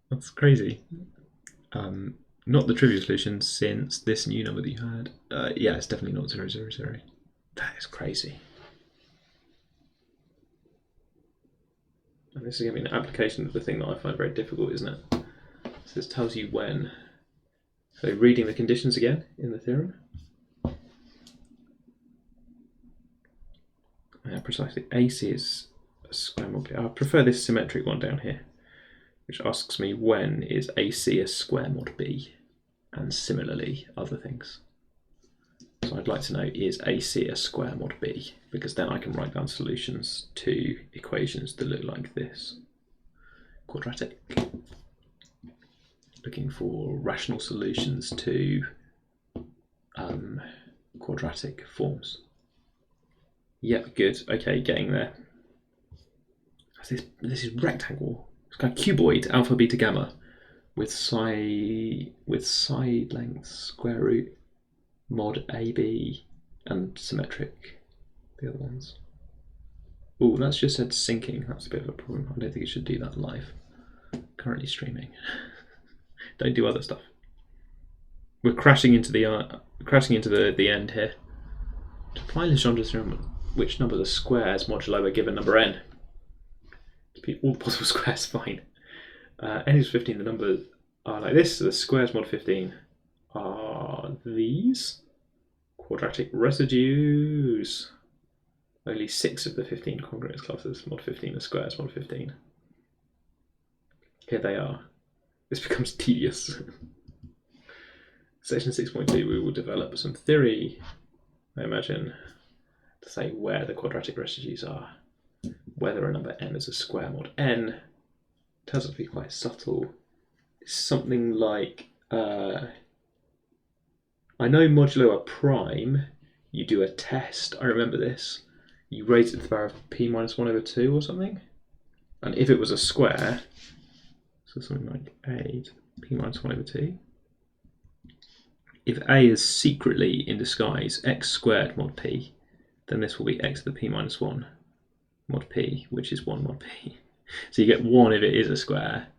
That's crazy. Not the trivial solution, since this new number that you had. Yeah, it's definitely not 0, 0, 0. That is crazy. And this is going to be an application of the thing that I find very difficult, isn't it? So this tells you when. So reading the conditions again in the theorem. Precisely, AC is a square mod. I prefer this symmetric one down here, which asks me when is AC a square mod B, and similarly other things. So I'd like to know, is AC a square mod B, because then I can write down solutions to equations that look like this. Quadratic. Looking for rational solutions to quadratic forms. Yep, good. Okay, getting there. This is rectangle. It's got cuboid, alpha, beta, gamma, with side length square root, mod AB, and symmetric. The other ones. Oh, that's just said syncing. That's a bit of a problem. I don't think it should do that live. Currently streaming. Don't do other stuff. We're crashing into the end here. To apply Legendre's theorem, which number the squares modulo a given number n? To be all the possible squares, fine. N equals 15, the numbers are like this. So the squares mod 15 are these quadratic residues. Only 6 of the 15 congruence classes mod 15 are squares mod 15. Here they are. This becomes tedious. Section 6.2, we will develop some theory, I imagine, to say where the quadratic residues are. Whether a number n is a square mod n turns out to be quite subtle. It's something like, I know modulo a prime, you do a test, I remember this. You raise it to the power of p minus 1 over 2 or something. And if it was a square, so something like a to p minus 1 over 2. If a is secretly in disguise x squared mod p, then this will be x to the p minus 1 mod p, which is 1 mod p. So you get 1 if it is a square,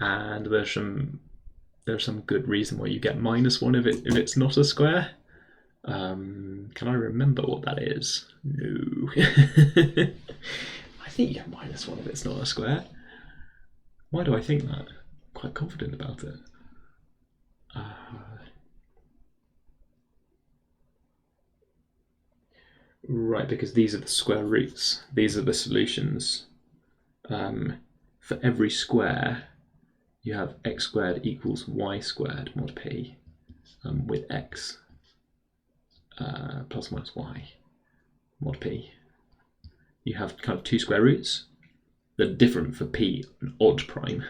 and there's some good reason why you get minus 1 if it's not a square. Can I remember what that is? No. I think you get minus 1 if it's not a square. Why do I think that? I'm quite confident about it. Right, because these are the square roots. These are the solutions. For every square, you have x squared equals y squared mod p, with x plus minus y mod p. You have kind of 2 square roots. They're different for p and odd prime.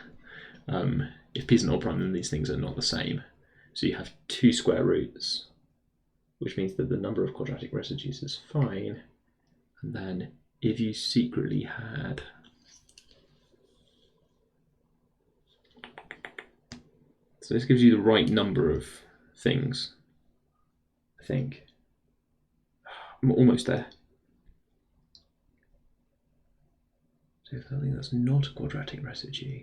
If p is an odd prime, then these things are not the same. So you have 2 square roots, which means that the number of quadratic residues is fine. And then if you secretly had so this gives you the right number of things, I think. I'm almost there. So if something that's not a quadratic residue,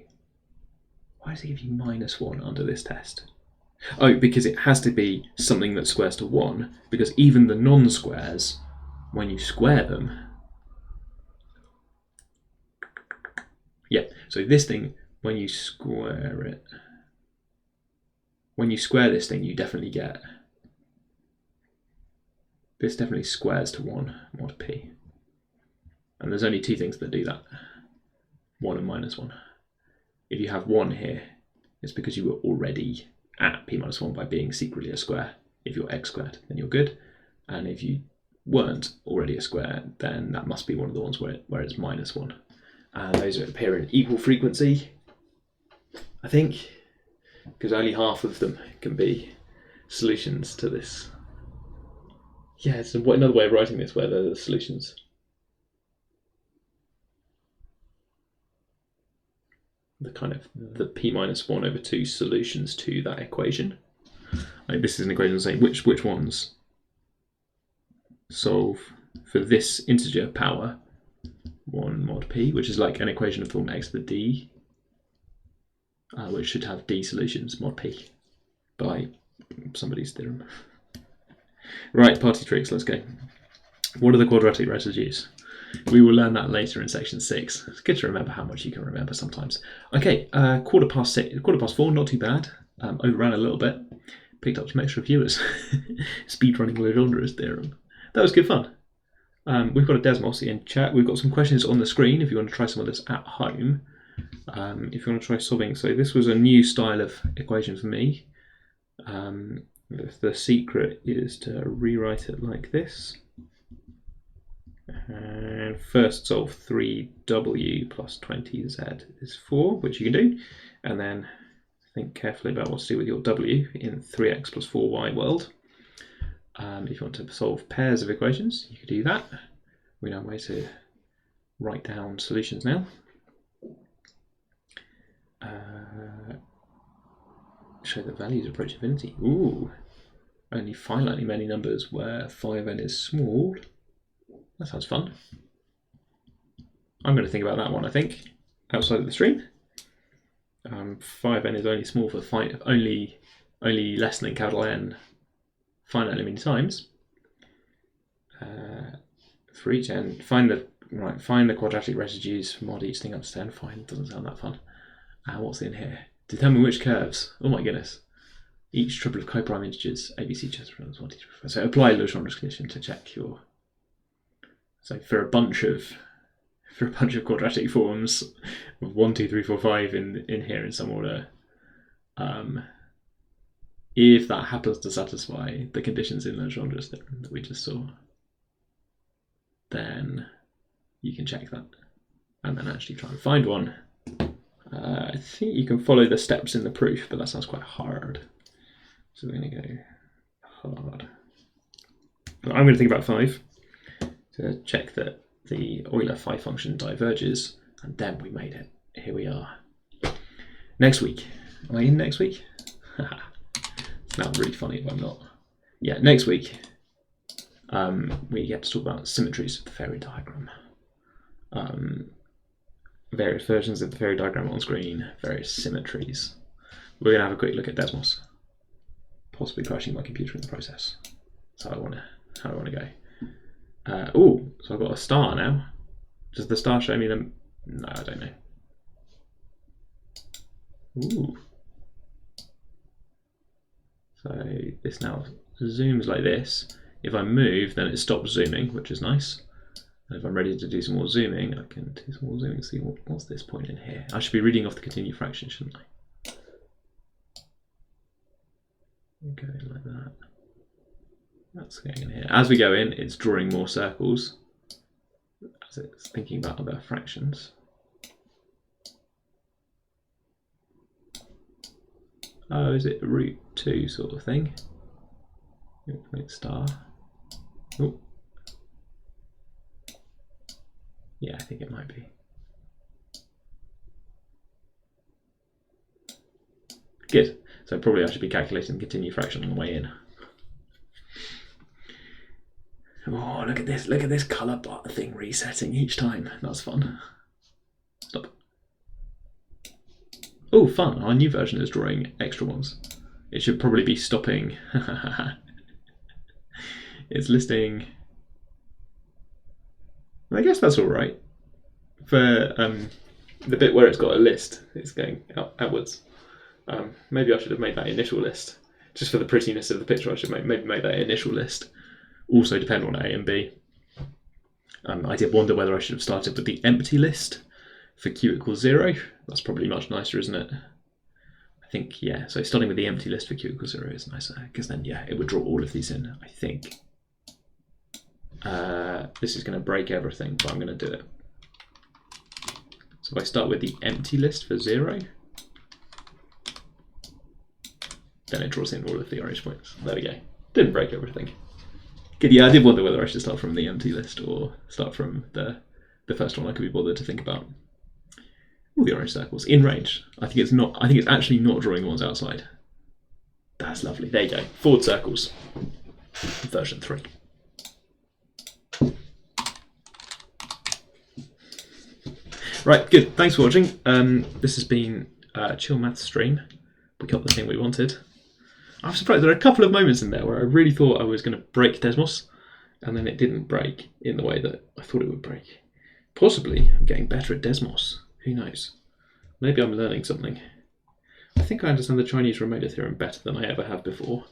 why does it give you minus 1 under this test? Oh, because it has to be something that squares to 1, because even the non-squares, when you square them, yeah, so this thing, when you square it, when you square this thing, you definitely get, this definitely squares to 1 mod p. And there's only 2 things that do that, 1 and minus 1. If you have 1 here, it's because you were already at p minus 1 by being secretly a square. If you're x squared, then you're good. And if you weren't already a square, then that must be one of the ones where it's minus 1. And those appear in equal frequency, I think, because only half of them can be solutions to this. Yeah, it's another way of writing this where they're the solutions. The kind of the p minus 1 over 2 solutions to that equation. Like this is an equation saying which ones solve for this integer power 1 mod p, which is like an equation of the form x to the d, which should have d solutions mod p by somebody's theorem. Right, party tricks, let's go. What are the quadratic residues? We will learn that later in section 6. It's good to remember how much you can remember sometimes. Okay, 4:15, not too bad. Overran a little bit. Picked up some extra viewers. Speedrunning Legendre's theorem. That was good fun. We've got a Desmos in chat. We've got some questions on the screen if you want to try some of this at home. If you want to try solving. So this was a new style of equation for me. The secret is to rewrite it like this. And first solve 3w plus 20z is 4, which you can do. And then think carefully about what to do with your w in 3x plus 4y world. If you want to solve pairs of equations, you could do that. We know a way to write down solutions now. Show that values approach infinity. Ooh, only finitely many numbers where 5n is small. That sounds fun. I'm going to think about that one, I think, outside of the stream. 5n is only small for only less than capital N finitely many times. For each n, find the quadratic residues for mod each thing up to 10. Fine, doesn't sound that fun. What's in here? Determine which curves. Oh my goodness. Each triple of coprime integers, ABC just runs 1, 2, 3, 4. So apply Legendre's condition to check your. So for a bunch of quadratic forms of 1, 2, 3, 4, 5 in here in some order, if that happens to satisfy the conditions in Legendre's theorem that we just saw, then you can check that and then actually try and find one. I think you can follow the steps in the proof, but that sounds quite hard. So we're going to go hard. I'm going to think about 5 to check that the Euler phi function diverges, and then we made it. Here we are. Next week. Am I in next week? It's now really funny if I'm not. Yeah, next week we get to talk about symmetries of the Fairy diagram. Various versions of the Fairy diagram on screen, various symmetries. We're going to have a quick look at Desmos. Possibly crashing my computer in the process. That's how I want to go. Oh, so I've got a star now. Does the star show me them? No, I don't know. Ooh. So this now zooms like this. If I move, then it stops zooming, which is nice. And if I'm ready to do some more zooming, I can do some more zooming and see what's this point in here. I should be reading off the continued fraction, shouldn't I? Go like that. That's going in here. As we go in, it's drawing more circles as it's thinking about other fractions. Oh, is it root 2 sort of thing? Star. Oh. Yeah, I think it might be. Good. So probably I should be calculating the continued fraction on the way in. Oh, look at this! Look at this colour bar thing resetting each time. That's fun. Stop. Oh, fun! Our new version is drawing extra ones. It should probably be stopping. It's listing. I guess that's all right. For the bit where it's got a list, it's going outwards. Maybe I should have made that initial list. Just for the prettiness of the picture, I should maybe make that initial list also depend on A and B. I did wonder whether I should have started with the empty list for q equals 0. That's probably much nicer, isn't it? I think, yeah, so starting with the empty list for q equals 0 is nicer, because then, yeah, it would draw all of these in, I think. This is going to break everything, but I'm going to do it. So if I start with the empty list for 0, then it draws in all of the orange points. There we go. Didn't break everything. Good, yeah, I did wonder whether I should start from the empty list or start from the first one I could be bothered to think about. All the orange circles in range. I think it's actually not drawing the ones outside. That's lovely. There you go. Forward circles. Version 3. Right, good. Thanks for watching. This has been a Chill Maths stream. We got the thing we wanted. I'm surprised there are a couple of moments in there where I really thought I was going to break Desmos, and then it didn't break in the way that I thought it would break. Possibly I'm getting better at Desmos. Who knows? Maybe I'm learning something. I think I understand the Chinese remainder theorem better than I ever have before.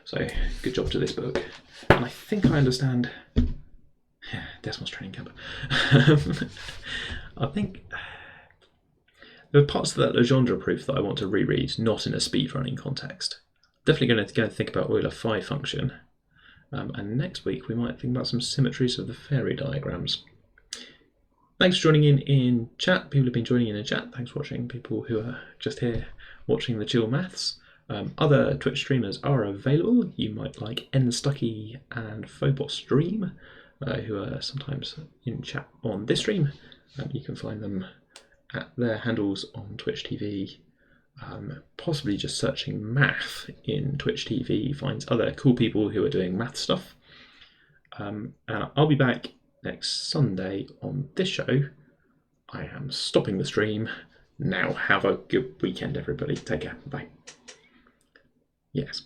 So good job to this book. And I think I understand Desmos training camp. I think there are parts of that Legendre proof that I want to reread, not in a speedrunning context. Definitely going to go and think about Euler phi function. And next week we might think about some symmetries of the Fairy diagrams. Thanks for joining in chat. People have been joining in chat. Thanks for watching. People who are just here watching the Chill Maths. Other Twitch streamers are available. You might like nstucky and Phobos Dream, who are sometimes in chat on this stream. You can find them at their handles on Twitch TV. Possibly just searching math in Twitch TV finds other cool people who are doing math stuff. And I'll be back next Sunday on this show. I am stopping the stream now. Have a good weekend, everybody. Take care. Bye. Yes.